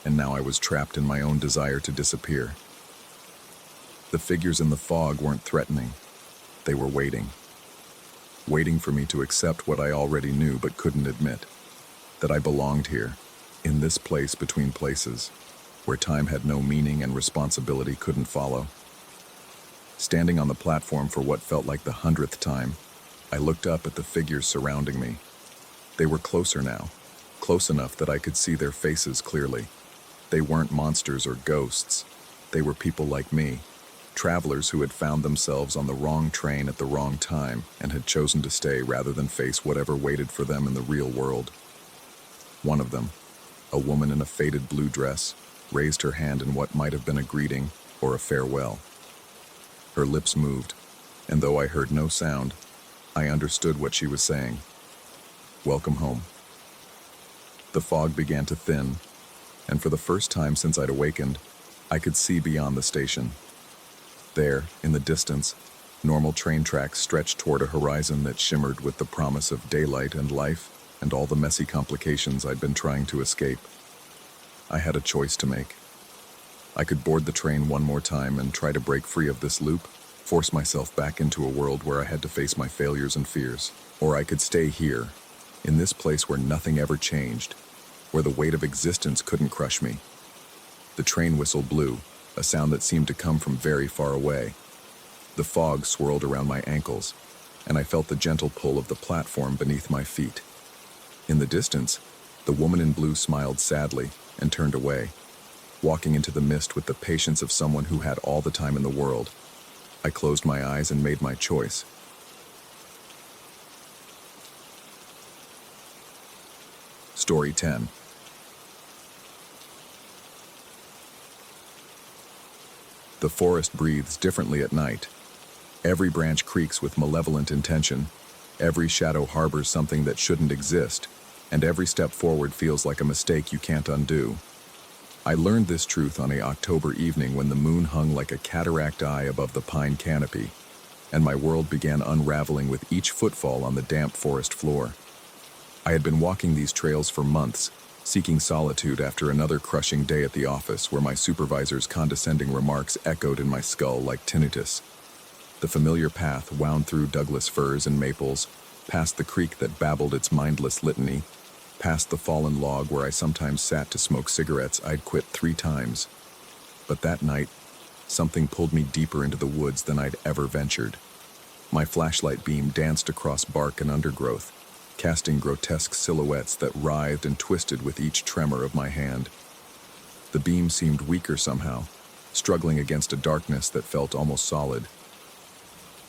and now I was trapped in my own desire to disappear. The figures in the fog weren't threatening. They were waiting. Waiting for me to accept what I already knew but couldn't admit. That I belonged here, in this place between places, where time had no meaning and responsibility couldn't follow. Standing on the platform for what felt like the 100th time, I looked up at the figures surrounding me. They were closer now, close enough that I could see their faces clearly. They weren't monsters or ghosts. They were people like me, travelers who had found themselves on the wrong train at the wrong time and had chosen to stay rather than face whatever waited for them in the real world. One of them, a woman in a faded blue dress, raised her hand in what might have been a greeting or a farewell. Her lips moved, and though I heard no sound, I understood what she was saying. "Welcome home." The fog began to thin, and for the first time since I'd awakened, I could see beyond the station. There, in the distance, normal train tracks stretched toward a horizon that shimmered with the promise of daylight and life and all the messy complications I'd been trying to escape. I had a choice to make. I could board the train one more time and try to break free of this loop, force myself back into a world where I had to face my failures and fears. Or I could stay here, in this place where nothing ever changed, where the weight of existence couldn't crush me. The train whistle blew, a sound that seemed to come from very far away. The fog swirled around my ankles, and I felt the gentle pull of the platform beneath my feet. In the distance, The woman in blue smiled sadly and turned away, walking into the mist with the patience of someone who had all the time in the world. I closed my eyes and made my choice. Story 10. The forest breathes differently at night. Every branch creaks with malevolent intention. Every shadow harbors something that shouldn't exist, and every step forward feels like a mistake you can't undo. I learned this truth on an October evening when the moon hung like a cataract eye above the pine canopy, and my world began unraveling with each footfall on the damp forest floor. I had been walking these trails for months, seeking solitude after another crushing day at the office where my supervisor's condescending remarks echoed in my skull like tinnitus. The familiar path wound through Douglas firs and maples, past the creek that babbled its mindless litany, past the fallen log where I sometimes sat to smoke cigarettes I'd quit 3 times. But that night, something pulled me deeper into the woods than I'd ever ventured. My flashlight beam danced across bark and undergrowth, casting grotesque silhouettes that writhed and twisted with each tremor of my hand. The beam seemed weaker somehow, struggling against a darkness that felt almost solid.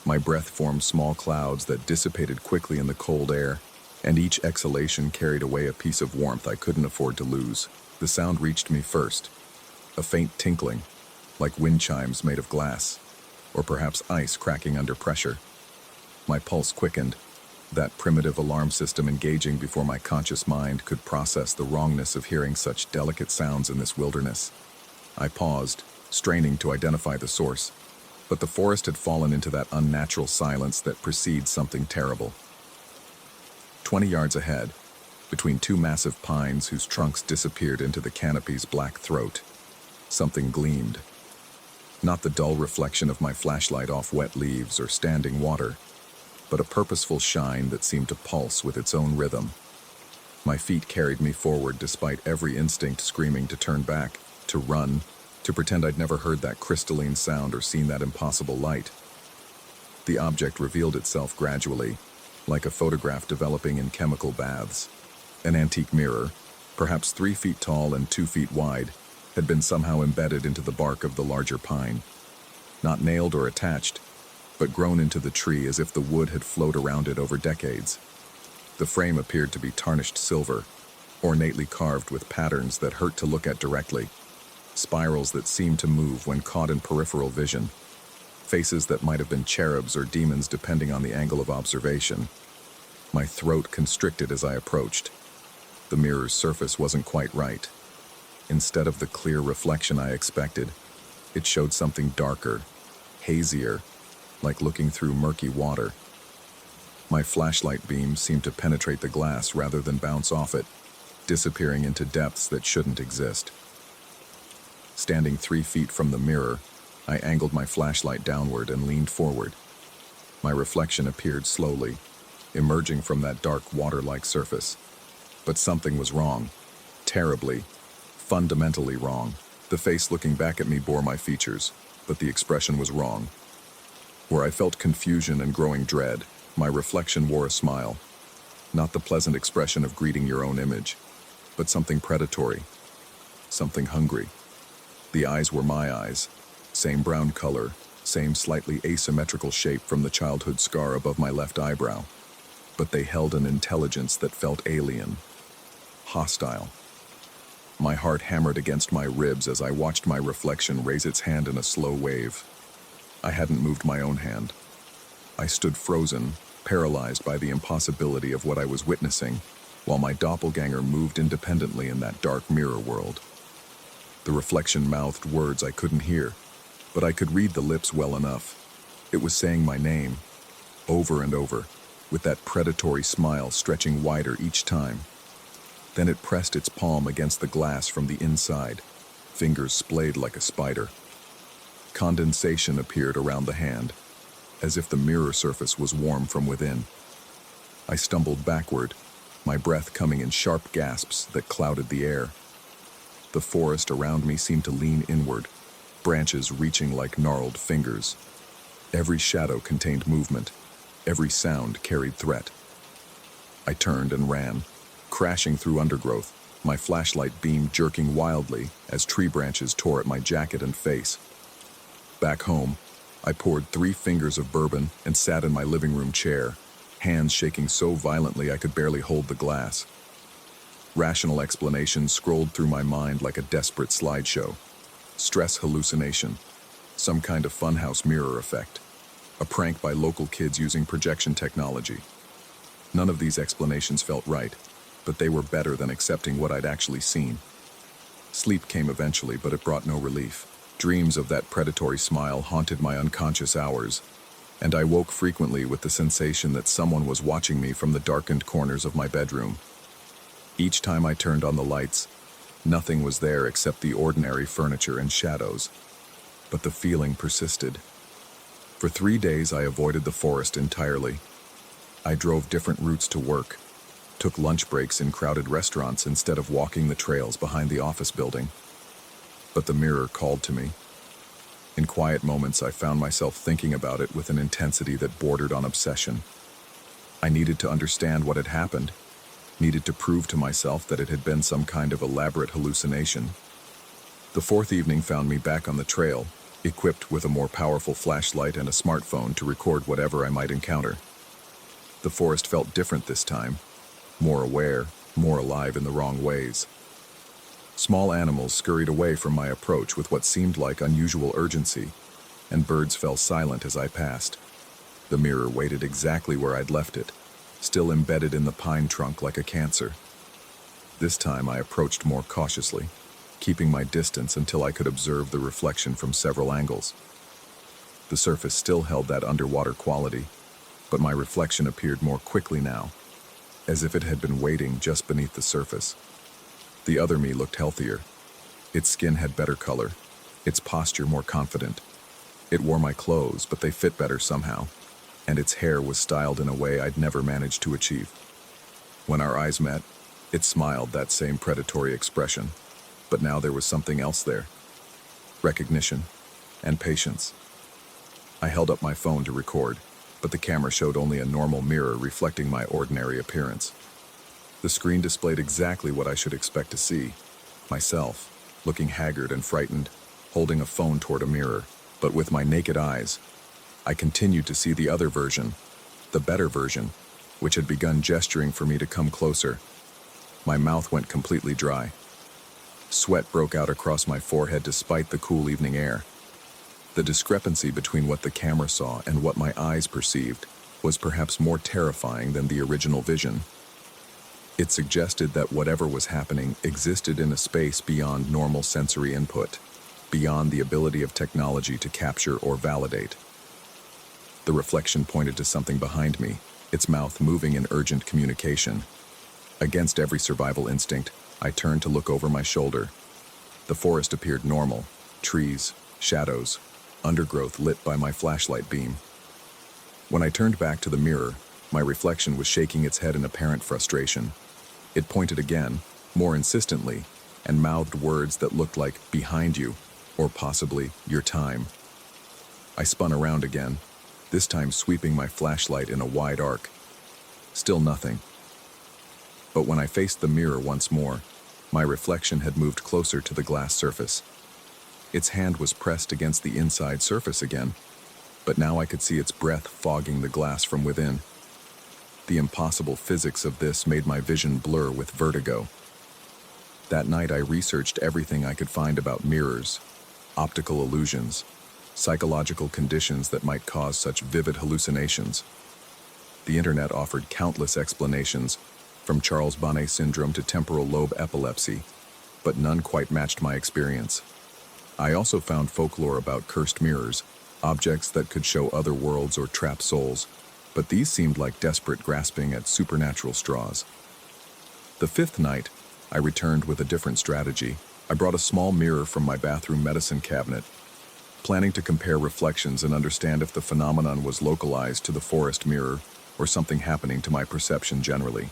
My breath formed small clouds that dissipated quickly in the cold air, and each exhalation carried away a piece of warmth I couldn't afford to lose. The sound reached me first, a faint tinkling, like wind chimes made of glass, or perhaps ice cracking under pressure. My pulse quickened, that primitive alarm system engaging before my conscious mind could process the wrongness of hearing such delicate sounds in this wilderness. I paused, straining to identify the source, but the forest had fallen into that unnatural silence that precedes something terrible. 20 yards ahead, between 2 massive pines whose trunks disappeared into the canopy's black throat, something gleamed. Not the dull reflection of my flashlight off wet leaves or standing water, but a purposeful shine that seemed to pulse with its own rhythm. My feet carried me forward despite every instinct screaming to turn back, to run, to pretend I'd never heard that crystalline sound or seen that impossible light. The object revealed itself gradually, like a photograph developing in chemical baths. An antique mirror, perhaps 3 feet tall and 2 feet wide, had been somehow embedded into the bark of the larger pine. Not nailed or attached, but grown into the tree as if the wood had flowed around it over decades. The frame appeared to be tarnished silver, ornately carved with patterns that hurt to look at directly, spirals that seemed to move when caught in peripheral vision, faces that might have been cherubs or demons depending on the angle of observation. My throat constricted as I approached. The mirror's surface wasn't quite right. Instead of the clear reflection I expected, it showed something darker, hazier, like looking through murky water. My flashlight beam seemed to penetrate the glass rather than bounce off it, disappearing into depths that shouldn't exist. Standing 3 feet from the mirror, I angled my flashlight downward and leaned forward. My reflection appeared slowly, emerging from that dark water-like surface. But something was wrong. Terribly, fundamentally wrong. The face looking back at me bore my features, but the expression was wrong. Where I felt confusion and growing dread, my reflection wore a smile. Not the pleasant expression of greeting your own image, but something predatory, something hungry. The eyes were my eyes, same brown color, same slightly asymmetrical shape from the childhood scar above my left eyebrow, but they held an intelligence that felt alien, hostile. My heart hammered against my ribs as I watched my reflection raise its hand in a slow wave. I hadn't moved my own hand. I stood frozen, paralyzed by the impossibility of what I was witnessing, while my doppelganger moved independently in that dark mirror world. The reflection mouthed words I couldn't hear, but I could read the lips well enough. It was saying my name, over and over, with that predatory smile stretching wider each time. Then it pressed its palm against the glass from the inside, fingers splayed like a spider. Condensation appeared around the hand, as if the mirror surface was warm from within. I stumbled backward, my breath coming in sharp gasps that clouded the air. The forest around me seemed to lean inward, branches reaching like gnarled fingers. Every shadow contained movement, every sound carried threat. I turned and ran, crashing through undergrowth, my flashlight beam jerking wildly as tree branches tore at my jacket and face. Back home, I poured 3 fingers of bourbon and sat in my living room chair, hands shaking so violently I could barely hold the glass. Rational explanations scrolled through my mind like a desperate slideshow. Stress hallucination, some kind of funhouse mirror effect, a prank by local kids using projection technology. None of these explanations felt right, but they were better than accepting what I'd actually seen. Sleep came eventually, but it brought no relief. Dreams of that predatory smile haunted my unconscious hours, and I woke frequently with the sensation that someone was watching me from the darkened corners of my bedroom. Each time I turned on the lights, nothing was there except the ordinary furniture and shadows. But the feeling persisted. For 3 days I avoided the forest entirely. I drove different routes to work, took lunch breaks in crowded restaurants instead of walking the trails behind the office building. But the mirror called to me. In quiet moments, I found myself thinking about it with an intensity that bordered on obsession. I needed to understand what had happened, needed to prove to myself that it had been some kind of elaborate hallucination. The 4th evening found me back on the trail, equipped with a more powerful flashlight and a smartphone to record whatever I might encounter. The forest felt different this time, more aware, more alive in the wrong ways. Small animals scurried away from my approach with what seemed like unusual urgency, and birds fell silent as I passed. The mirror waited exactly where I'd left it, still embedded in the pine trunk like a cancer. This time I approached more cautiously, keeping my distance until I could observe the reflection from several angles. The surface still held that underwater quality, but my reflection appeared more quickly now, as if it had been waiting just beneath the surface. The other me looked healthier. Its skin had better color, its posture more confident. It wore my clothes, but they fit better somehow, and its hair was styled in a way I'd never managed to achieve. When our eyes met, it smiled that same predatory expression, but now there was something else there. Recognition and patience. I held up my phone to record, but the camera showed only a normal mirror reflecting my ordinary appearance. The screen displayed exactly what I should expect to see. Myself, looking haggard and frightened, holding a phone toward a mirror. But with my naked eyes, I continued to see the other version, the better version, which had begun gesturing for me to come closer. My mouth went completely dry. Sweat broke out across my forehead despite the cool evening air. The discrepancy between what the camera saw and what my eyes perceived was perhaps more terrifying than the original vision. It suggested that whatever was happening existed in a space beyond normal sensory input, beyond the ability of technology to capture or validate. The reflection pointed to something behind me, its mouth moving in urgent communication. Against every survival instinct, I turned to look over my shoulder. The forest appeared normal, trees, shadows, undergrowth lit by my flashlight beam. When I turned back to the mirror, my reflection was shaking its head in apparent frustration. It pointed again, more insistently, and mouthed words that looked like "behind you," or possibly "your time." I spun around again, this time sweeping my flashlight in a wide arc. Still nothing. But when I faced the mirror once more, my reflection had moved closer to the glass surface. Its hand was pressed against the inside surface again, but now I could see its breath fogging the glass from within. The impossible physics of this made my vision blur with vertigo. That night I researched everything I could find about mirrors, optical illusions, psychological conditions that might cause such vivid hallucinations. The internet offered countless explanations, from Charles Bonnet syndrome to temporal lobe epilepsy, but none quite matched my experience. I also found folklore about cursed mirrors, objects that could show other worlds or trap souls, but these seemed like desperate grasping at supernatural straws. The 5th night, I returned with a different strategy. I brought a small mirror from my bathroom medicine cabinet, planning to compare reflections and understand if the phenomenon was localized to the forest mirror or something happening to my perception generally.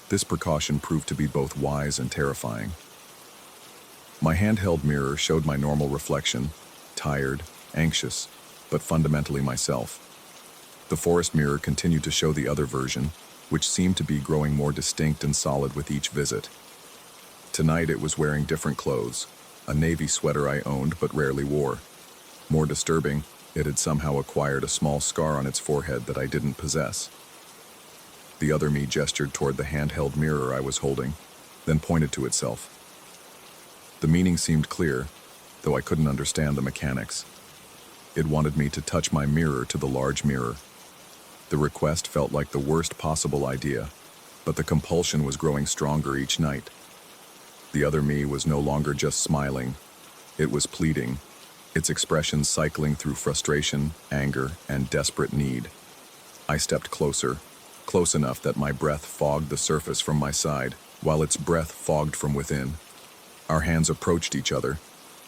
This precaution proved to be both wise and terrifying. My handheld mirror showed my normal reflection, tired, anxious, but fundamentally myself. The forest mirror continued to show the other version, which seemed to be growing more distinct and solid with each visit. Tonight it was wearing different clothes, a navy sweater I owned but rarely wore. More disturbing, it had somehow acquired a small scar on its forehead that I didn't possess. The other me gestured toward the handheld mirror I was holding, then pointed to itself. The meaning seemed clear, though I couldn't understand the mechanics. It wanted me to touch my mirror to the large mirror. The request felt like the worst possible idea, but the compulsion was growing stronger each night. The other me was no longer just smiling. It was pleading, its expressions cycling through frustration, anger, and desperate need. I stepped closer, close enough that my breath fogged the surface from my side, while its breath fogged from within. Our hands approached each other,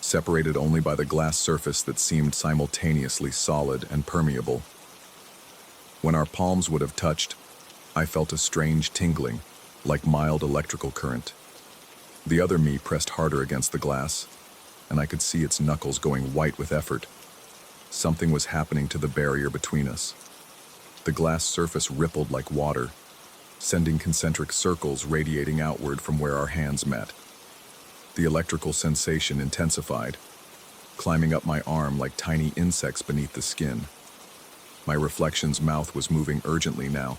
separated only by the glass surface that seemed simultaneously solid and permeable. When our palms would have touched, I felt a strange tingling, like mild electrical current. The other me pressed harder against the glass, and I could see its knuckles going white with effort. Something was happening to the barrier between us. The glass surface rippled like water, sending concentric circles radiating outward from where our hands met. The electrical sensation intensified, climbing up my arm like tiny insects beneath the skin. My reflection's mouth was moving urgently now,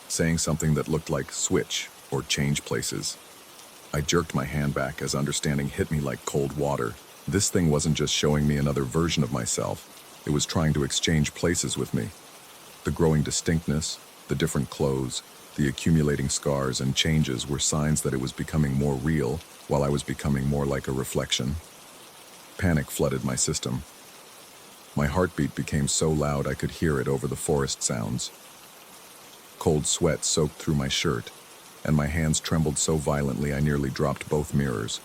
saying something that looked like switch or change places. I jerked my hand back as understanding hit me like cold water. This thing wasn't just showing me another version of myself, it was trying to exchange places with me. The growing distinctness, the different clothes, the accumulating scars and changes were signs that it was becoming more real, while I was becoming more like a reflection. Panic flooded my system. My heartbeat became so loud I could hear it over the forest sounds. Cold sweat soaked through my shirt, and my hands trembled so violently I nearly dropped both mirrors.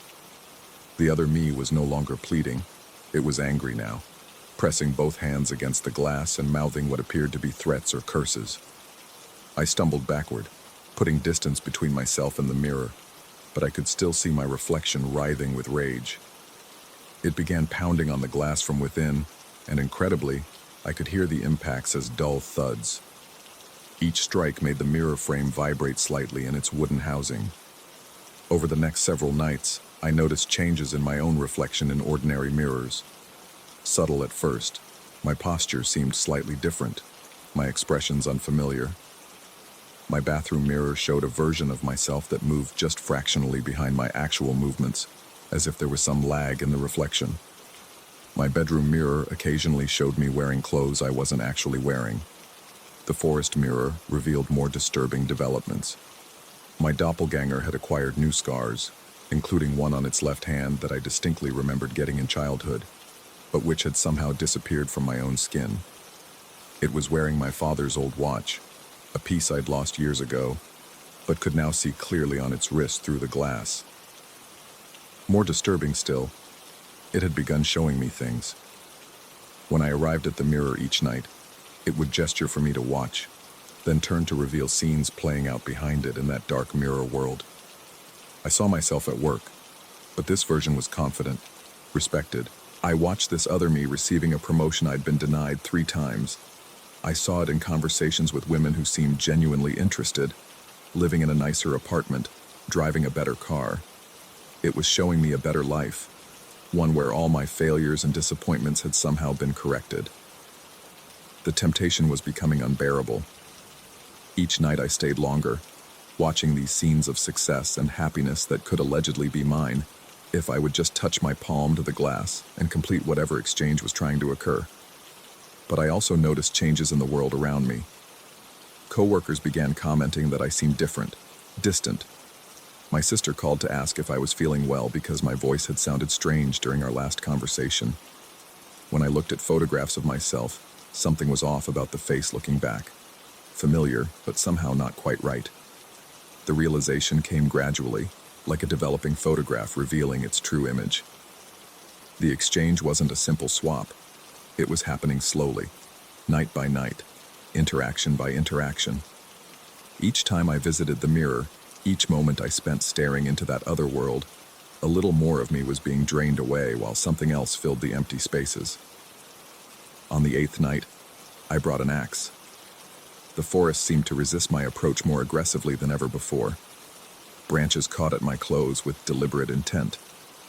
The other me was no longer pleading, it was angry now, pressing both hands against the glass and mouthing what appeared to be threats or curses. I stumbled backward, putting distance between myself and the mirror, but I could still see my reflection writhing with rage. It began pounding on the glass from within, and incredibly, I could hear the impacts as dull thuds. Each strike made the mirror frame vibrate slightly in its wooden housing. Over the next several nights, I noticed changes in my own reflection in ordinary mirrors. Subtle at first, my posture seemed slightly different, my expressions unfamiliar. My bathroom mirror showed a version of myself that moved just fractionally behind my actual movements, as if there was some lag in the reflection. My bedroom mirror occasionally showed me wearing clothes I wasn't actually wearing. The forest mirror revealed more disturbing developments. My doppelganger had acquired new scars, including one on its left hand that I distinctly remembered getting in childhood, but which had somehow disappeared from my own skin. It was wearing my father's old watch, a piece I'd lost years ago, but could now see clearly on its wrist through the glass. More disturbing still, it had begun showing me things. When I arrived at the mirror each night, it would gesture for me to watch, then turn to reveal scenes playing out behind it in that dark mirror world. I saw myself at work, but this version was confident, respected. I watched this other me receiving a promotion I'd been denied 3 times. I saw it in conversations with women who seemed genuinely interested, living in a nicer apartment, driving a better car. It was showing me a better life, one where all my failures and disappointments had somehow been corrected. The temptation was becoming unbearable. Each night I stayed longer, watching these scenes of success and happiness that could allegedly be mine, if I would just touch my palm to the glass and complete whatever exchange was trying to occur. But I also noticed changes in the world around me. Coworkers began commenting that I seemed different, distant. My sister called to ask if I was feeling well because my voice had sounded strange during our last conversation. When I looked at photographs of myself, something was off about the face looking back. Familiar, but somehow not quite right. The realization came gradually, like a developing photograph revealing its true image. The exchange wasn't a simple swap. It was happening slowly, night by night, interaction by interaction. Each time I visited the mirror, each moment I spent staring into that other world, a little more of me was being drained away while something else filled the empty spaces. On the 8th night, I brought an axe. The forest seemed to resist my approach more aggressively than ever before. Branches caught at my clothes with deliberate intent.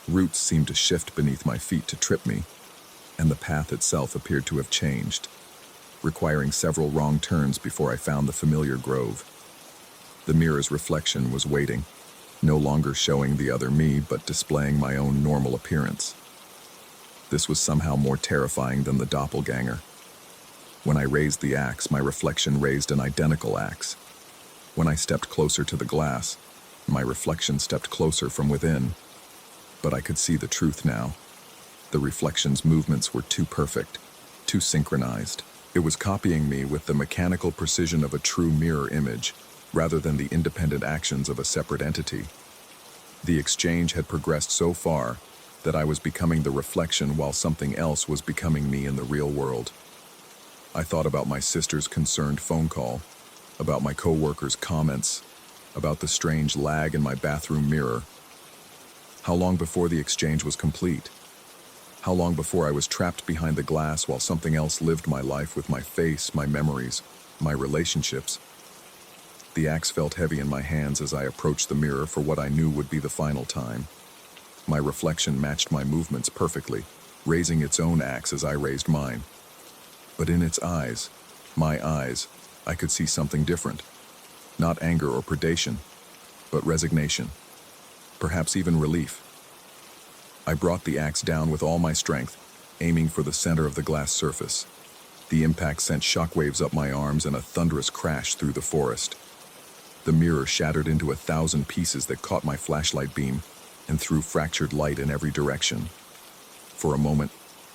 Roots seemed to shift beneath my feet to trip me, and the path itself appeared to have changed, requiring several wrong turns before I found the familiar grove. The mirror's reflection was waiting, no longer showing the other me, but displaying my own normal appearance. This was somehow more terrifying than the doppelganger. When I raised the axe, my reflection raised an identical axe. When I stepped closer to the glass, my reflection stepped closer from within. But I could see the truth now. The reflection's movements were too perfect, too synchronized. It was copying me with the mechanical precision of a true mirror image, rather than the independent actions of a separate entity. The exchange had progressed so far that I was becoming the reflection while something else was becoming me in the real world. I thought about my sister's concerned phone call, about my coworkers' comments, about the strange lag in my bathroom mirror. How long before the exchange was complete? How long before I was trapped behind the glass while something else lived my life with my face, my memories, my relationships? The axe felt heavy in my hands as I approached the mirror for what I knew would be the final time. My reflection matched my movements perfectly, raising its own axe as I raised mine. But in its eyes, my eyes, I could see something different. Not anger or predation, but resignation. Perhaps even relief. I brought the axe down with all my strength, aiming for the center of the glass surface. The impact sent shockwaves up my arms and a thunderous crash through the forest. The mirror shattered into 1,000 pieces that caught my flashlight beam and threw fractured light in every direction. For a moment,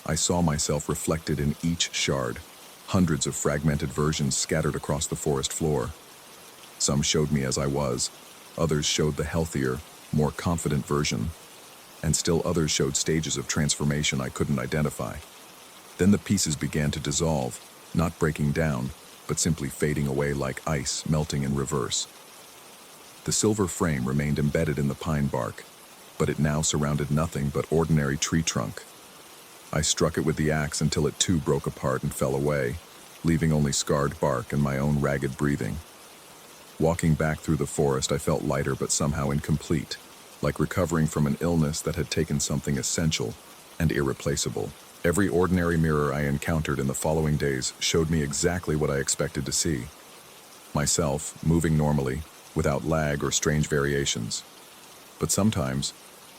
I saw myself reflected in each shard, hundreds of fragmented versions scattered across the forest floor. Some showed me as I was, others showed the healthier, more confident version, and still others showed stages of transformation I couldn't identify. Then the pieces began to dissolve, not breaking down, but simply fading away like ice melting in reverse. The silver frame remained embedded in the pine bark, but it now surrounded nothing but ordinary tree trunk. I struck it with the axe until it too broke apart and fell away, leaving only scarred bark and my own ragged breathing. Walking back through the forest, I felt lighter but somehow incomplete, like recovering from an illness that had taken something essential and irreplaceable. Every ordinary mirror I encountered in the following days showed me exactly what I expected to see. Myself, moving normally, without lag or strange variations. But sometimes,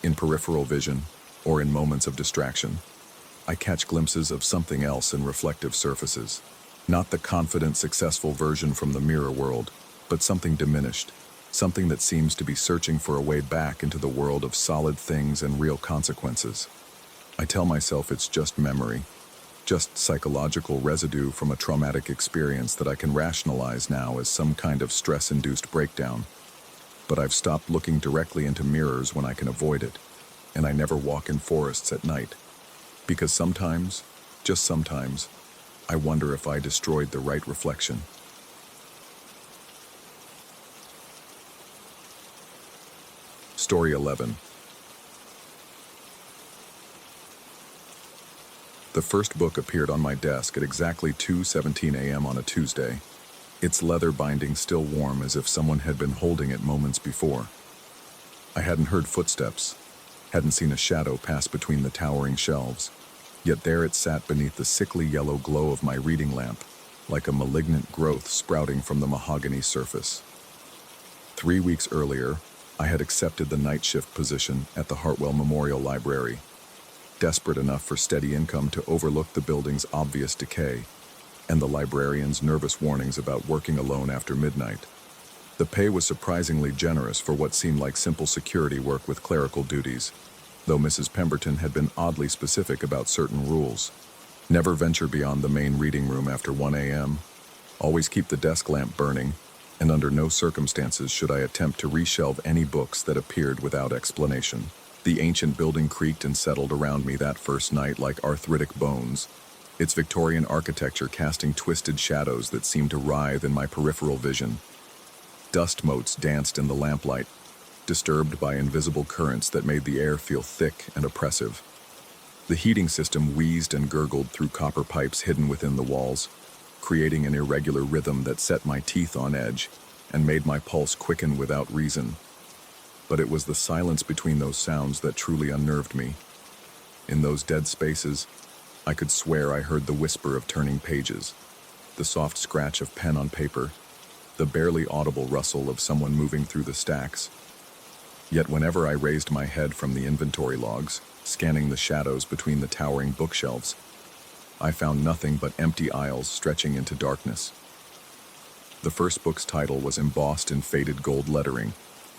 in peripheral vision, or in moments of distraction, I catch glimpses of something else in reflective surfaces. Not the confident, successful version from the mirror world, but something diminished, something that seems to be searching for a way back into the world of solid things and real consequences. I tell myself it's just memory, just psychological residue from a traumatic experience that I can rationalize now as some kind of stress-induced breakdown. But I've stopped looking directly into mirrors when I can avoid it, and I never walk in forests at night. Because sometimes, just sometimes, I wonder if I destroyed the right reflection. Story 11. The first book appeared on my desk at exactly 2:17 a.m. on a Tuesday, its leather binding still warm as if someone had been holding it moments before. I hadn't heard footsteps, hadn't seen a shadow pass between the towering shelves, yet there it sat beneath the sickly yellow glow of my reading lamp, like a malignant growth sprouting from the mahogany surface. 3 weeks earlier, I had accepted the night shift position at the Hartwell Memorial Library, desperate enough for steady income to overlook the building's obvious decay and the librarian's nervous warnings about working alone after midnight. The pay was surprisingly generous for what seemed like simple security work with clerical duties, though Mrs. Pemberton had been oddly specific about certain rules. Never venture beyond the main reading room after 1 a.m., always keep the desk lamp burning, and under no circumstances should I attempt to reshelve any books that appeared without explanation. The ancient building creaked and settled around me that first night like arthritic bones, its Victorian architecture casting twisted shadows that seemed to writhe in my peripheral vision. Dust motes danced in the lamplight, disturbed by invisible currents that made the air feel thick and oppressive. The heating system wheezed and gurgled through copper pipes hidden within the walls, creating an irregular rhythm that set my teeth on edge and made my pulse quicken without reason. But it was the silence between those sounds that truly unnerved me. In those dead spaces, I could swear I heard the whisper of turning pages, the soft scratch of pen on paper, the barely audible rustle of someone moving through the stacks. Yet whenever I raised my head from the inventory logs, scanning the shadows between the towering bookshelves, I found nothing but empty aisles stretching into darkness. The first book's title was embossed in faded gold lettering,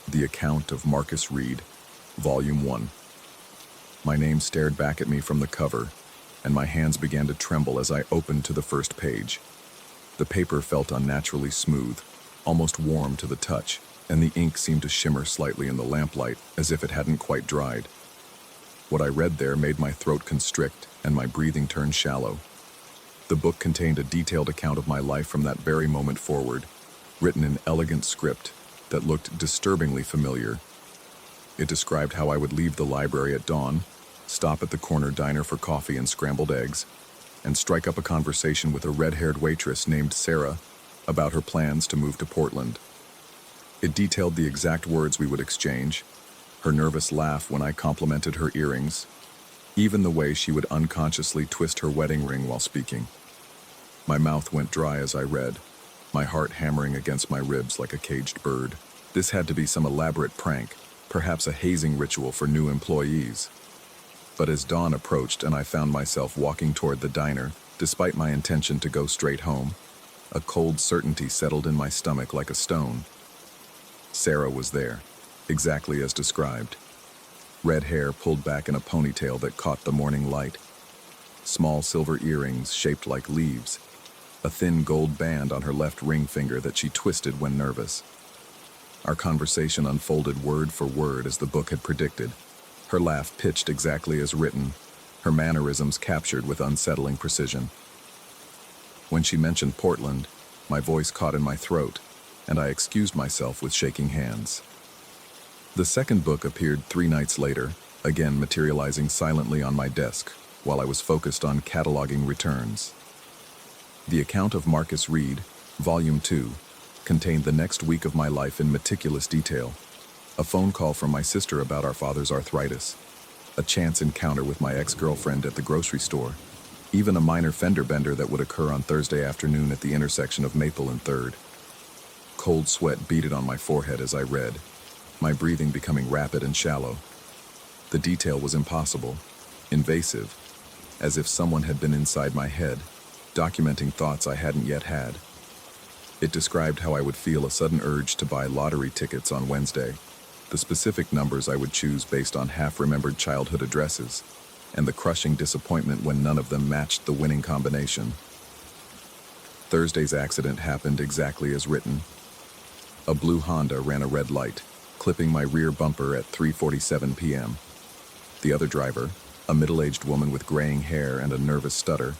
The Account of Marcus Reed, Volume 1. My name stared back at me from the cover, and my hands began to tremble as I opened to the first page. The paper felt unnaturally smooth, almost warm to the touch, and the ink seemed to shimmer slightly in the lamplight as if it hadn't quite dried. What I read there made my throat constrict and my breathing turn shallow. The book contained a detailed account of my life from that very moment forward, written in elegant script that looked disturbingly familiar. It described how I would leave the library at dawn, stop at the corner diner for coffee and scrambled eggs, and strike up a conversation with a red-haired waitress named Sarah about her plans to move to Portland. It detailed the exact words we would exchange, her nervous laugh when I complimented her earrings, even the way she would unconsciously twist her wedding ring while speaking. My mouth went dry as I read, my heart hammering against my ribs like a caged bird. This had to be some elaborate prank, perhaps a hazing ritual for new employees. But as dawn approached and I found myself walking toward the diner, despite my intention to go straight home, a cold certainty settled in my stomach like a stone. Sarah was there, exactly as described. Red hair pulled back in a ponytail that caught the morning light. Small silver earrings shaped like leaves. A thin gold band on her left ring finger that she twisted when nervous. Our conversation unfolded word for word as the book had predicted. Her laugh pitched exactly as written, her mannerisms captured with unsettling precision. When she mentioned Portland, my voice caught in my throat, and I excused myself with shaking hands. The second book appeared 3 nights later, again materializing silently on my desk, while I was focused on cataloging returns. The Account of Marcus Reed, Volume 2, contained the next week of my life in meticulous detail. A phone call from my sister about our father's arthritis, a chance encounter with my ex-girlfriend at the grocery store, even a minor fender bender that would occur on Thursday afternoon at the intersection of Maple and 3rd. Cold sweat beaded on my forehead as I read, my breathing becoming rapid and shallow. The detail was impossible, invasive, as if someone had been inside my head, documenting thoughts I hadn't yet had. It described how I would feel a sudden urge to buy lottery tickets on Wednesday, the specific numbers I would choose based on half-remembered childhood addresses, and the crushing disappointment when none of them matched the winning combination. Thursday's accident happened exactly as written. A blue Honda ran a red light, clipping my rear bumper at 3:47 p.m. The other driver, a middle-aged woman with graying hair and a nervous stutter,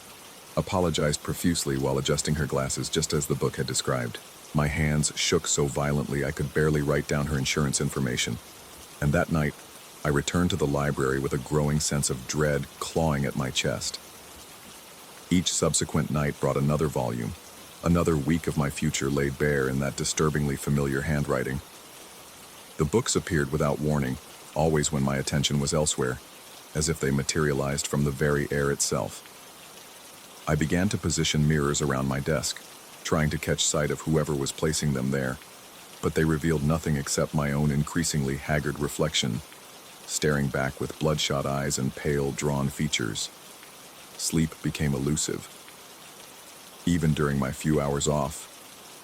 apologized profusely while adjusting her glasses just as the book had described. My hands shook so violently I could barely write down her insurance information. And that night, I returned to the library with a growing sense of dread clawing at my chest. Each subsequent night brought another volume. Another week of my future laid bare in that disturbingly familiar handwriting. The books appeared without warning, always when my attention was elsewhere, as if they materialized from the very air itself. I began to position mirrors around my desk, trying to catch sight of whoever was placing them there, but they revealed nothing except my own increasingly haggard reflection, staring back with bloodshot eyes and pale, drawn features. Sleep became elusive. Even during my few hours off,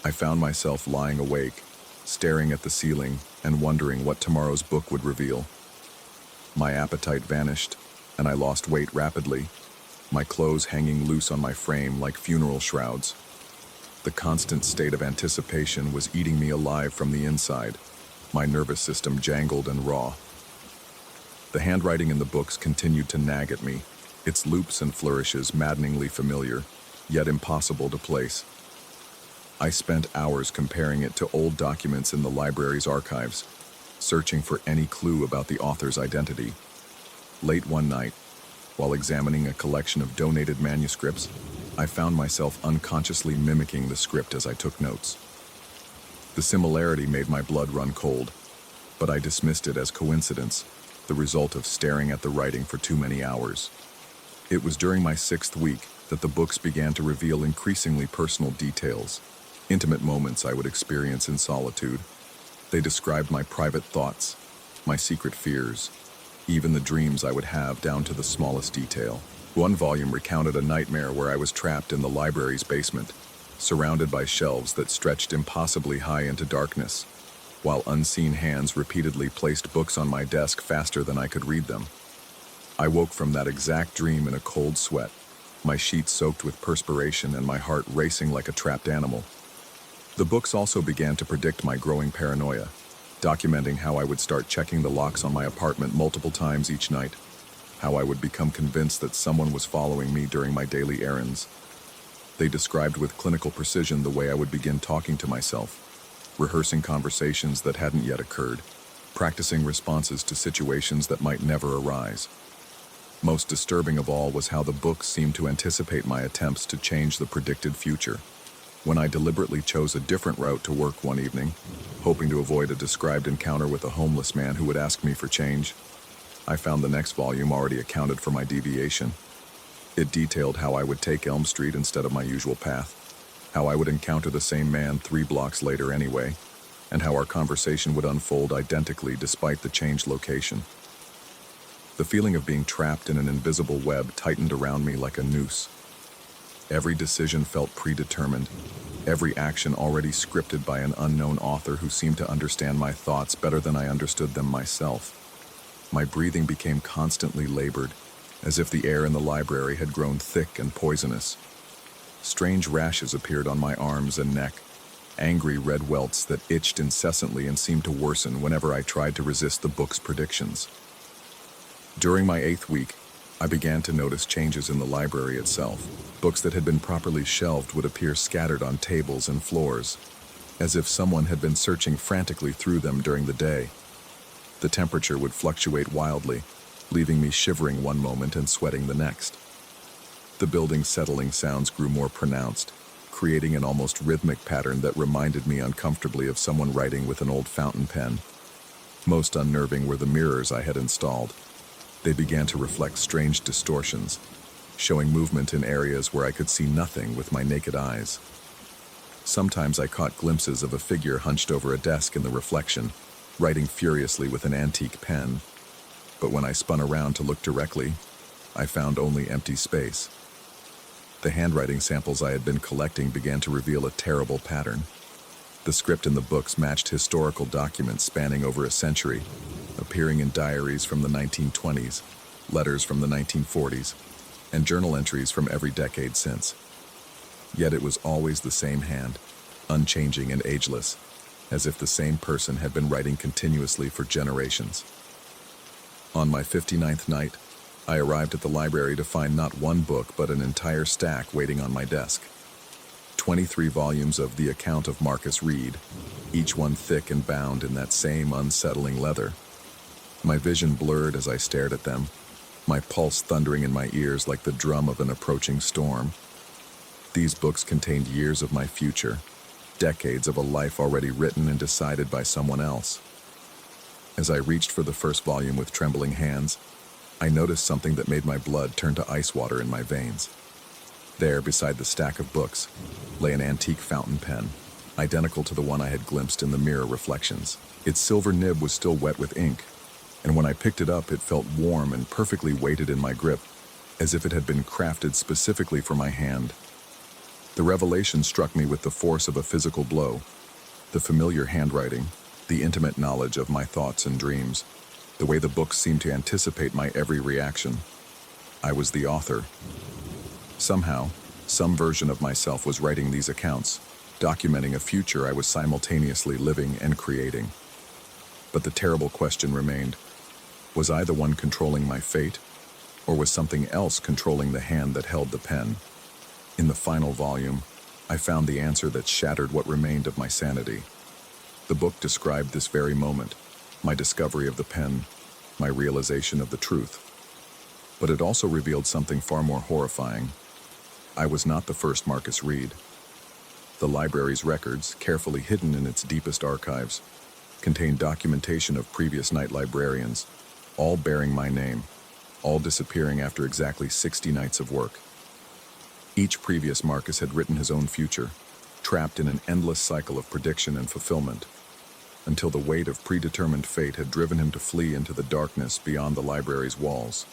I found myself lying awake, staring at the ceiling and wondering what tomorrow's book would reveal. My appetite vanished, and I lost weight rapidly, my clothes hanging loose on my frame like funeral shrouds. The constant state of anticipation was eating me alive from the inside. My nervous system jangled and raw. The handwriting in the books continued to nag at me, its loops and flourishes maddeningly familiar, yet impossible to place. I spent hours comparing it to old documents in the library's archives, searching for any clue about the author's identity. Late one night, While examining a collection of donated manuscripts, I found myself unconsciously mimicking the script as I took notes. The similarity made my blood run cold, but I dismissed it as coincidence, the result of staring at the writing for too many hours. It was during my 6th week that the books began to reveal increasingly personal details, intimate moments I would experience in solitude. They described my private thoughts, my secret fears, even the dreams I would have down to the smallest detail. One volume recounted a nightmare where I was trapped in the library's basement, surrounded by shelves that stretched impossibly high into darkness, while unseen hands repeatedly placed books on my desk faster than I could read them. I woke from that exact dream in a cold sweat, my sheets soaked with perspiration and my heart racing like a trapped animal. The books also began to predict my growing paranoia, documenting how I would start checking the locks on my apartment multiple times each night, how I would become convinced that someone was following me during my daily errands. They described with clinical precision the way I would begin talking to myself, rehearsing conversations that hadn't yet occurred, practicing responses to situations that might never arise. Most disturbing of all was how the books seemed to anticipate my attempts to change the predicted future. When I deliberately chose a different route to work one evening, hoping to avoid a described encounter with a homeless man who would ask me for change, I found the next volume already accounted for my deviation. It detailed how I would take Elm Street instead of my usual path, how I would encounter the same man 3 blocks later anyway, and how our conversation would unfold identically despite the changed location. The feeling of being trapped in an invisible web tightened around me like a noose. Every decision felt predetermined, every action already scripted by an unknown author who seemed to understand my thoughts better than I understood them myself. My breathing became constantly labored, as if the air in the library had grown thick and poisonous. Strange rashes appeared on my arms and neck, angry red welts that itched incessantly and seemed to worsen whenever I tried to resist the book's predictions. During my 8th week, I began to notice changes in the library itself. Books that had been properly shelved would appear scattered on tables and floors, as if someone had been searching frantically through them during the day. The temperature would fluctuate wildly, leaving me shivering one moment and sweating the next. The building's settling sounds grew more pronounced, creating an almost rhythmic pattern that reminded me uncomfortably of someone writing with an old fountain pen. Most unnerving were the mirrors I had installed. They began to reflect strange distortions, showing movement in areas where I could see nothing with my naked eyes. Sometimes I caught glimpses of a figure hunched over a desk in the reflection, writing furiously with an antique pen. But when I spun around to look directly, I found only empty space. The handwriting samples I had been collecting began to reveal a terrible pattern. The script in the books matched historical documents spanning over a century, appearing in diaries from the 1920s, letters from the 1940s, and journal entries from every decade since. Yet it was always the same hand, unchanging and ageless, as if the same person had been writing continuously for generations. On my 59th night, I arrived at the library to find not one book but an entire stack waiting on my desk. 23 volumes of The Account of Marcus Reed, each one thick and bound in that same unsettling leather. My vision blurred as I stared at them, my pulse thundering in my ears like the drum of an approaching storm. These books contained years of my future, decades of a life already written and decided by someone else. As I reached for the first volume with trembling hands, I noticed something that made my blood turn to ice water in my veins. There, beside the stack of books, lay an antique fountain pen, identical to the one I had glimpsed in the mirror reflections. Its silver nib was still wet with ink, and when I picked it up, it felt warm and perfectly weighted in my grip, as if it had been crafted specifically for my hand. The revelation struck me with the force of a physical blow. The familiar handwriting, the intimate knowledge of my thoughts and dreams, the way the books seemed to anticipate my every reaction. I was the author. Somehow, some version of myself was writing these accounts, documenting a future I was simultaneously living and creating. But the terrible question remained, was I the one controlling my fate, or was something else controlling the hand that held the pen? In the final volume, I found the answer that shattered what remained of my sanity. The book described this very moment, my discovery of the pen, my realization of the truth. But it also revealed something far more horrifying. I was not the first Marcus Reed. The library's records, carefully hidden in its deepest archives, contained documentation of previous night librarians, all bearing my name, all disappearing after exactly 60 nights of work. Each previous Marcus had written his own future, trapped in an endless cycle of prediction and fulfillment, until the weight of predetermined fate had driven him to flee into the darkness beyond the library's walls.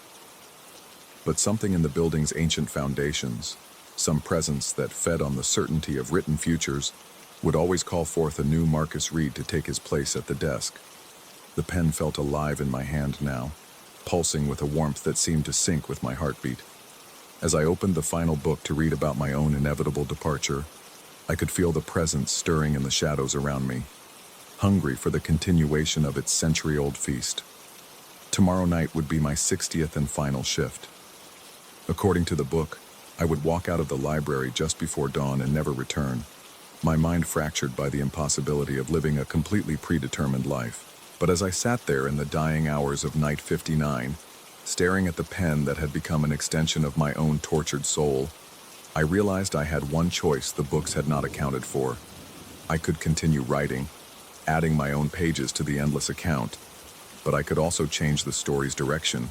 But something in the building's ancient foundations, some presence that fed on the certainty of written futures, would always call forth a new Marcus Reed to take his place at the desk. The pen felt alive in my hand now, pulsing with a warmth that seemed to sync with my heartbeat. As I opened the final book to read about my own inevitable departure, I could feel the presence stirring in the shadows around me, hungry for the continuation of its century-old feast. Tomorrow night would be my 60th and final shift. According to the book, I would walk out of the library just before dawn and never return, my mind fractured by the impossibility of living a completely predetermined life. But as I sat there in the dying hours of night 59, staring at the pen that had become an extension of my own tortured soul, I realized I had one choice the books had not accounted for. I could continue writing, adding my own pages to the endless account, but I could also change the story's direction.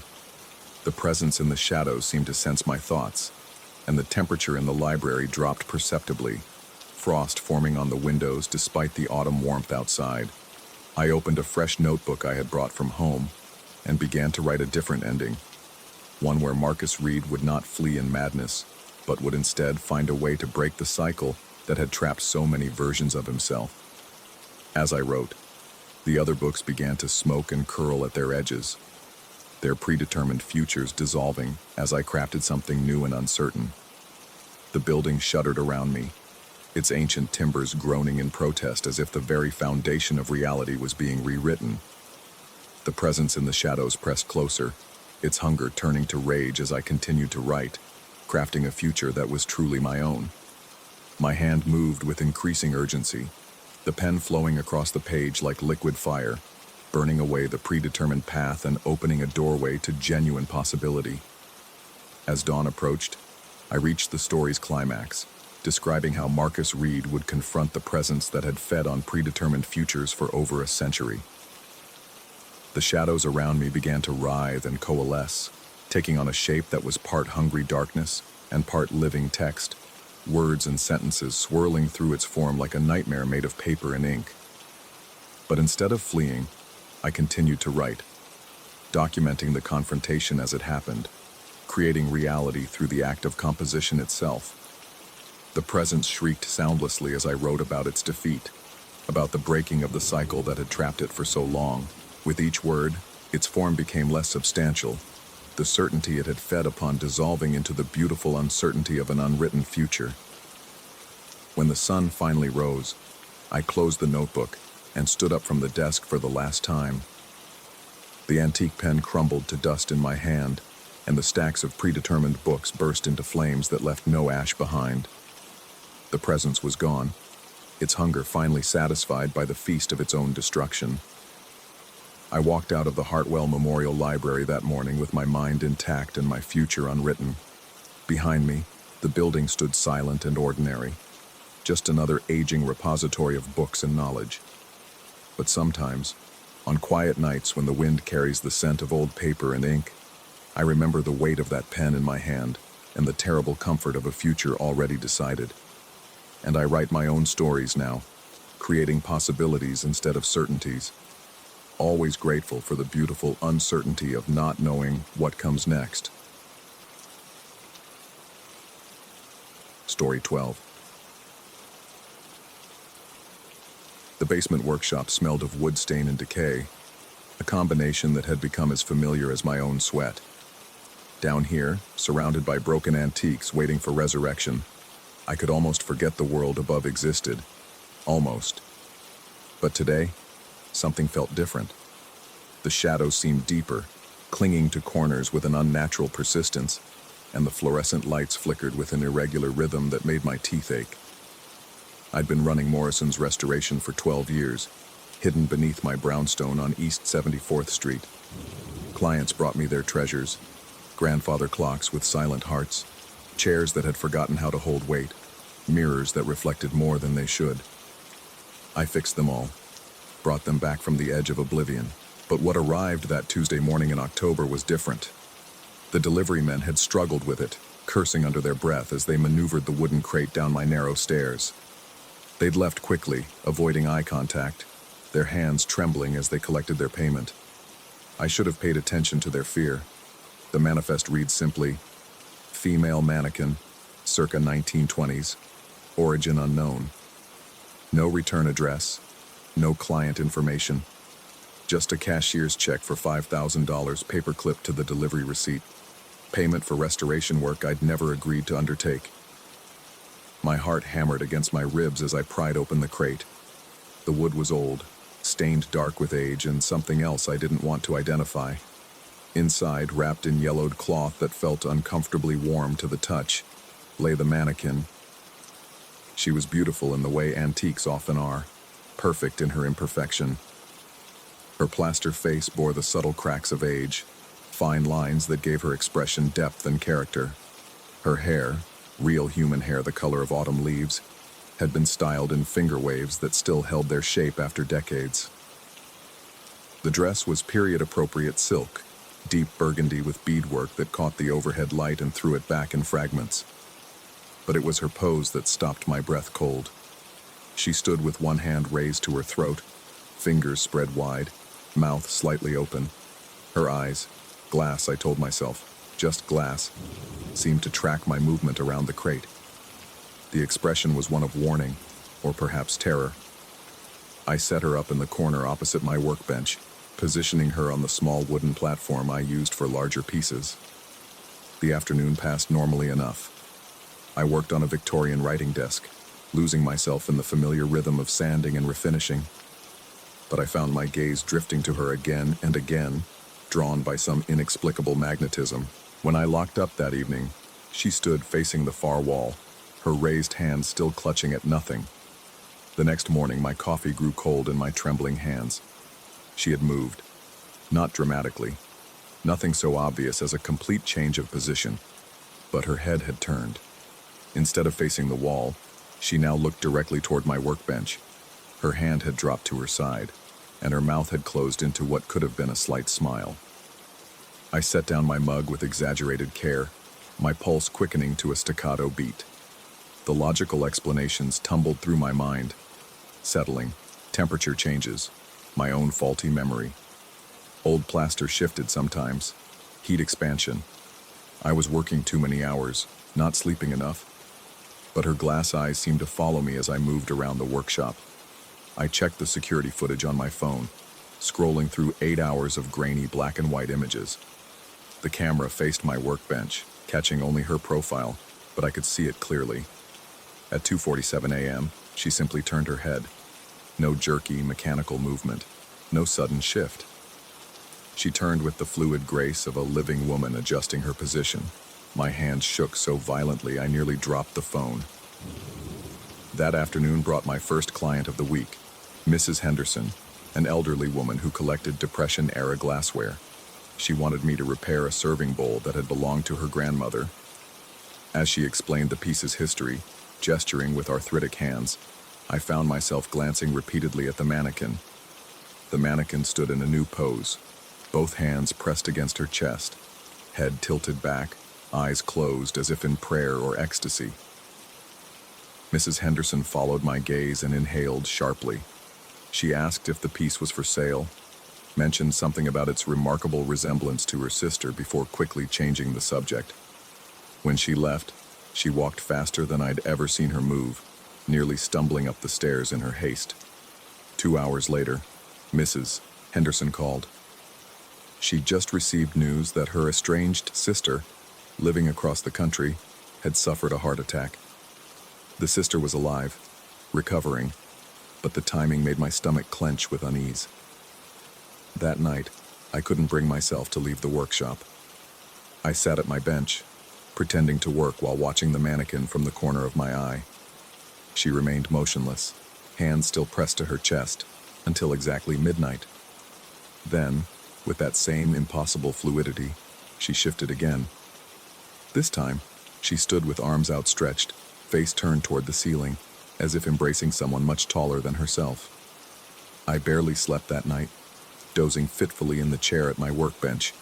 The presence in the shadows seemed to sense my thoughts, and the temperature in the library dropped perceptibly, frost forming on the windows despite the autumn warmth outside. I opened a fresh notebook I had brought from home and began to write a different ending, one where Marcus Reed would not flee in madness, but would instead find a way to break the cycle that had trapped so many versions of himself. As I wrote, the other books began to smoke and curl at their edges, their predetermined futures dissolving as I crafted something new and uncertain. The building shuddered around me, its ancient timbers groaning in protest as if the very foundation of reality was being rewritten. The presence in the shadows pressed closer, its hunger turning to rage as I continued to write, crafting a future that was truly my own. My hand moved with increasing urgency, the pen flowing across the page like liquid fire, burning away the predetermined path and opening a doorway to genuine possibility. As dawn approached, I reached the story's climax, describing how Marcus Reed would confront the presence that had fed on predetermined futures for over a century. The shadows around me began to writhe and coalesce, taking on a shape that was part hungry darkness and part living text, words and sentences swirling through its form like a nightmare made of paper and ink. But instead of fleeing, I continued to write, documenting the confrontation as it happened, creating reality through the act of composition itself. The presence shrieked soundlessly as I wrote about its defeat, about the breaking of the cycle that had trapped it for so long. With each word, its form became less substantial, the certainty it had fed upon dissolving into the beautiful uncertainty of an unwritten future. When the sun finally rose, I closed the notebook and stood up from the desk for the last time. The antique pen crumbled to dust in my hand, and the stacks of predetermined books burst into flames that left no ash behind. The presence was gone, its hunger finally satisfied by the feast of its own destruction. I walked out of the Hartwell Memorial Library that morning with my mind intact and my future unwritten. Behind me, the building stood silent and ordinary, just another aging repository of books and knowledge. But sometimes, on quiet nights when the wind carries the scent of old paper and ink, I remember the weight of that pen in my hand and the terrible comfort of a future already decided. And I write my own stories now, creating possibilities instead of certainties, always grateful for the beautiful uncertainty of not knowing what comes next. Story 12. The basement workshop smelled of wood stain and decay, a combination that had become as familiar as my own sweat. Down here, surrounded by broken antiques waiting for resurrection, I could almost forget the world above existed. Almost. But today, something felt different. The shadows seemed deeper, clinging to corners with an unnatural persistence, and the fluorescent lights flickered with an irregular rhythm that made my teeth ache. I'd been running Morrison's Restoration for 12 years, hidden beneath my brownstone on East 74th Street. Clients brought me their treasures, grandfather clocks with silent hearts, chairs that had forgotten how to hold weight, mirrors that reflected more than they should. I fixed them all, brought them back from the edge of oblivion. But what arrived that Tuesday morning in October was different. The delivery men had struggled with it, cursing under their breath as they maneuvered the wooden crate down my narrow stairs. They'd left quickly, avoiding eye contact, their hands trembling as they collected their payment. I should have paid attention to their fear. The manifest reads simply, female mannequin, circa 1920s, origin unknown. No return address, no client information, just a cashier's check for $5,000 paperclipped to the delivery receipt, payment for restoration work I'd never agreed to undertake. My heart hammered against my ribs as I pried open the crate. The wood was old, stained dark with age, and something else I didn't want to identify. Inside, wrapped in yellowed cloth that felt uncomfortably warm to the touch, lay the mannequin. She was beautiful in the way antiques often are, perfect in her imperfection. Her plaster face bore the subtle cracks of age, fine lines that gave her expression depth and character. Her hair, real human hair the color of autumn leaves, had been styled in finger waves that still held their shape after decades. The dress was period-appropriate silk, deep burgundy with beadwork that caught the overhead light and threw it back in fragments. But it was her pose that stopped my breath cold. She stood with one hand raised to her throat, fingers spread wide, mouth slightly open. Her eyes, glass I told myself, just glass, seemed to track my movement around the crate. The expression was one of warning, or perhaps terror. I set her up in the corner opposite my workbench, positioning her on the small wooden platform I used for larger pieces. The afternoon passed normally enough. I worked on a Victorian writing desk, losing myself in the familiar rhythm of sanding and refinishing. But I found my gaze drifting to her again and again, drawn by some inexplicable magnetism. When I locked up that evening, she stood facing the far wall, her raised hand still clutching at nothing. The next morning, my coffee grew cold in my trembling hands. She had moved. Not dramatically. Nothing so obvious as a complete change of position. But her head had turned. Instead of facing the wall, she now looked directly toward my workbench. Her hand had dropped to her side, and her mouth had closed into what could have been a slight smile. I set down my mug with exaggerated care, my pulse quickening to a staccato beat. The logical explanations tumbled through my mind. Settling, temperature changes, my own faulty memory. Old plaster shifted sometimes, heat expansion. I was working too many hours, not sleeping enough. But her glass eyes seemed to follow me as I moved around the workshop. I checked the security footage on my phone, scrolling through 8 hours of grainy black and white images. The camera faced my workbench, catching only her profile, but I could see it clearly. At 2:47 a.m., she simply turned her head. No jerky, mechanical movement, no sudden shift. She turned with the fluid grace of a living woman adjusting her position. My hands shook so violently I nearly dropped the phone. That afternoon brought my first client of the week, Mrs. Henderson, an elderly woman who collected Depression-era glassware. She wanted me to repair a serving bowl that had belonged to her grandmother. As she explained the piece's history, gesturing with arthritic hands, I found myself glancing repeatedly at the mannequin. The mannequin stood in a new pose, both hands pressed against her chest, head tilted back, eyes closed as if in prayer or ecstasy. Mrs. Henderson followed my gaze and inhaled sharply. She asked if the piece was for sale, mentioned something about its remarkable resemblance to her sister before quickly changing the subject. When she left, she walked faster than I'd ever seen her move, nearly stumbling up the stairs in her haste. 2 hours later, Mrs. Henderson called. She'd just received news that her estranged sister, living across the country, had suffered a heart attack. The sister was alive, recovering, but the timing made my stomach clench with unease. That night, I couldn't bring myself to leave the workshop. I sat at my bench, pretending to work while watching the mannequin from the corner of my eye. She remained motionless, hands still pressed to her chest, until exactly midnight. Then, with that same impossible fluidity, She shifted again. This time, she stood with arms outstretched, face turned toward the ceiling, as if embracing someone much taller than herself. I barely slept that night, dozing fitfully in the chair at my workbench.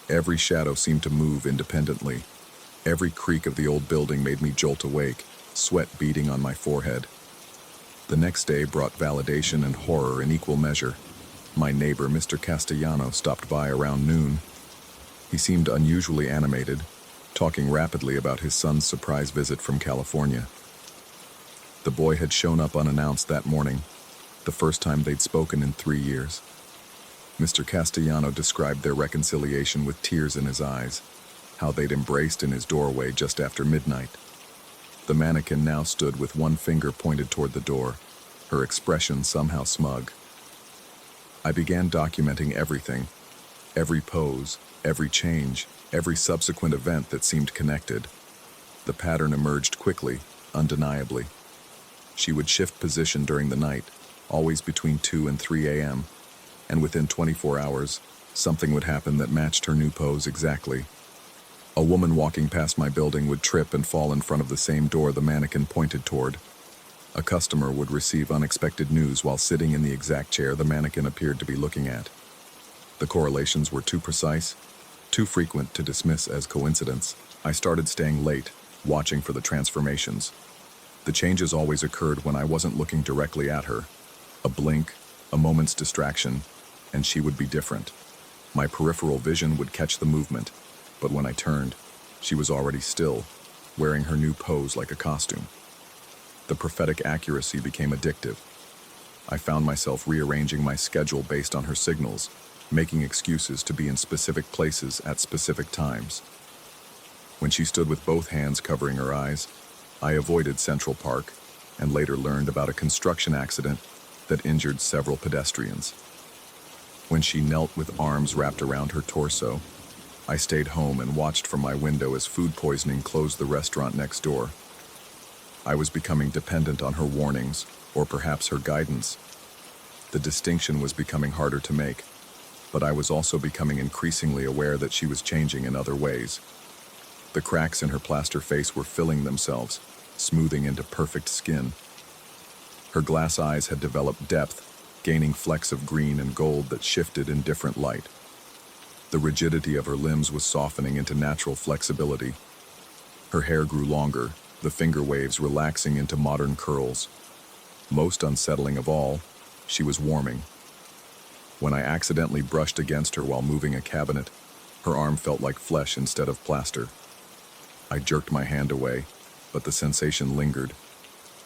Every shadow seemed to move independently. Every creak of the old building made me jolt awake, sweat beading on my forehead. The next day brought validation and horror in equal measure. My neighbor, Mr. Castellano, stopped by around noon. He seemed unusually animated, talking rapidly about his son's surprise visit from California. The boy had shown up unannounced that morning, the first time they'd spoken in 3 years. Mr. Castellano described their reconciliation with tears in his eyes, how they'd embraced in his doorway just after midnight. The mannequin now stood with one finger pointed toward the door, her expression somehow smug. I began documenting everything, every pose, every change, every subsequent event that seemed connected. The pattern emerged quickly, undeniably. She would shift position during the night, always between 2 and 3 a.m., and within 24 hours, something would happen that matched her new pose exactly. A woman walking past my building would trip and fall in front of the same door the mannequin pointed toward. A customer would receive unexpected news while sitting in the exact chair the mannequin appeared to be looking at. The correlations were too precise, too frequent to dismiss as coincidence. I started staying late, watching for the transformations. The changes always occurred when I wasn't looking directly at her. A blink, a moment's distraction, and she would be different. My peripheral vision would catch the movement, but when I turned, she was already still, wearing her new pose like a costume. The prophetic accuracy became addictive. I found myself rearranging my schedule based on her signals, making excuses to be in specific places at specific times. When she stood with both hands covering her eyes, I avoided Central Park and later learned about a construction accident that injured several pedestrians. When she knelt with arms wrapped around her torso, I stayed home and watched from my window as food poisoning closed the restaurant next door. I was becoming dependent on her warnings, or perhaps her guidance. The distinction was becoming harder to make, but I was also becoming increasingly aware that she was changing in other ways. The cracks in her plaster face were filling themselves, smoothing into perfect skin. Her glass eyes had developed depth, gaining flecks of green and gold that shifted in different light. The rigidity of her limbs was softening into natural flexibility. Her hair grew longer, the finger waves relaxing into modern curls. Most unsettling of all, she was warming. When I accidentally brushed against her while moving a cabinet, her arm felt like flesh instead of plaster. I jerked my hand away, but the sensation lingered.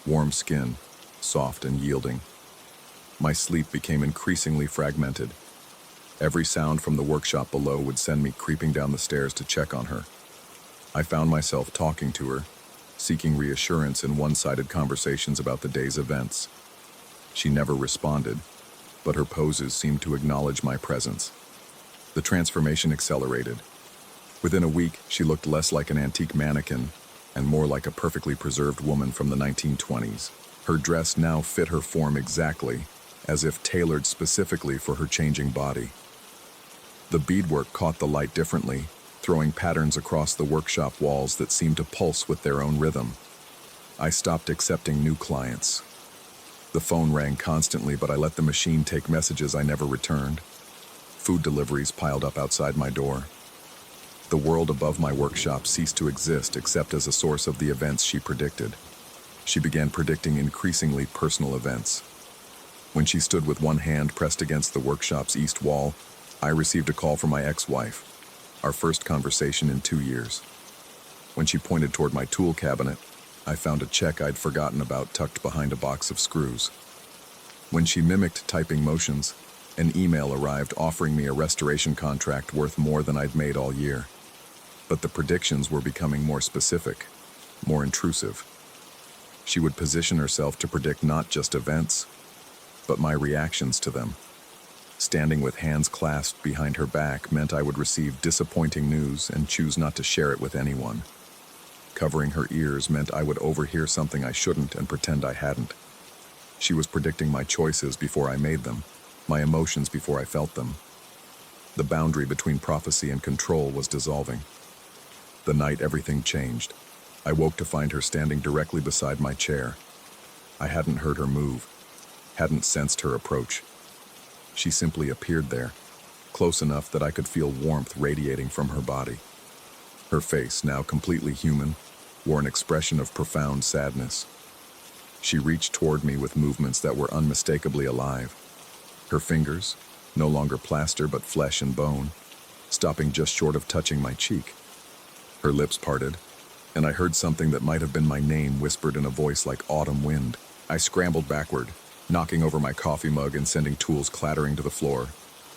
Warm skin, soft and yielding. My sleep became increasingly fragmented. Every sound from the workshop below would send me creeping down the stairs to check on her. I found myself talking to her, seeking reassurance in one-sided conversations about the day's events. She never responded, but her poses seemed to acknowledge my presence. The transformation accelerated. Within a week, she looked less like an antique mannequin and more like a perfectly preserved woman from the 1920s. Her dress now fit her form exactly, as if tailored specifically for her changing body. The beadwork caught the light differently, throwing patterns across the workshop walls that seemed to pulse with their own rhythm. I stopped accepting new clients. The phone rang constantly, but I let the machine take messages I never returned. Food deliveries piled up outside my door. The world above my workshop ceased to exist except as a source of the events she predicted. She began predicting increasingly personal events. When she stood with one hand pressed against the workshop's east wall, I received a call from my ex-wife, our first conversation in 2 years. When she pointed toward my tool cabinet, I found a check I'd forgotten about tucked behind a box of screws. When she mimicked typing motions, an email arrived offering me a restoration contract worth more than I'd made all year. But the predictions were becoming more specific, more intrusive. She would position herself to predict not just events, but my reactions to them. Standing with hands clasped behind her back meant I would receive disappointing news and choose not to share it with anyone. Covering her ears meant I would overhear something I shouldn't and pretend I hadn't. She was predicting my choices before I made them, my emotions before I felt them. The boundary between prophecy and control was dissolving. The night everything changed. I woke to find her standing directly beside my chair. I hadn't heard her move, hadn't sensed her approach. She simply appeared there, close enough that I could feel warmth radiating from her body. Her face, now completely human, wore an expression of profound sadness. She reached toward me with movements that were unmistakably alive. Her fingers, no longer plaster but flesh and bone, stopping just short of touching my cheek. Her lips parted, and I heard something that might have been my name whispered in a voice like autumn wind. I scrambled backward, knocking over my coffee mug and sending tools clattering to the floor.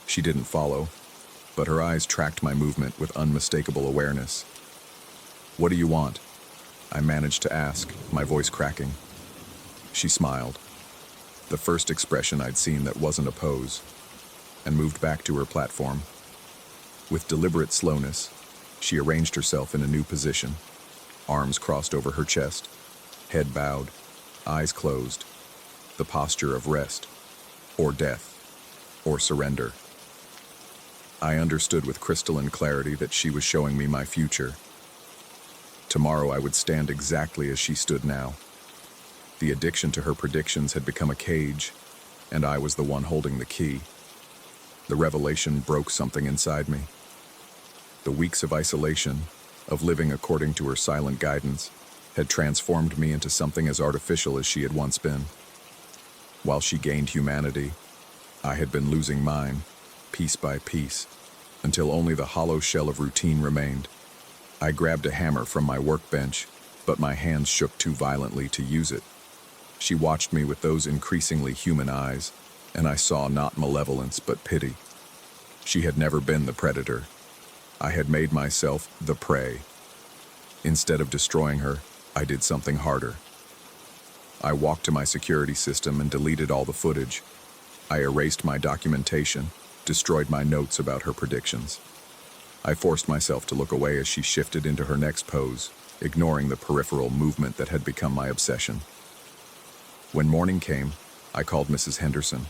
She didn't follow, but her eyes tracked my movement with unmistakable awareness. "What do you want?" I managed to ask, my voice cracking. She smiled, the first expression I'd seen that wasn't a pose, and moved back to her platform. With deliberate slowness, she arranged herself in a new position, arms crossed over her chest, head bowed, eyes closed, the posture of rest, or death, or surrender. I understood with crystalline clarity that she was showing me my future. Tomorrow I would stand exactly as she stood now. The addiction to her predictions had become a cage, and I was the one holding the key. The revelation broke something inside me. The weeks of isolation, of living according to her silent guidance, had transformed me into something as artificial as she had once been. While she gained humanity, I had been losing mine, piece by piece, until only the hollow shell of routine remained. I grabbed a hammer from my workbench, but my hands shook too violently to use it. She watched me with those increasingly human eyes, and I saw not malevolence but pity. She had never been the predator. I had made myself the prey. Instead of destroying her, I did something harder. I walked to my security system and deleted all the footage. I erased my documentation, destroyed my notes about her predictions. I forced myself to look away as she shifted into her next pose, ignoring the peripheral movement that had become my obsession. When morning came, I called Mrs. Henderson.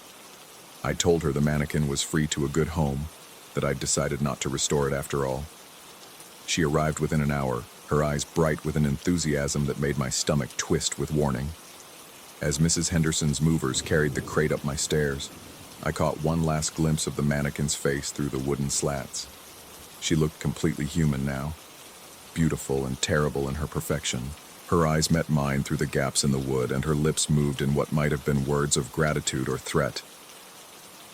I told her the mannequin was free to a good home, that I'd decided not to restore it after all. She arrived within an hour, her eyes bright with an enthusiasm that made my stomach twist with warning. As Mrs. Henderson's movers carried the crate up my stairs, I caught one last glimpse of the mannequin's face through the wooden slats. She looked completely human now, beautiful and terrible in her perfection. Her eyes met mine through the gaps in the wood, and her lips moved in what might have been words of gratitude or threat.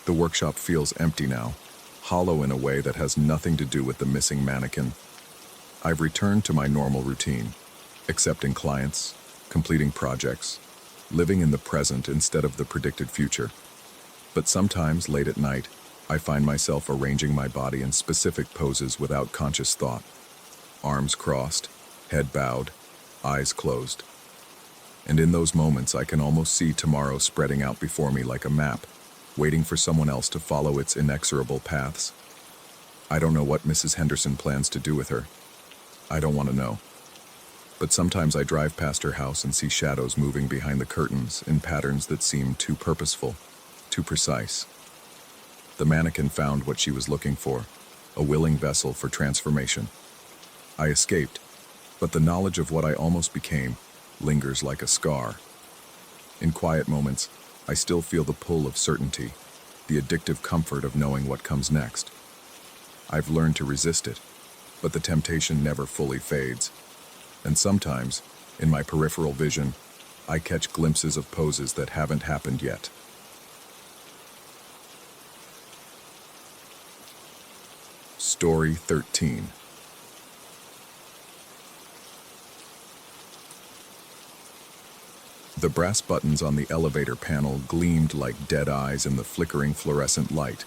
The workshop feels empty now, hollow in a way that has nothing to do with the missing mannequin. I've returned to my normal routine, accepting clients, completing projects, living in the present instead of the predicted future. But sometimes, late at night, I find myself arranging my body in specific poses without conscious thought. Arms crossed, head bowed, eyes closed. And in those moments, I can almost see tomorrow spreading out before me like a map, waiting for someone else to follow its inexorable paths. I don't know what Mrs. Henderson plans to do with her. I don't want to know. But sometimes I drive past her house and see shadows moving behind the curtains in patterns that seem too purposeful, too precise. The mannequin found what she was looking for, a willing vessel for transformation. I escaped, but the knowledge of what I almost became lingers like a scar. In quiet moments, I still feel the pull of certainty, the addictive comfort of knowing what comes next. I've learned to resist it, but the temptation never fully fades. And sometimes, in my peripheral vision, I catch glimpses of poses that haven't happened yet. Story 13. The brass buttons on the elevator panel gleamed like dead eyes in the flickering fluorescent light,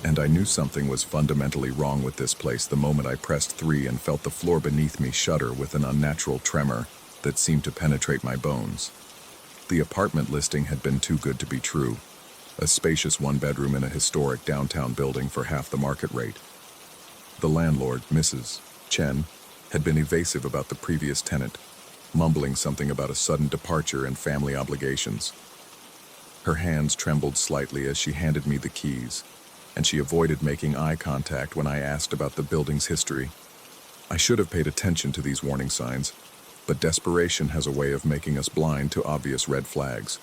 and I knew something was fundamentally wrong with this place the moment I pressed 3 and felt the floor beneath me shudder with an unnatural tremor that seemed to penetrate my bones. The apartment listing had been too good to be true, a spacious one-bedroom in a historic downtown building for half the market rate. The landlord, Mrs. Chen, had been evasive about the previous tenant, mumbling something about a sudden departure and family obligations. Her hands trembled slightly as she handed me the keys. and she avoided making eye contact when I asked about the building's history. I should have paid attention to these warning signs, but desperation has a way of making us blind to obvious red flags.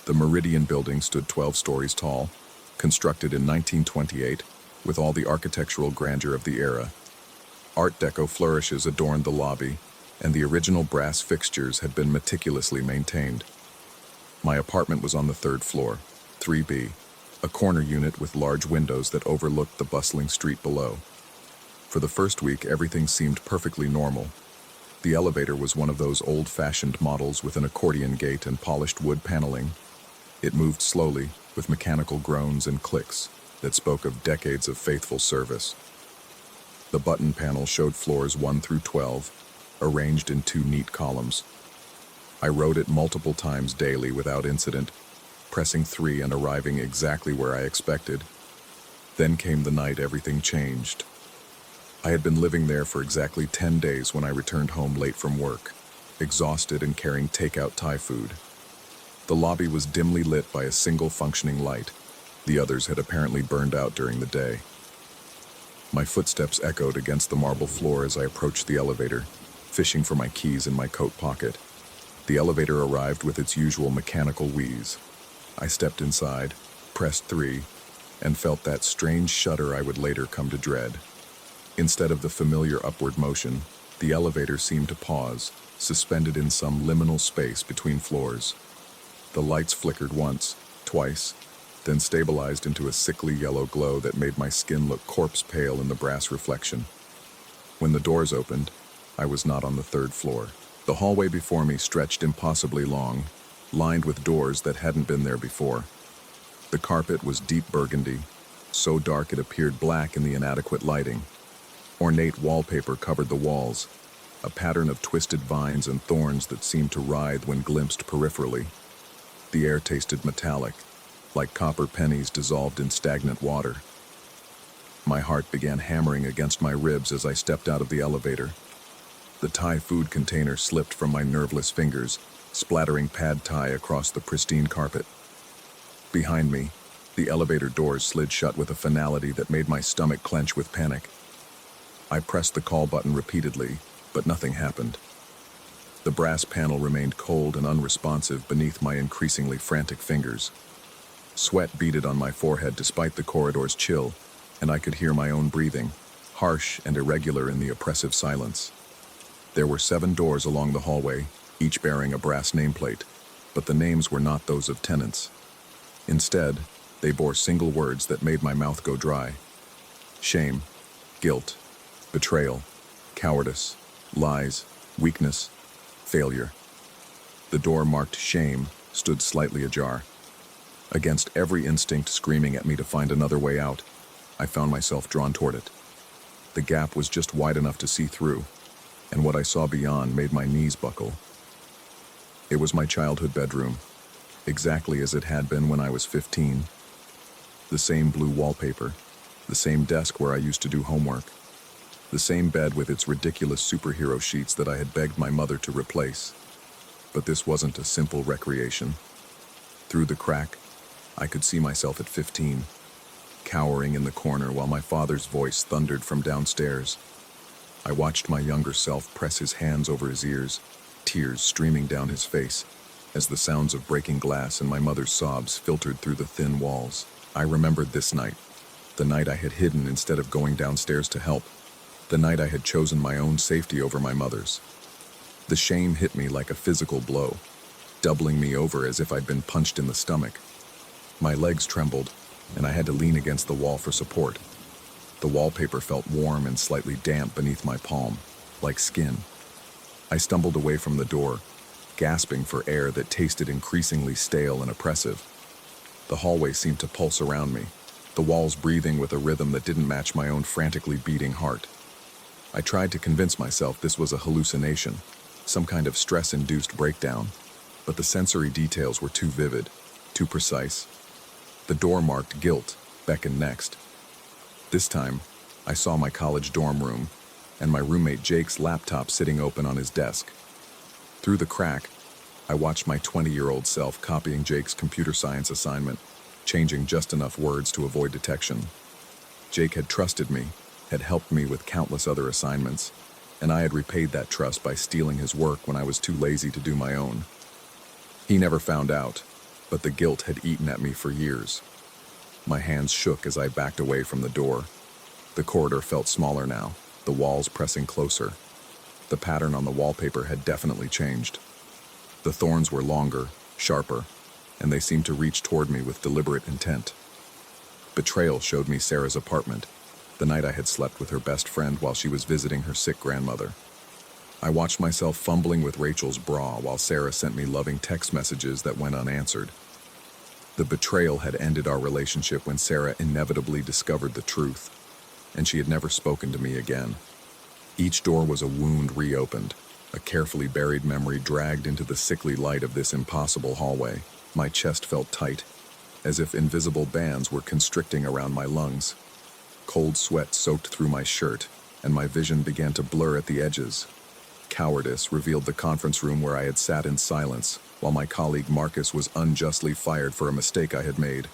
The Meridian building stood 12 stories tall, constructed in 1928, with all the architectural grandeur of the era. Art Deco flourishes adorned the lobby, and the original brass fixtures had been meticulously maintained. My apartment was on the third floor, 3B, a corner unit with large windows that overlooked the bustling street below. For the first week, everything seemed perfectly normal. The elevator was one of those old-fashioned models with an accordion gate and polished wood paneling. It moved slowly, with mechanical groans and clicks that spoke of decades of faithful service. The button panel showed floors 1 through 12, arranged in 2 neat columns. I rode it multiple times daily without incident, pressing 3 and arriving exactly where I expected. Then came the night everything changed. I had been living there for exactly 10 days when I returned home late from work, exhausted and carrying takeout Thai food. The lobby was dimly lit by a single functioning light. The others had apparently burned out during the day. My footsteps echoed against the marble floor as I approached the elevator, fishing for my keys in my coat pocket. The elevator arrived with its usual mechanical wheeze. I stepped inside, pressed 3, and felt that strange shudder I would later come to dread. Instead of the familiar upward motion, the elevator seemed to pause, suspended in some liminal space between floors. The lights flickered once, twice, then stabilized into a sickly yellow glow that made my skin look corpse pale in the brass reflection. When the doors opened, I was not on the third floor. The hallway before me stretched impossibly long, lined with doors that hadn't been there before. The carpet was deep burgundy, so dark it appeared black in the inadequate lighting. Ornate wallpaper covered the walls, a pattern of twisted vines and thorns that seemed to writhe when glimpsed peripherally. The air tasted metallic, like copper pennies dissolved in stagnant water. My heart began hammering against my ribs as I stepped out of the elevator. The Thai food container slipped from my nerveless fingers, splattering pad Thai across the pristine carpet. Behind me, the elevator doors slid shut with a finality that made my stomach clench with panic. I pressed the call button repeatedly, but nothing happened. The brass panel remained cold and unresponsive beneath my increasingly frantic fingers. Sweat beaded on my forehead despite the corridor's chill, and I could hear my own breathing, harsh and irregular in the oppressive silence. There were 7 doors along the hallway, each bearing a brass nameplate, but the names were not those of tenants. Instead, they bore single words that made my mouth go dry. Shame, guilt, betrayal, cowardice, lies, weakness, failure. The door marked shame stood slightly ajar. Against every instinct screaming at me to find another way out, I found myself drawn toward it. The gap was just wide enough to see through, and what I saw beyond made my knees buckle. It was my childhood bedroom, exactly as it had been when I was 15. The same blue wallpaper, the same desk where I used to do homework, the same bed with its ridiculous superhero sheets that I had begged my mother to replace. But this wasn't a simple recreation. Through the crack, I could see myself at 15, cowering in the corner while my father's voice thundered from downstairs. I watched my younger self press his hands over his ears, tears streaming down his face, as the sounds of breaking glass and my mother's sobs filtered through the thin walls. I remembered this night, the night I had hidden instead of going downstairs to help, the night I had chosen my own safety over my mother's. The shame hit me like a physical blow, doubling me over as if I'd been punched in the stomach. My legs trembled, and I had to lean against the wall for support. The wallpaper felt warm and slightly damp beneath my palm, like skin. I stumbled away from the door, gasping for air that tasted increasingly stale and oppressive. The hallway seemed to pulse around me, the walls breathing with a rhythm that didn't match my own frantically beating heart. I tried to convince myself this was a hallucination, some kind of stress-induced breakdown, but the sensory details were too vivid, too precise. The door marked guilt beckoned next. This time, I saw my college dorm room, and my roommate Jake's laptop sitting open on his desk. Through the crack, I watched my 20-year-old self copying Jake's computer science assignment. changing just enough words to avoid detection. Jake had trusted me, had helped me with countless other assignments, and I had repaid that trust by stealing his work when I was too lazy to do my own. He never found out, but the guilt had eaten at me for years. My hands shook as I backed away from the door. The corridor felt smaller now, the walls pressing closer. The pattern on the wallpaper had definitely changed. The thorns were longer, sharper, and they seemed to reach toward me with deliberate intent. Betrayal showed me Sarah's apartment, the night I had slept with her best friend while she was visiting her sick grandmother. I watched myself fumbling with Rachel's bra while Sarah sent me loving text messages that went unanswered. The betrayal had ended our relationship when Sarah inevitably discovered the truth, and she had never spoken to me again. Each door was a wound reopened, a carefully buried memory dragged into the sickly light of this impossible hallway. My chest felt tight, as if invisible bands were constricting around my lungs. Cold sweat soaked through my shirt, and my vision began to blur at the edges. Cowardice revealed the conference room where I had sat in silence, while my colleague Marcus was unjustly fired for a mistake I had made.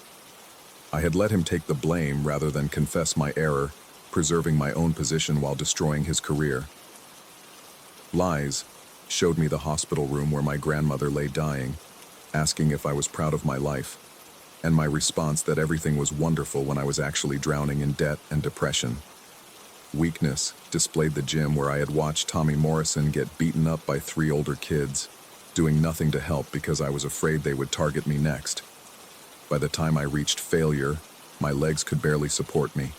I had let him take the blame rather than confess my error, preserving my own position while destroying his career. Lies showed me the hospital room where my grandmother lay dying, asking if I was proud of my life, and my response that everything was wonderful when I was actually drowning in debt and depression. Weakness displayed the gym where I had watched Tommy Morrison get beaten up by 3 older kids, doing nothing to help because I was afraid they would target me next. By the time I reached failure, my legs could barely support me.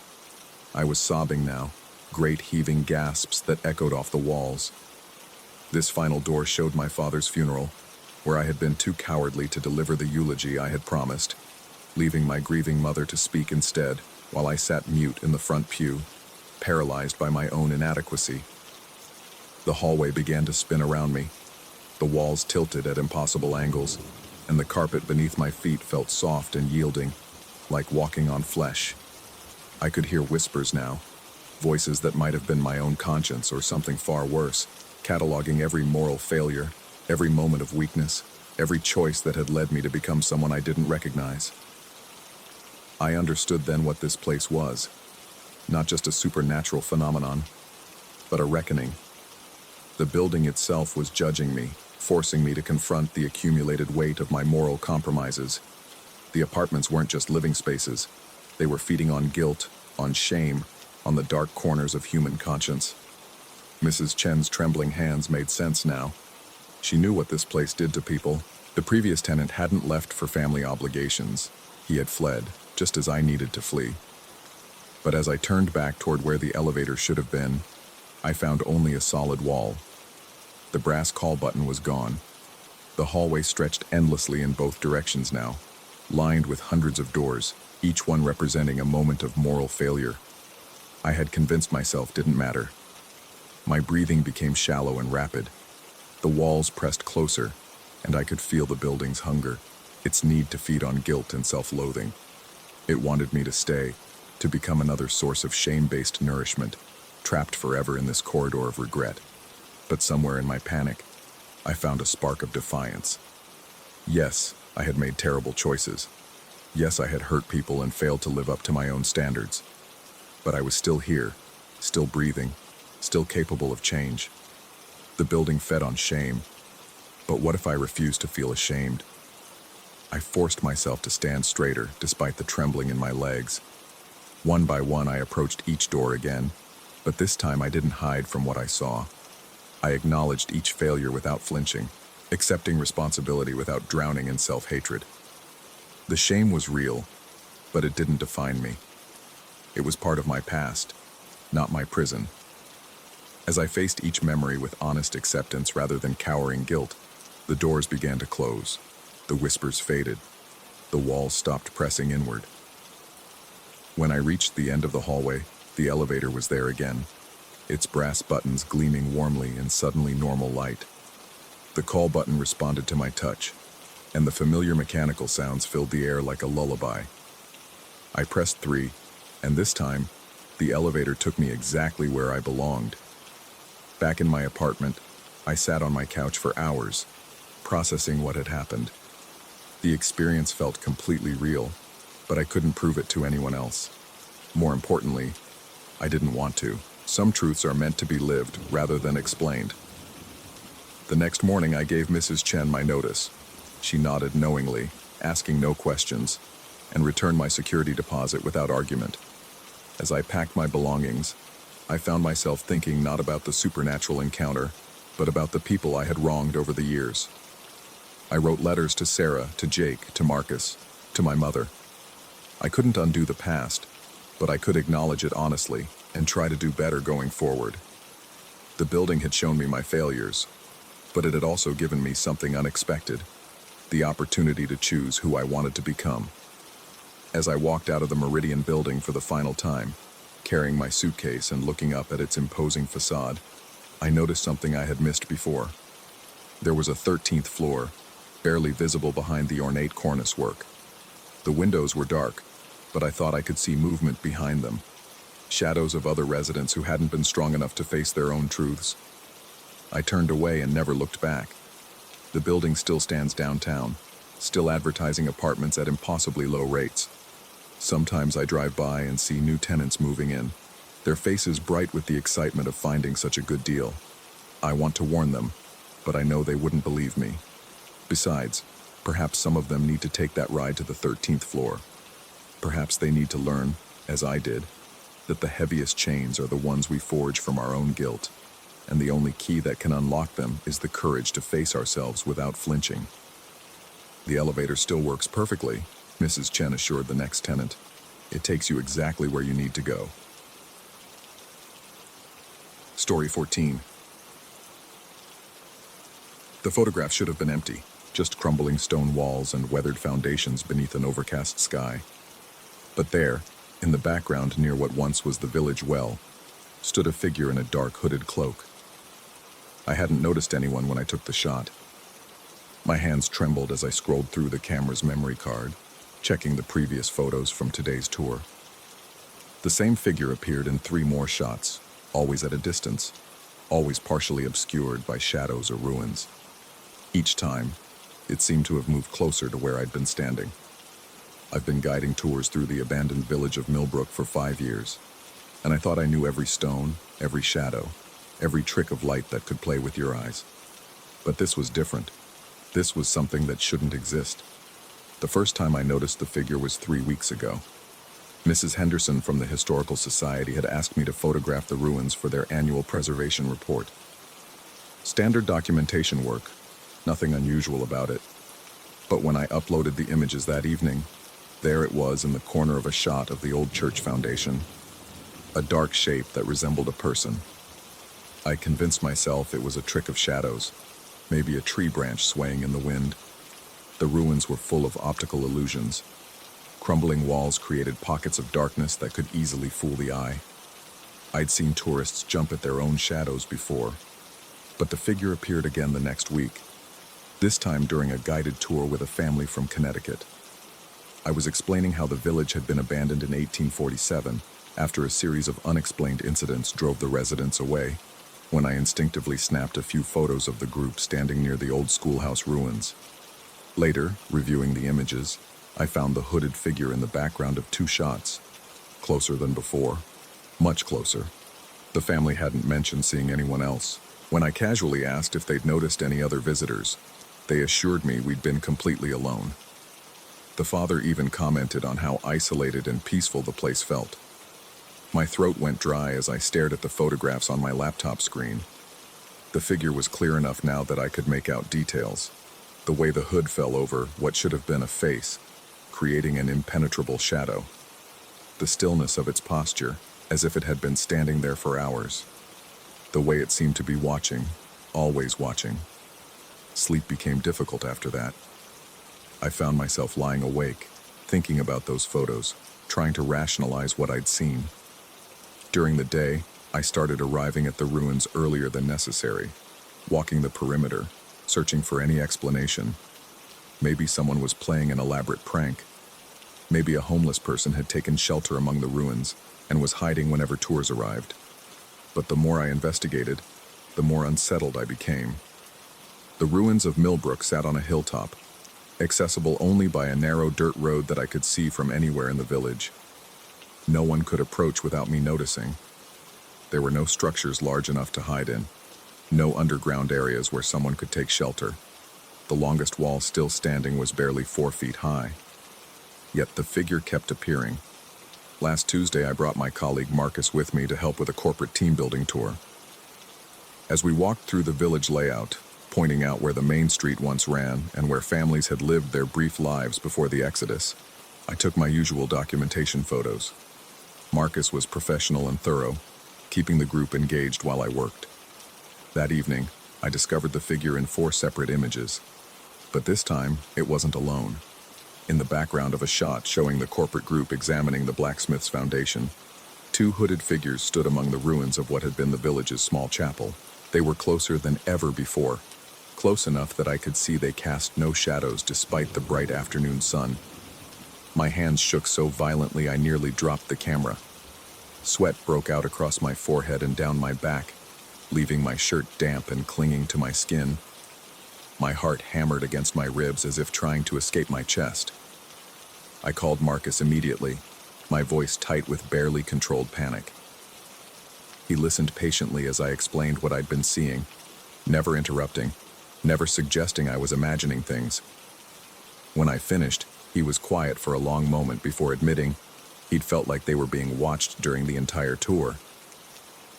I was sobbing now, great heaving gasps that echoed off the walls. This final door showed my father's funeral, where I had been too cowardly to deliver the eulogy I had promised, leaving my grieving mother to speak instead, while I sat mute in the front pew, paralyzed by my own inadequacy. The hallway began to spin around me. The walls tilted at impossible angles, and the carpet beneath my feet felt soft and yielding, like walking on flesh. I could hear whispers now, voices that might have been my own conscience or something far worse, cataloging every moral failure, every moment of weakness, every choice that had led me to become someone I didn't recognize. I understood then what this place was. Not just a supernatural phenomenon, but a reckoning. The building itself was judging me, forcing me to confront the accumulated weight of my moral compromises. The apartments weren't just living spaces. They were feeding on guilt, on shame, on the dark corners of human conscience. Mrs. Chen's trembling hands made sense now. She knew what this place did to people. The previous tenant hadn't left for family obligations. He had fled, just as I needed to flee. But as I turned back toward where the elevator should have been, I found only a solid wall. The brass call button was gone. The hallway stretched endlessly in both directions now, lined with hundreds of doors, each one representing a moment of moral failure. I had convinced myself didn't matter. My breathing became shallow and rapid. The walls pressed closer, and I could feel the building's hunger, its need to feed on guilt and self-loathing. It wanted me to stay, to become another source of shame-based nourishment, trapped forever in this corridor of regret. But somewhere in my panic, I found a spark of defiance. Yes, I had made terrible choices. Yes, I had hurt people and failed to live up to my own standards. But I was still here, still breathing, still capable of change. The building fed on shame. But what if I refused to feel ashamed? I forced myself to stand straighter, despite the trembling in my legs. One by one, I approached each door again, but this time I didn't hide from what I saw. I acknowledged each failure without flinching, accepting responsibility without drowning in self-hatred. The shame was real, but it didn't define me. It was part of my past, not my prison. As I faced each memory with honest acceptance rather than cowering guilt, the doors began to close. The whispers faded. The walls stopped pressing inward. When I reached the end of the hallway, the elevator was there again, its brass buttons gleaming warmly in suddenly normal light. The call button responded to my touch, and the familiar mechanical sounds filled the air like a lullaby. I pressed 3, and this time, the elevator took me exactly where I belonged. Back in my apartment, I sat on my couch for hours, processing what had happened. The experience felt completely real, but I couldn't prove it to anyone else. More importantly, I didn't want to. Some truths are meant to be lived rather than explained. The next morning, I gave Mrs. Chen my notice. She nodded knowingly, asking no questions, and returned my security deposit without argument. As I packed my belongings, I found myself thinking not about the supernatural encounter, but about the people I had wronged over the years. I wrote letters to Sarah, to Jake, to Marcus, to my mother. I couldn't undo the past, but I could acknowledge it honestly and try to do better going forward. The building had shown me my failures, but it had also given me something unexpected, the opportunity to choose who I wanted to become. As I walked out of the Meridian building for the final time, carrying my suitcase and looking up at its imposing facade, I noticed something I had missed before. There was a 13th floor, barely visible behind the ornate cornice work. The windows were dark, but I thought I could see movement behind them, shadows of other residents who hadn't been strong enough to face their own truths. I turned away and never looked back. The building still stands downtown, still advertising apartments at impossibly low rates. Sometimes I drive by and see new tenants moving in, their faces bright with the excitement of finding such a good deal. I want to warn them, but I know they wouldn't believe me. Besides, perhaps some of them need to take that ride to the 13th floor. Perhaps they need to learn, as I did, that the heaviest chains are the ones we forge from our own guilt, and the only key that can unlock them is the courage to face ourselves without flinching. The elevator still works perfectly, Mrs. Chen assured the next tenant. It takes you exactly where you need to go. Story 14. The photograph should have been empty, just crumbling stone walls and weathered foundations beneath an overcast sky. But there, in the background near what once was the village well, stood a figure in a dark hooded cloak. I hadn't noticed anyone when I took the shot. My hands trembled as I scrolled through the camera's memory card, checking the previous photos from today's tour. The same figure appeared in 3 more shots, always at a distance, always partially obscured by shadows or ruins. Each time, it seemed to have moved closer to where I'd been standing. I've been guiding tours through the abandoned village of Millbrook for 5 years, and I thought I knew every stone, every shadow, every trick of light that could play with your eyes. But this was different. This was something that shouldn't exist. The first time I noticed the figure was 3 weeks ago. Mrs. Henderson from the Historical Society had asked me to photograph the ruins for their annual preservation report. Standard documentation work, nothing unusual about it. But when I uploaded the images that evening, there it was in the corner of a shot of the old church foundation, a dark shape that resembled a person. I convinced myself it was a trick of shadows, maybe a tree branch swaying in the wind. The ruins were full of optical illusions. Crumbling walls created pockets of darkness that could easily fool the eye. I'd seen tourists jump at their own shadows before, but the figure appeared again the next week, this time during a guided tour with a family from Connecticut. I was explaining how the village had been abandoned in 1847 after a series of unexplained incidents drove the residents away, when I instinctively snapped a few photos of the group standing near the old schoolhouse ruins. Later, reviewing the images, I found the hooded figure in the background of 2 shots, closer than before, much closer. The family hadn't mentioned seeing anyone else. When I casually asked if they'd noticed any other visitors, they assured me we'd been completely alone. The father even commented on how isolated and peaceful the place felt. My throat went dry as I stared at the photographs on my laptop screen. The figure was clear enough now that I could make out details. The way the hood fell over what should have been a face, creating an impenetrable shadow. The stillness of its posture, as if it had been standing there for hours. The way it seemed to be watching, always watching. Sleep became difficult after that. I found myself lying awake, thinking about those photos, trying to rationalize what I'd seen. During the day, I started arriving at the ruins earlier than necessary, walking the perimeter, searching for any explanation. Maybe someone was playing an elaborate prank. Maybe a homeless person had taken shelter among the ruins and was hiding whenever tours arrived. But the more I investigated, the more unsettled I became. The ruins of Millbrook sat on a hilltop, accessible only by a narrow dirt road that I could see from anywhere in the village. No one could approach without me noticing. There were no structures large enough to hide in, no underground areas where someone could take shelter. The longest wall still standing was barely 4 feet high. Yet the figure kept appearing. Last Tuesday, I brought my colleague Marcus with me to help with a corporate team-building tour. As we walked through the village layout, pointing out where the main street once ran and where families had lived their brief lives before the Exodus, I took my usual documentation photos. Marcus was professional and thorough, keeping the group engaged while I worked. That evening, I discovered the figure in 4 separate images. But this time, it wasn't alone. In the background of a shot showing the corporate group examining the blacksmith's foundation, 2 hooded figures stood among the ruins of what had been the village's small chapel. They were closer than ever before, close enough that I could see they cast no shadows despite the bright afternoon sun. My hands shook so violently I nearly dropped the camera. Sweat broke out across my forehead and down my back, leaving my shirt damp and clinging to my skin. My heart hammered against my ribs as if trying to escape my chest. I called Marcus immediately, my voice tight with barely controlled panic. He listened patiently as I explained what I'd been seeing, never interrupting, never suggesting I was imagining things. When I finished, he was quiet for a long moment before admitting he'd felt like they were being watched during the entire tour.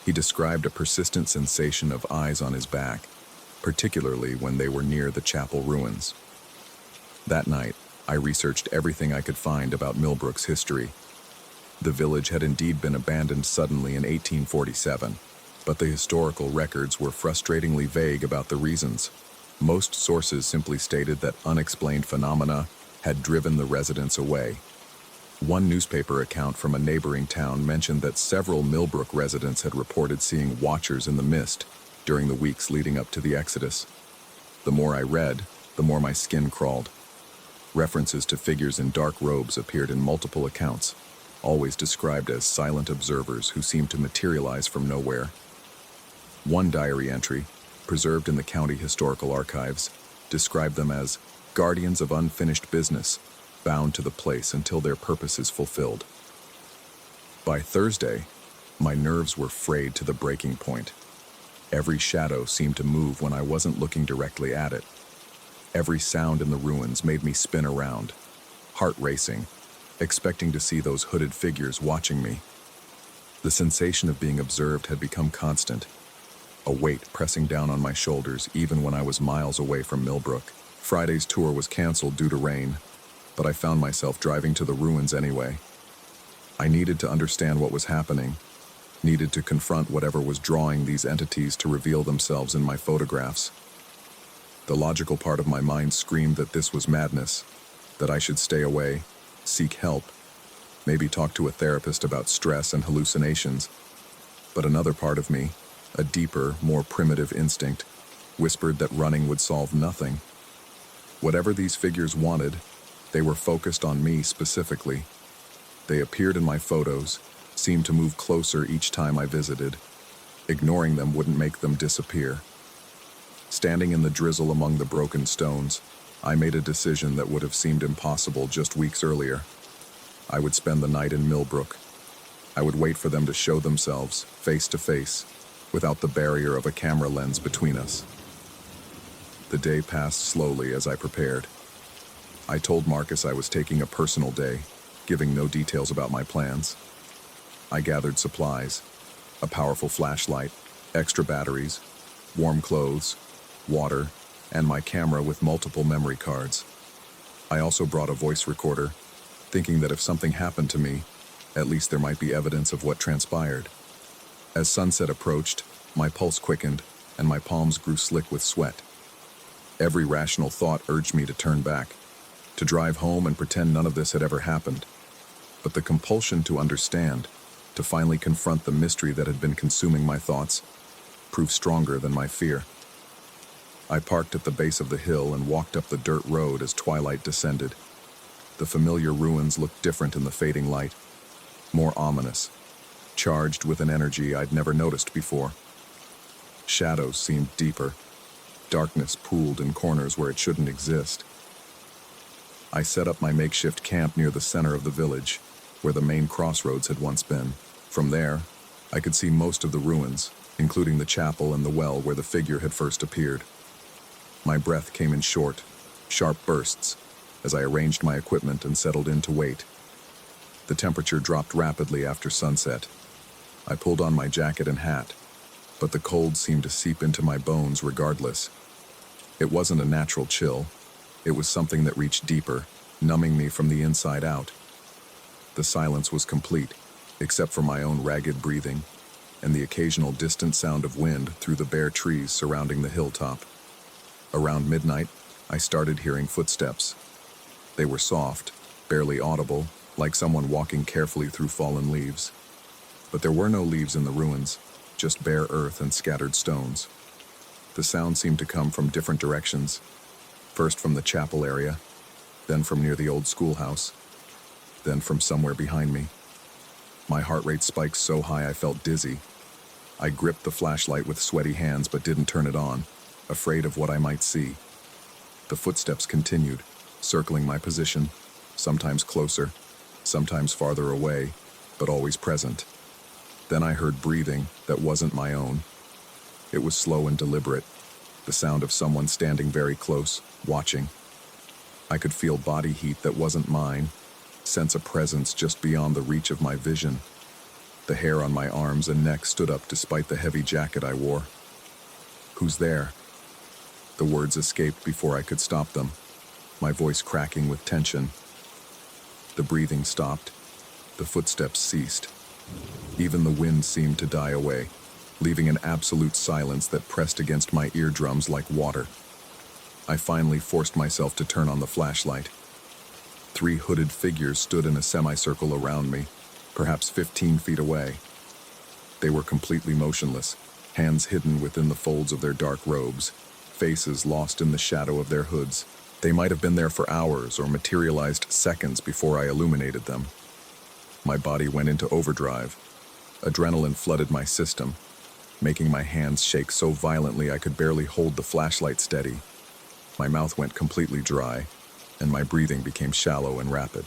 He described a persistent sensation of eyes on his back, particularly when they were near the chapel ruins. That night, I researched everything I could find about Millbrook's history. The village had indeed been abandoned suddenly in 1847, but the historical records were frustratingly vague about the reasons. Most sources simply stated that unexplained phenomena had driven the residents away. One newspaper account from a neighboring town mentioned that several Millbrook residents had reported seeing watchers in the mist during the weeks leading up to the Exodus. The more I read, the more my skin crawled. References to figures in dark robes appeared in multiple accounts, always described as silent observers who seemed to materialize from nowhere. One diary entry, preserved in the county historical archives, described them as guardians of unfinished business, bound to the place until their purpose is fulfilled. By Thursday, my nerves were frayed to the breaking point. Every shadow seemed to move when I wasn't looking directly at it. Every sound in the ruins made me spin around, heart racing, expecting to see those hooded figures watching me. The sensation of being observed had become constant, a weight pressing down on my shoulders even when I was miles away from Millbrook. Friday's tour was canceled due to rain, but I found myself driving to the ruins anyway. I needed to understand what was happening, needed to confront whatever was drawing these entities to reveal themselves in my photographs. The logical part of my mind screamed that this was madness, that I should stay away, seek help, maybe talk to a therapist about stress and hallucinations. But another part of me, a deeper, more primitive instinct, whispered that running would solve nothing. Whatever these figures wanted, they were focused on me specifically. They appeared in my photos, seemed to move closer each time I visited. Ignoring them wouldn't make them disappear. Standing in the drizzle among the broken stones, I made a decision that would have seemed impossible just weeks earlier. I would spend the night in Millbrook. I would wait for them to show themselves, face to face, without the barrier of a camera lens between us. The day passed slowly as I prepared. I told Marcus I was taking a personal day, giving no details about my plans. I gathered supplies, a powerful flashlight, extra batteries, warm clothes, water, and my camera with multiple memory cards. I also brought a voice recorder, thinking that if something happened to me, at least there might be evidence of what transpired. As sunset approached, my pulse quickened, and my palms grew slick with sweat. Every rational thought urged me to turn back, to drive home and pretend none of this had ever happened. But the compulsion to understand, to finally confront the mystery that had been consuming my thoughts, proved stronger than my fear. I parked at the base of the hill and walked up the dirt road as twilight descended. The familiar ruins looked different in the fading light, more ominous, charged with an energy I'd never noticed before. Shadows seemed deeper. Darkness pooled in corners where it shouldn't exist. I set up my makeshift camp near the center of the village, where the main crossroads had once been. From there, I could see most of the ruins, including the chapel and the well where the figure had first appeared. My breath came in short, sharp bursts as I arranged my equipment and settled in to wait. The temperature dropped rapidly after sunset. I pulled on my jacket and hat, but the cold seemed to seep into my bones regardless. It wasn't a natural chill. It was something that reached deeper, numbing me from the inside out. The silence was complete, except for my own ragged breathing and the occasional distant sound of wind through the bare trees surrounding the hilltop. Around midnight, I started hearing footsteps. They were soft, barely audible, like someone walking carefully through fallen leaves. But there were no leaves in the ruins, just bare earth and scattered stones. The sound seemed to come from different directions, first from the chapel area, then from near the old schoolhouse, then from somewhere behind me. My heart rate spiked so high I felt dizzy. I gripped the flashlight with sweaty hands but didn't turn it on, afraid of what I might see. The footsteps continued, circling my position, sometimes closer, sometimes farther away, but always present. Then I heard breathing that wasn't my own. It was slow and deliberate, the sound of someone standing very close, watching. I could feel body heat that wasn't mine, sense a presence just beyond the reach of my vision. The hair on my arms and neck stood up despite the heavy jacket I wore. "Who's there?" The words escaped before I could stop them, my voice cracking with tension. The breathing stopped. The footsteps ceased. Even the wind seemed to die away, leaving an absolute silence that pressed against my eardrums like water. I finally forced myself to turn on the flashlight. 3 hooded figures stood in a semicircle around me, perhaps 15 feet away. They were completely motionless, hands hidden within the folds of their dark robes, faces lost in the shadow of their hoods. They might have been there for hours or materialized seconds before I illuminated them. My body went into overdrive. Adrenaline flooded my system, making my hands shake so violently I could barely hold the flashlight steady. My mouth went completely dry, and my breathing became shallow and rapid.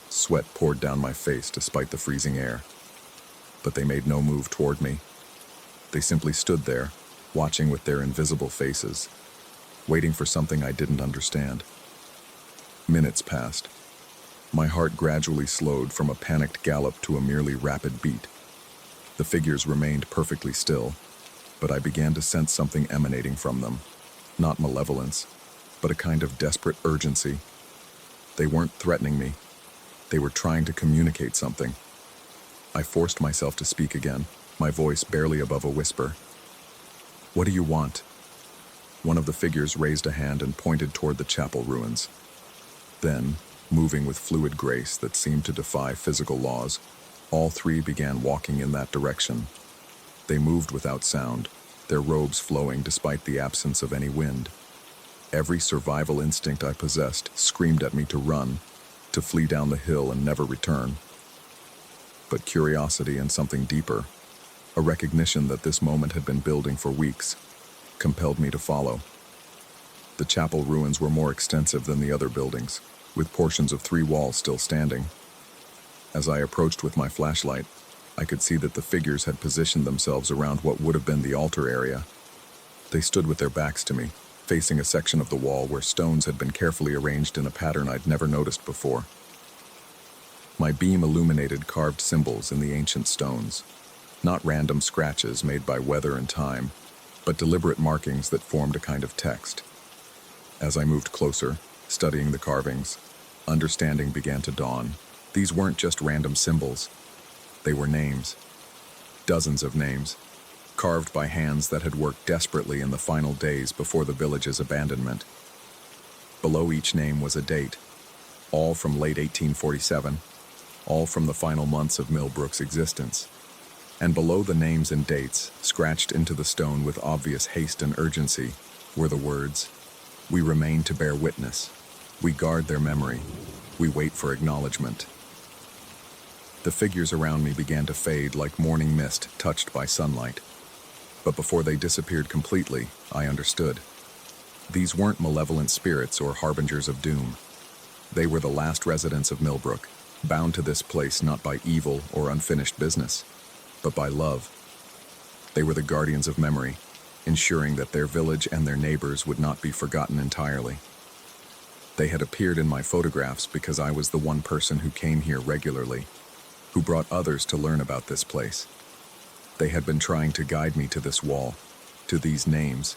Sweat poured down my face despite the freezing air. But they made no move toward me. They simply stood there, watching with their invisible faces, waiting for something I didn't understand. Minutes passed. My heart gradually slowed from a panicked gallop to a merely rapid beat. The figures remained perfectly still, but I began to sense something emanating from them. Not malevolence, but a kind of desperate urgency. They weren't threatening me. They were trying to communicate something. I forced myself to speak again, my voice barely above a whisper. "What do you want?" One of the figures raised a hand and pointed toward the chapel ruins. Then, moving with fluid grace that seemed to defy physical laws, all 3 began walking in that direction. They moved without sound, their robes flowing despite the absence of any wind. Every survival instinct I possessed screamed at me to run, to flee down the hill and never return. But curiosity and something deeper, a recognition that this moment had been building for weeks, compelled me to follow. The chapel ruins were more extensive than the other buildings, with portions of 3 walls still standing. As I approached with my flashlight, I could see that the figures had positioned themselves around what would have been the altar area. They stood with their backs to me, facing a section of the wall where stones had been carefully arranged in a pattern I'd never noticed before. My beam illuminated carved symbols in the ancient stones, not random scratches made by weather and time, but deliberate markings that formed a kind of text. As I moved closer, studying the carvings, understanding began to dawn. These weren't just random symbols. They were names. Dozens of names, carved by hands that had worked desperately in the final days before the village's abandonment. Below each name was a date, all from late 1847, all from the final months of Millbrook's existence. And below the names and dates, scratched into the stone with obvious haste and urgency, were the words, "We remain to bear witness. We guard their memory. We wait for acknowledgement." The figures around me began to fade like morning mist touched by sunlight. But before they disappeared completely, I understood. These weren't malevolent spirits or harbingers of doom. They were the last residents of Millbrook, bound to this place not by evil or unfinished business, but by love. They were the guardians of memory, ensuring that their village and their neighbors would not be forgotten entirely. They had appeared in my photographs because I was the one person who came here regularly, who brought others to learn about this place. They had been trying to guide me to this wall, to these names,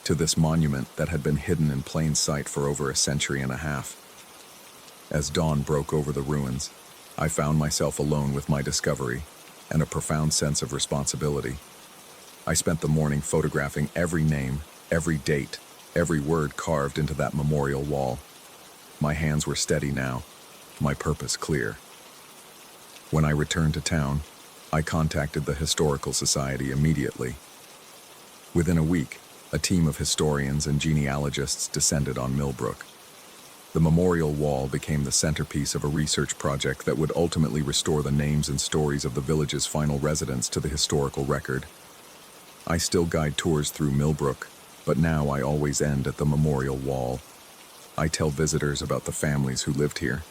to this monument that had been hidden in plain sight for over a century and a half. As dawn broke over the ruins, I found myself alone with my discovery and a profound sense of responsibility. I spent the morning photographing every name, every date, every word carved into that memorial wall. My hands were steady now, my purpose clear. When I returned to town, I contacted the Historical Society immediately. Within a week, a team of historians and genealogists descended on Millbrook. The memorial wall became the centerpiece of a research project that would ultimately restore the names and stories of the village's final residents to the historical record. I still guide tours through Millbrook, but now I always end at the memorial wall. I tell visitors about the families who lived here,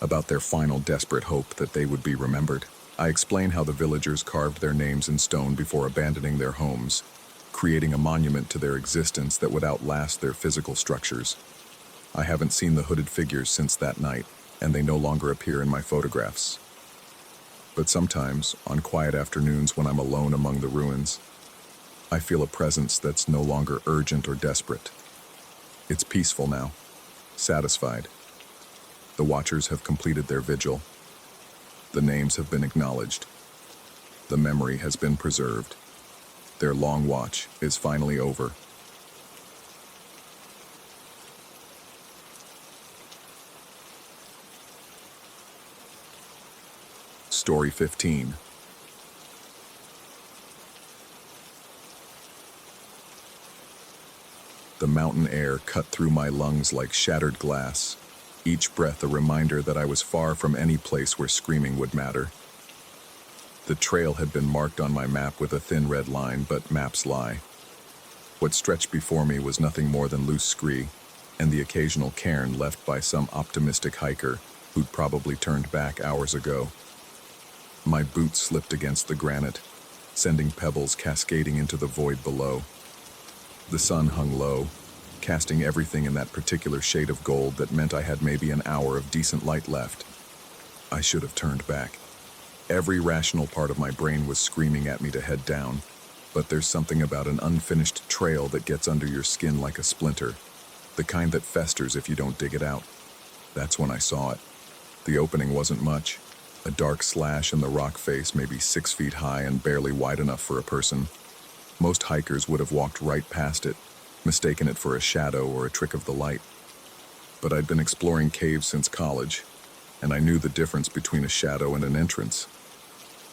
about their final desperate hope that they would be remembered. I explain how the villagers carved their names in stone before abandoning their homes, creating a monument to their existence that would outlast their physical structures. I haven't seen the hooded figures since that night, and they no longer appear in my photographs. But sometimes, on quiet afternoons when I'm alone among the ruins, I feel a presence that's no longer urgent or desperate. It's peaceful now, satisfied. The watchers have completed their vigil. The names have been acknowledged. The memory has been preserved. Their long watch is finally over. Story 15. The mountain air cut through my lungs like shattered glass, each breath a reminder that I was far from any place where screaming would matter. The trail had been marked on my map with a thin red line, but maps lie. What stretched before me was nothing more than loose scree, and the occasional cairn left by some optimistic hiker who'd probably turned back hours ago. My boots slipped against the granite, sending pebbles cascading into the void below. The sun hung low, casting everything in that particular shade of gold that meant I had maybe an hour of decent light left. I should have turned back. Every rational part of my brain was screaming at me to head down, but there's something about an unfinished trail that gets under your skin like a splinter, the kind that festers if you don't dig it out. That's when I saw it. The opening wasn't much, a dark slash in the rock face maybe 6 feet high and barely wide enough for a person. Most hikers would have walked right past it, mistaken it for a shadow or a trick of the light. But I'd been exploring caves since college, and I knew the difference between a shadow and an entrance.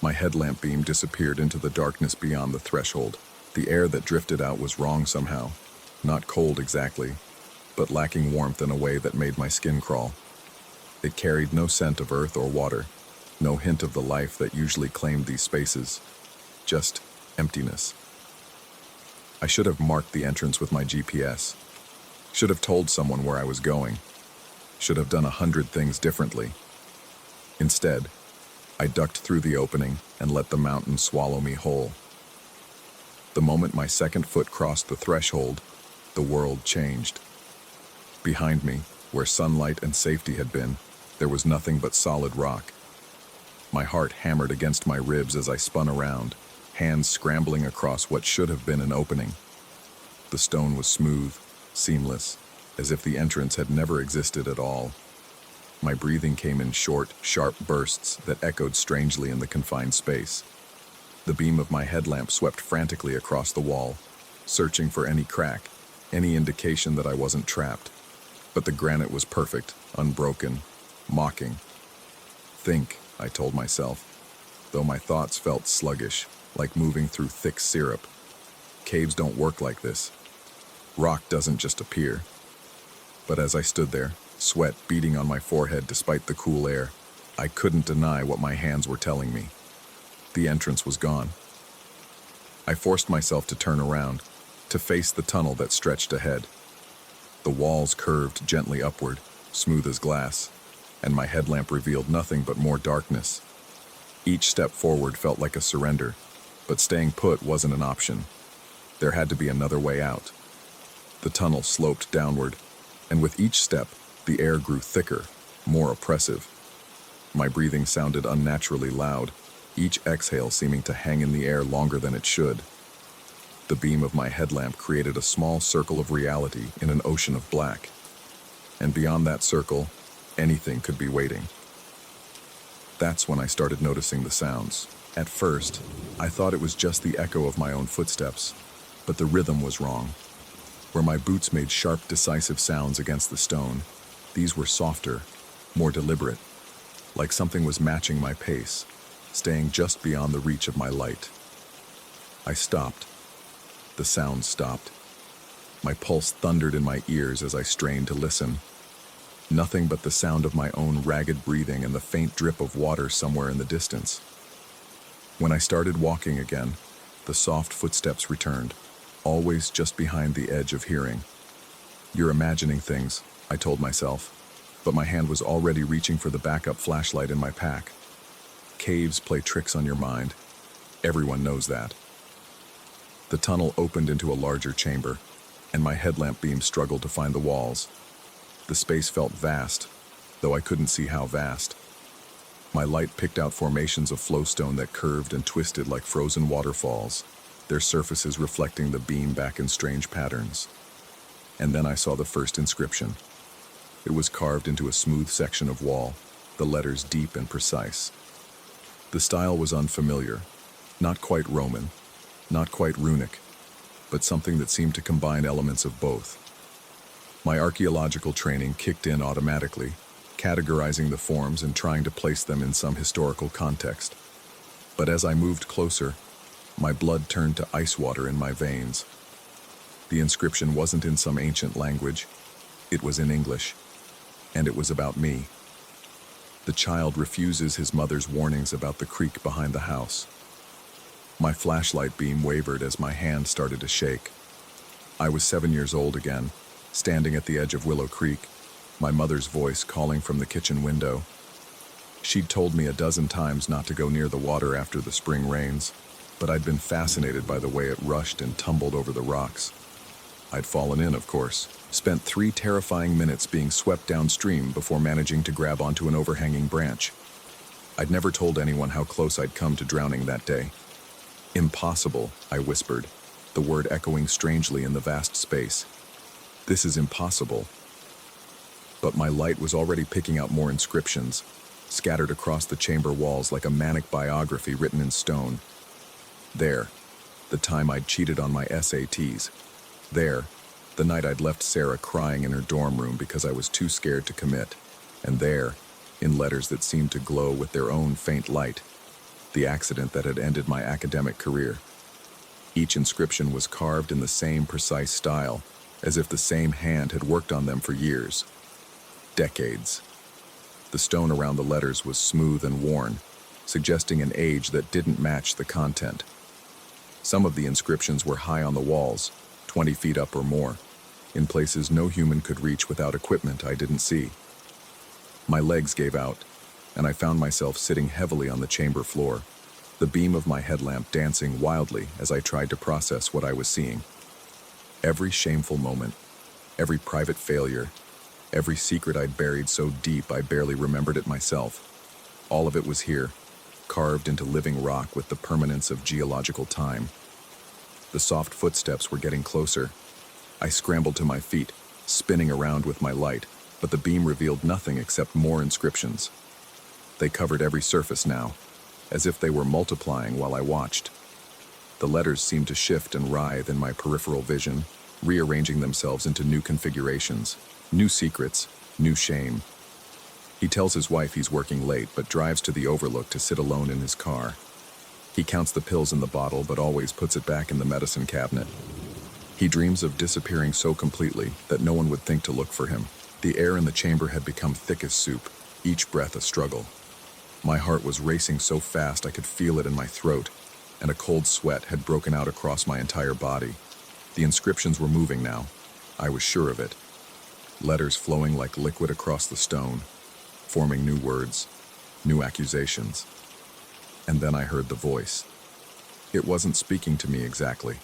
My headlamp beam disappeared into the darkness beyond the threshold. The air that drifted out was wrong somehow. Not cold exactly, but lacking warmth in a way that made my skin crawl. It carried no scent of earth or water, no hint of the life that usually claimed these spaces. Just emptiness. I should have marked the entrance with my GPS. Should have told someone where I was going. Should have done 100 things differently. Instead, I ducked through the opening and let the mountain swallow me whole. The moment my second foot crossed the threshold, the world changed. Behind me, where sunlight and safety had been, there was nothing but solid rock. My heart hammered against my ribs as I spun around, hands scrambling across what should have been an opening. The stone was smooth, seamless, as if the entrance had never existed at all. My breathing came in short, sharp bursts that echoed strangely in the confined space. The beam of my headlamp swept frantically across the wall, searching for any crack, any indication that I wasn't trapped. But the granite was perfect, unbroken, mocking. Think, I told myself, though my thoughts felt sluggish, like moving through thick syrup. Caves don't work like this. Rock doesn't just appear. But as I stood there, sweat beading on my forehead despite the cool air, I couldn't deny what my hands were telling me. The entrance was gone. I forced myself to turn around, to face the tunnel that stretched ahead. The walls curved gently upward, smooth as glass, and my headlamp revealed nothing but more darkness. Each step forward felt like a surrender, but staying put wasn't an option. There had to be another way out. The tunnel sloped downward, and with each step, the air grew thicker, more oppressive. My breathing sounded unnaturally loud, each exhale seeming to hang in the air longer than it should. The beam of my headlamp created a small circle of reality in an ocean of black. And beyond that circle, anything could be waiting. That's when I started noticing the sounds. At first, I thought it was just the echo of my own footsteps, but the rhythm was wrong. Where my boots made sharp, decisive sounds against the stone, these were softer, more deliberate, like something was matching my pace, staying just beyond the reach of my light. I stopped. The sound stopped. My pulse thundered in my ears as I strained to listen. Nothing but the sound of my own ragged breathing and the faint drip of water somewhere in the distance. When I started walking again, the soft footsteps returned, always just behind the edge of hearing. You're imagining things, I told myself, but my hand was already reaching for the backup flashlight in my pack. Caves play tricks on your mind. Everyone knows that. The tunnel opened into a larger chamber, and my headlamp beam struggled to find the walls. The space felt vast, though I couldn't see how vast. My light picked out formations of flowstone that curved and twisted like frozen waterfalls, their surfaces reflecting the beam back in strange patterns. And then I saw the first inscription. It was carved into a smooth section of wall, the letters deep and precise. The style was unfamiliar, not quite Roman, not quite runic, but something that seemed to combine elements of both. My archaeological training kicked in automatically, categorizing the forms and trying to place them in some historical context. But as I moved closer, my blood turned to ice water in my veins. The inscription wasn't in some ancient language. It was in English, and it was about me. The child refuses his mother's warnings about the creek behind the house. My flashlight beam wavered as my hand started to shake. I was 7 years old again, standing at the edge of Willow Creek, my mother's voice calling from the kitchen window. She'd told me a dozen times not to go near the water after the spring rains, but I'd been fascinated by the way it rushed and tumbled over the rocks. I'd fallen in, of course, spent 3 terrifying minutes being swept downstream before managing to grab onto an overhanging branch. I'd never told anyone how close I'd come to drowning that day. Impossible, I whispered, the word echoing strangely in the vast space. This is impossible. But my light was already picking out more inscriptions, scattered across the chamber walls like a manic biography written in stone. There, the time I'd cheated on my SATs. There, the night I'd left Sarah crying in her dorm room because I was too scared to commit. And there, in letters that seemed to glow with their own faint light, the accident that had ended my academic career. Each inscription was carved in the same precise style, as if the same hand had worked on them for years. Decades. The stone around the letters was smooth and worn, suggesting an age that didn't match the content. Some of the inscriptions were high on the walls, 20 feet up or more, in places no human could reach without equipment I didn't see. My legs gave out, and I found myself sitting heavily on the chamber floor, the beam of my headlamp dancing wildly as I tried to process what I was seeing. Every shameful moment, every private failure, every secret I'd buried so deep I barely remembered it myself, all of it was here, carved into living rock with the permanence of geological time. The soft footsteps were getting closer. I scrambled to my feet, spinning around with my light, but the beam revealed nothing except more inscriptions. They covered every surface now, as if they were multiplying while I watched. The letters seemed to shift and writhe in my peripheral vision, rearranging themselves into new configurations, new secrets, new shame. He tells his wife he's working late, but drives to the overlook to sit alone in his car. He counts the pills in the bottle, but always puts it back in the medicine cabinet. He dreams of disappearing so completely that no one would think to look for him. The air in the chamber had become thick as soup, each breath a struggle. My heart was racing so fast I could feel it in my throat, and a cold sweat had broken out across my entire body. The inscriptions were moving now. I was sure of it. letters flowing like liquid across the stone, forming new words, new accusations. And then I heard the voice. It wasn't speaking to me exactly,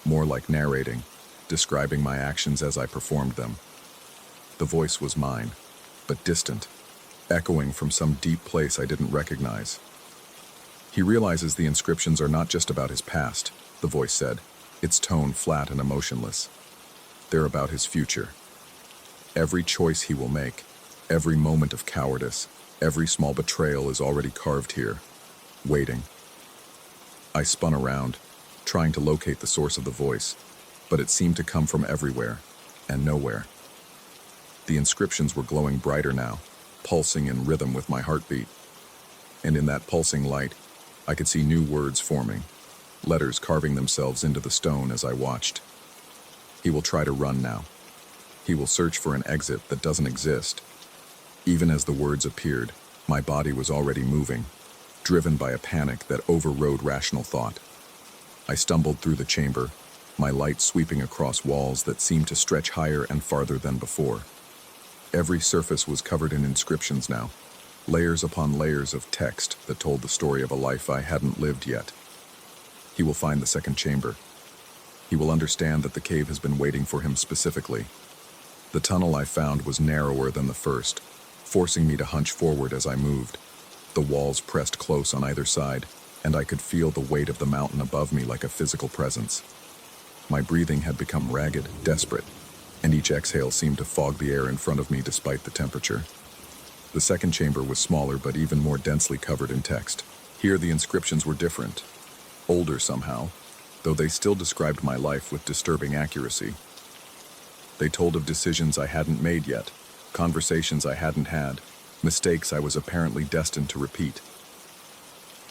more like narrating, describing my actions as I performed them. The voice was mine, but distant, echoing from some deep place I didn't recognize. He realizes the inscriptions are not just about his past, the voice said, its tone flat and emotionless. They're about his future. Every choice he will make, every moment of cowardice, every small betrayal is already carved here, waiting. I spun around, trying to locate the source of the voice, but it seemed to come from everywhere and nowhere. The inscriptions were glowing brighter now, pulsing in rhythm with my heartbeat. And in that pulsing light, I could see new words forming, letters carving themselves into the stone as I watched. He will try to run now. He will search for an exit that doesn't exist. Even as the words appeared, my body was already moving, driven by a panic that overrode rational thought. I stumbled through the chamber, my light sweeping across walls that seemed to stretch higher and farther than before. Every surface was covered in inscriptions now, layers upon layers of text that told the story of a life I hadn't lived yet. He will find the second chamber. He will understand that the cave has been waiting for him specifically. The tunnel I found was narrower than the first, forcing me to hunch forward as I moved. The walls pressed close on either side, and I could feel the weight of the mountain above me like a physical presence. My breathing had become ragged, desperate, and each exhale seemed to fog the air in front of me despite the temperature. The second chamber was smaller but even more densely covered in text. Here the inscriptions were different, older somehow, though they still described my life with disturbing accuracy. They told of decisions I hadn't made yet, conversations I hadn't had, mistakes I was apparently destined to repeat.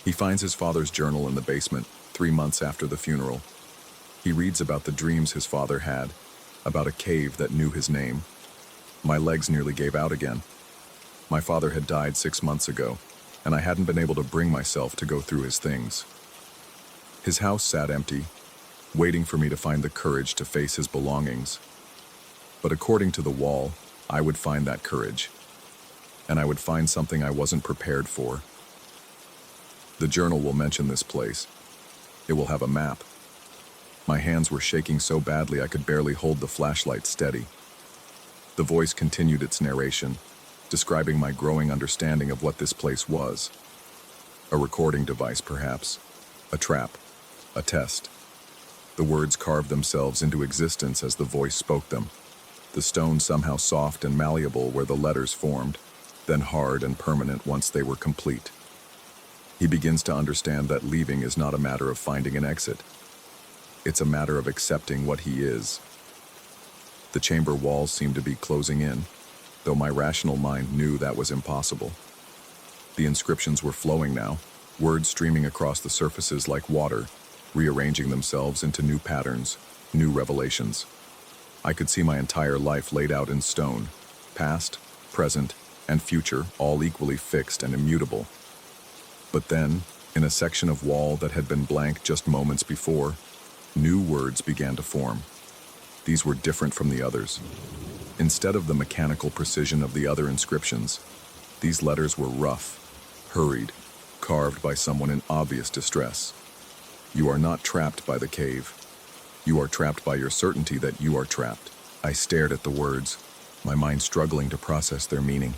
He finds his father's journal in the basement, 3 months after the funeral. He reads about the dreams his father had, about a cave that knew his name. My legs nearly gave out again. My father had died 6 months ago, and I hadn't been able to bring myself to go through his things. His house sat empty, waiting for me to find the courage to face his belongings. But according to the wall, I would find that courage. And I would find something I wasn't prepared for. The journal will mention this place. It will have a map. My hands were shaking so badly I could barely hold the flashlight steady. The voice continued its narration, describing my growing understanding of what this place was. A recording device, perhaps. A trap. A test. The words carved themselves into existence as the voice spoke them. The stone somehow soft and malleable where the letters formed, then hard and permanent once they were complete. He begins to understand that leaving is not a matter of finding an exit. It's a matter of accepting what he is. The chamber walls seemed to be closing in, though my rational mind knew that was impossible. The inscriptions were flowing now, words streaming across the surfaces like water, rearranging themselves into new patterns, new revelations. I could see my entire life laid out in stone, past, present, and future, all equally fixed and immutable. But then, in a section of wall that had been blank just moments before, new words began to form. These were different from the others. Instead of the mechanical precision of the other inscriptions, these letters were rough, hurried, carved by someone in obvious distress. You are not trapped by the cave. You are trapped by your certainty that you are trapped. I stared at the words, my mind struggling to process their meaning.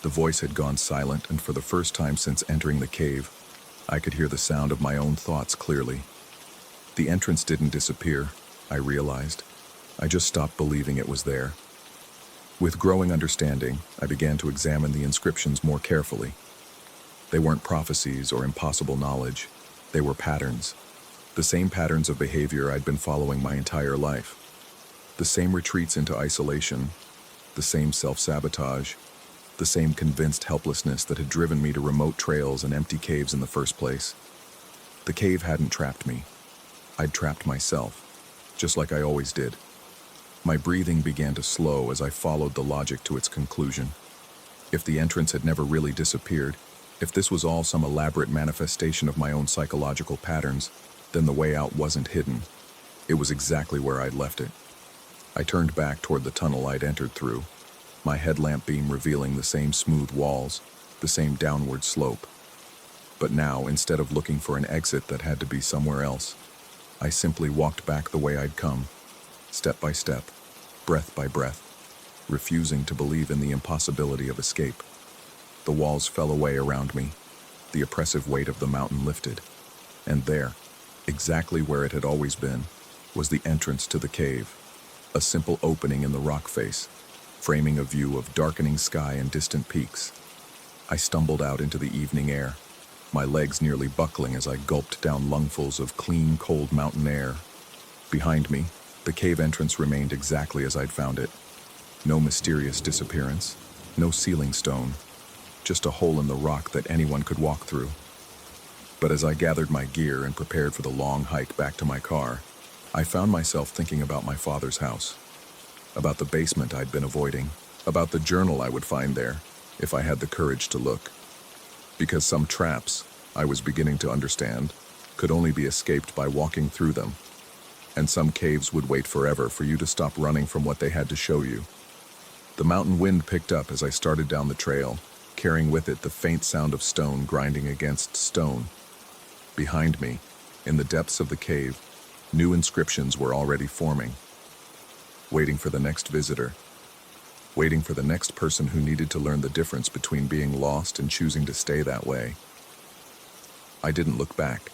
The voice had gone silent, and for the first time since entering the cave, I could hear the sound of my own thoughts clearly. The entrance didn't disappear, I realized. I just stopped believing it was there. With growing understanding, I began to examine the inscriptions more carefully. They weren't prophecies or impossible knowledge. They were patterns. The same patterns of behavior I'd been following my entire life. The same retreats into isolation, the same self-sabotage, the same convinced helplessness that had driven me to remote trails and empty caves in the first place. The cave hadn't trapped me. I'd trapped myself, just like I always did. My breathing began to slow as I followed the logic to its conclusion. If the entrance had never really disappeared, if this was all some elaborate manifestation of my own psychological patterns, then the way out wasn't hidden. It was exactly where I'd left it. I turned back toward the tunnel I'd entered through, my headlamp beam revealing the same smooth walls, the same downward slope. But now, instead of looking for an exit that had to be somewhere else, I simply walked back the way I'd come, step by step, breath by breath, refusing to believe in the impossibility of escape. The walls fell away around me, the oppressive weight of the mountain lifted, and there, exactly where it had always been, was the entrance to the cave, a simple opening in the rock face, framing a view of darkening sky and distant peaks. I stumbled out into the evening air, my legs nearly buckling as I gulped down lungfuls of clean, cold mountain air. Behind me, the cave entrance remained exactly as I'd found it. No mysterious disappearance, no ceiling stone, just a hole in the rock that anyone could walk through. But as I gathered my gear and prepared for the long hike back to my car, I found myself thinking about my father's house, about the basement I'd been avoiding, about the journal I would find there if I had the courage to look. Because some traps, I was beginning to understand, could only be escaped by walking through them, and some caves would wait forever for you to stop running from what they had to show you. The mountain wind picked up as I started down the trail, carrying with it the faint sound of stone grinding against stone. Behind me, in the depths of the cave, new inscriptions were already forming, waiting for the next visitor, waiting for the next person who needed to learn the difference between being lost and choosing to stay that way. I didn't look back.